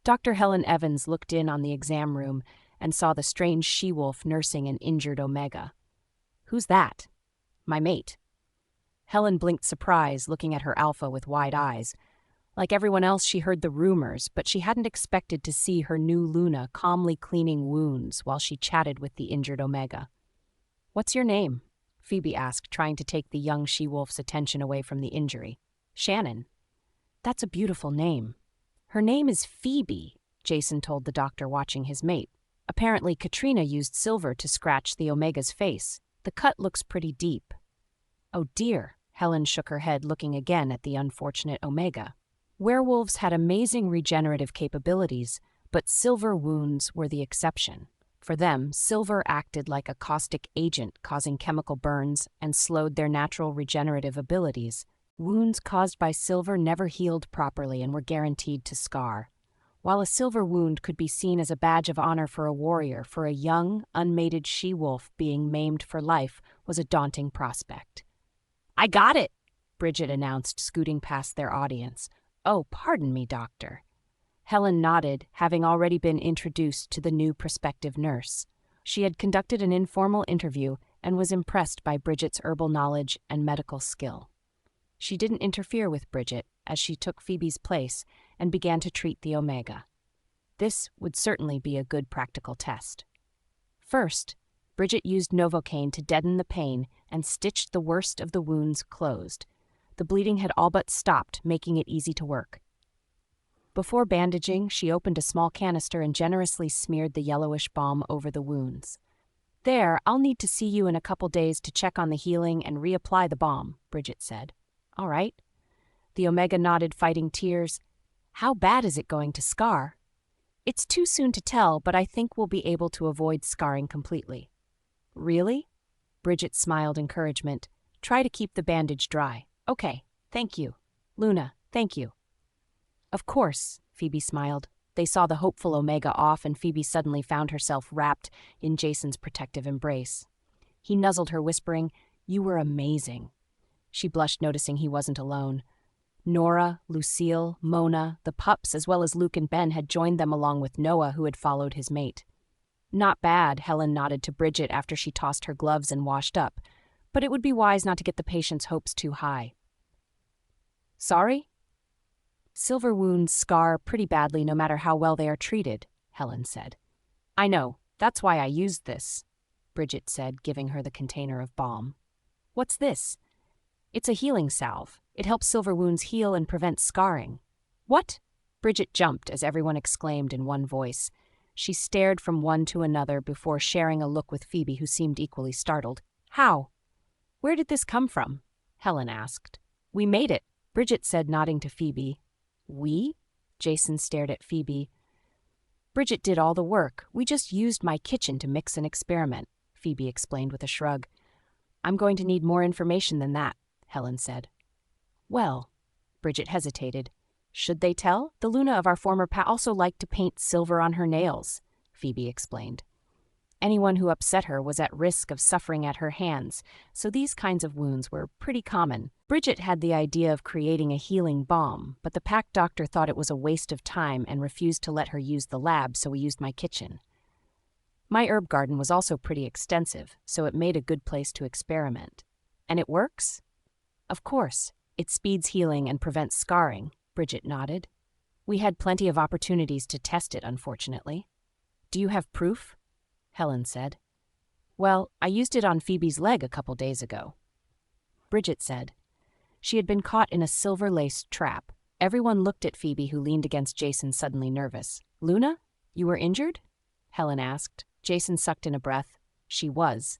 Dr. Helen Evans looked in on the exam room and saw the strange she-wolf nursing an injured Omega. Who's that? My mate. Helen blinked surprise, looking at her Alpha with wide eyes. Like everyone else, she heard the rumors, but she hadn't expected to see her new Luna calmly cleaning wounds while she chatted with the injured Omega. What's your name? Phoebe asked, trying to take the young she-wolf's attention away from the injury. Shannon. That's a beautiful name. Her name is Phoebe, Jason told the doctor, watching his mate. Apparently, Katrina used silver to scratch the Omega's face. The cut looks pretty deep. Oh dear, Helen shook her head, looking again at the unfortunate Omega. Werewolves had amazing regenerative capabilities, but silver wounds were the exception. For them, silver acted like a caustic agent, causing chemical burns and slowed their natural regenerative abilities. Wounds caused by silver never healed properly and were guaranteed to scar. While a silver wound could be seen as a badge of honor for a warrior, for a young, unmated she-wolf being maimed for life was a daunting prospect. I got it, Bridget announced, scooting past their audience. Oh, pardon me, doctor. Helen nodded, having already been introduced to the new prospective nurse. She had conducted an informal interview and was impressed by Bridget's herbal knowledge and medical skill. She didn't interfere with Bridget as she took Phoebe's place and began to treat the Omega. This would certainly be a good practical test. First, Bridget used Novocaine to deaden the pain and stitched the worst of the wounds closed. The bleeding had all but stopped, making it easy to work. Before bandaging, she opened a small canister and generously smeared the yellowish balm over the wounds. "There, I'll need to see you in a couple days to check on the healing and reapply the balm," Bridget said. "All right." The Omega nodded, fighting tears. "How bad is it going to scar?" "It's too soon to tell, but I think we'll be able to avoid scarring completely." "Really?" Bridget smiled encouragement. "Try to keep the bandage dry." "Okay, thank you." "Luna, thank you." "Of course," Phoebe smiled. They saw the hopeful Omega off, and Phoebe suddenly found herself wrapped in Jason's protective embrace. He nuzzled her, whispering, "You were amazing." She blushed, noticing he wasn't alone. Nora, Lucille, Mona, the pups, as well as Luke and Ben had joined them, along with Noah, who had followed his mate. "Not bad," Helen nodded to Bridget after she tossed her gloves and washed up, "but it would be wise not to get the patient's hopes too high." "Sorry?" "Silver wounds scar pretty badly no matter how well they are treated," Helen said. "I know, that's why I used this," Bridget said, giving her the container of balm. "What's this?" "It's a healing salve. It helps silver wounds heal and prevents scarring." "What?" Bridget jumped as everyone exclaimed in one voice. She stared from one to another before sharing a look with Phoebe, who seemed equally startled. "How? Where did this come from?" Helen asked. "We made it," Bridget said, nodding to Phoebe. "We?" Jason stared at Phoebe. "Bridget did all the work. We just used my kitchen to mix and experiment," Phoebe explained with a shrug. "I'm going to need more information than that," Helen said. "Well," Bridget hesitated. "Should they tell? The Luna of our former pack also liked to paint silver on her nails," Phoebe explained. Anyone who upset her was at risk of suffering at her hands, so these kinds of wounds were pretty common. Bridget had the idea of creating a healing balm, but the pack doctor thought it was a waste of time and refused to let her use the lab, so we used my kitchen. My herb garden was also pretty extensive, so it made a good place to experiment. "And it works?" "Of course. It speeds healing and prevents scarring," Bridget nodded. "We had plenty of opportunities to test it, unfortunately." "Do you have proof?" Helen said. "Well, I used it on Phoebe's leg a couple days ago," Bridget said. She had been caught in a silver-laced trap. Everyone looked at Phoebe, who leaned against Jason, suddenly nervous. "Luna, you were injured?" Helen asked. Jason sucked in a breath. "She was.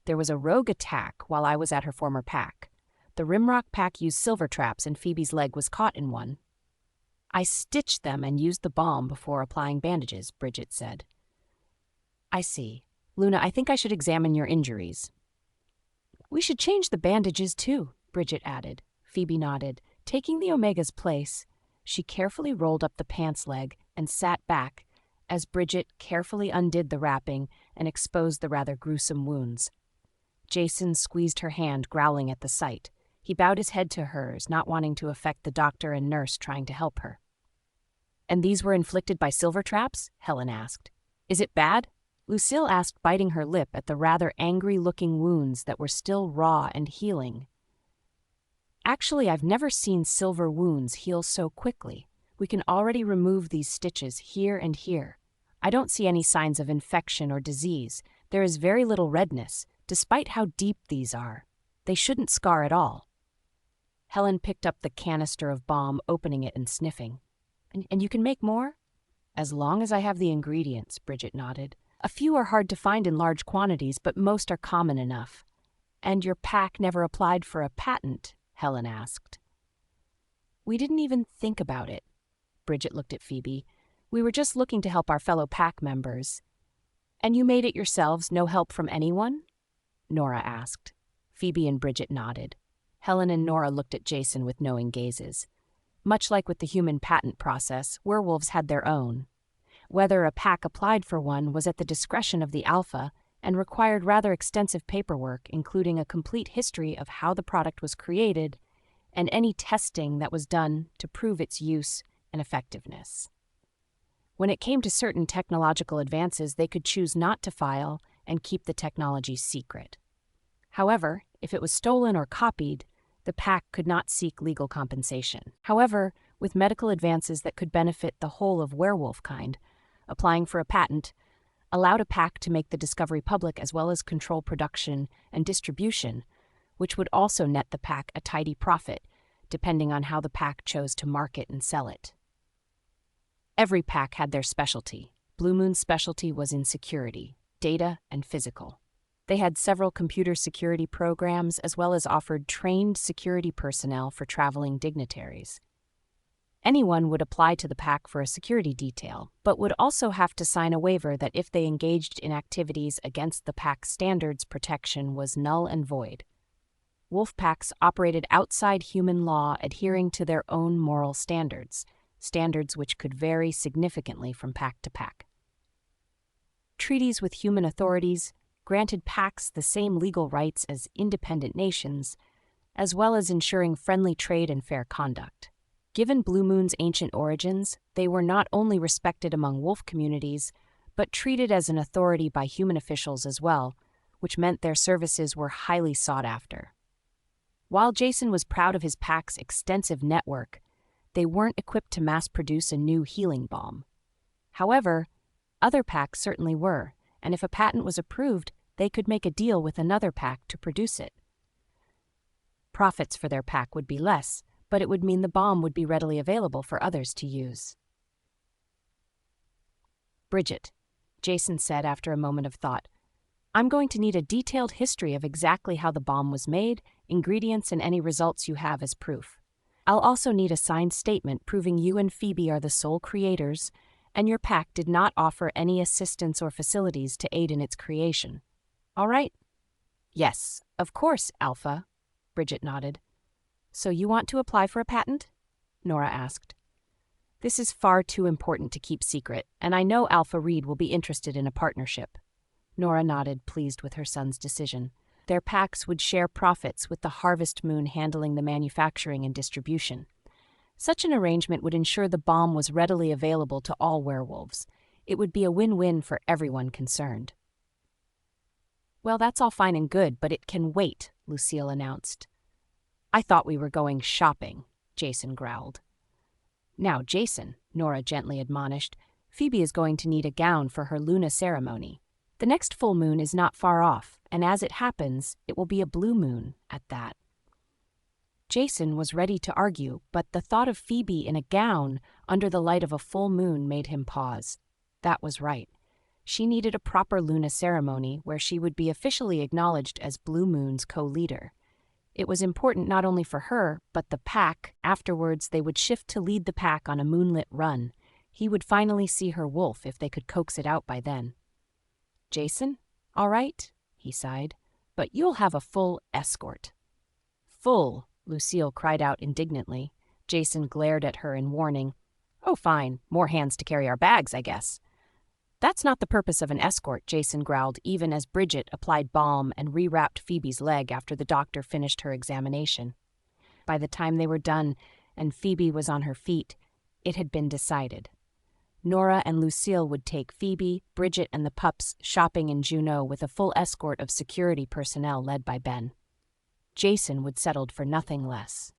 There was a rogue attack while I was at her former pack. The Rimrock Pack used silver traps, and Phoebe's leg was caught in one. I stitched them and used the balm before applying bandages," Bridget said. "I see. Luna, I think I should examine your injuries." "We should change the bandages, too," Bridget added. Phoebe nodded. Taking the Omega's place, she carefully rolled up the pants leg and sat back as Bridget carefully undid the wrapping and exposed the rather gruesome wounds. Jason squeezed her hand, growling at the sight. He bowed his head to hers, not wanting to affect the doctor and nurse trying to help her. "And these were inflicted by silver traps?" Helen asked. "Is it bad?" Lucille asked, biting her lip at the rather angry-looking wounds that were still raw and healing. "Actually, I've never seen silver wounds heal so quickly. We can already remove these stitches here and here. I don't see any signs of infection or disease. There is very little redness, despite how deep these are. They shouldn't scar at all." Helen picked up the canister of balm, opening it and sniffing. And you can make more?" "As long as I have the ingredients," Bridget nodded. "A few are hard to find in large quantities, but most are common enough." "And your pack never applied for a patent?" Helen asked. "We didn't even think about it." Bridget looked at Phoebe. "We were just looking to help our fellow pack members." "And you made it yourselves, no help from anyone?" Nora asked. Phoebe and Bridget nodded. Helen and Nora looked at Jason with knowing gazes. Much like with the human patent process, werewolves had their own. Whether a pack applied for one was at the discretion of the alpha and required rather extensive paperwork, including a complete history of how the product was created and any testing that was done to prove its use and effectiveness. When it came to certain technological advances, they could choose not to file and keep the technology secret. However, if it was stolen or copied, the pack could not seek legal compensation. However, with medical advances that could benefit the whole of werewolf kind, applying for a patent allowed a pack to make the discovery public as well as control production and distribution, which would also net the pack a tidy profit, depending on how the pack chose to market and sell it. Every pack had their specialty. Blue Moon's specialty was in security, data, and physical. They had several computer security programs as well as offered trained security personnel for traveling dignitaries. Anyone would apply to the pack for a security detail, but would also have to sign a waiver that if they engaged in activities against the pack's standards, protection was null and void. Wolf packs operated outside human law, adhering to their own moral standards, standards which could vary significantly from pack to pack. Treaties with human authorities granted packs the same legal rights as independent nations, as well as ensuring friendly trade and fair conduct. Given Blue Moon's ancient origins, they were not only respected among wolf communities, but treated as an authority by human officials as well, which meant their services were highly sought after. While Jason was proud of his pack's extensive network, they weren't equipped to mass-produce a new healing balm. However, other packs certainly were, and if a patent was approved, they could make a deal with another pack to produce it. Profits for their pack would be less, but it would mean the balm would be readily available for others to use. Bridget, Jason said after a moment of thought, I'm going to need a detailed history of exactly how the balm was made, ingredients, and any results you have as proof. I'll also need a signed statement proving you and Phoebe are the sole creators, and your pack did not offer any assistance or facilities to aid in its creation. All right? Yes, of course, Alpha, Bridget nodded. So you want to apply for a patent? Nora asked. This is far too important to keep secret, and I know Alpha Reed will be interested in a partnership. Nora nodded, pleased with her son's decision. Their packs would share profits with the Harvest Moon handling the manufacturing and distribution. Such an arrangement would ensure the balm was readily available to all werewolves. It would be a win-win for everyone concerned. Well, that's all fine and good, but it can wait, Lucille announced. I thought we were going shopping, Jason growled. Now, Jason, Nora gently admonished, Phoebe is going to need a gown for her Luna ceremony. The next full moon is not far off, and as it happens, it will be a blue moon at that. Jason was ready to argue, but the thought of Phoebe in a gown under the light of a full moon made him pause. That was right. She needed a proper Luna ceremony where she would be officially acknowledged as Blue Moon's co-leader. It was important not only for her, but the pack. Afterwards, they would shift to lead the pack on a moonlit run. He would finally see her wolf if they could coax it out by then. Jason? All right, he sighed, but you'll have a full escort. Full, Lucille cried out indignantly. Jason glared at her in warning. Oh, fine, more hands to carry our bags, I guess. That's not the purpose of an escort, Jason growled, even as Bridget applied balm and rewrapped Phoebe's leg after the doctor finished her examination. By the time they were done and Phoebe was on her feet, it had been decided. Nora and Lucille would take Phoebe, Bridget, and the pups shopping in Juneau with a full escort of security personnel led by Ben. Jason would settle for nothing less.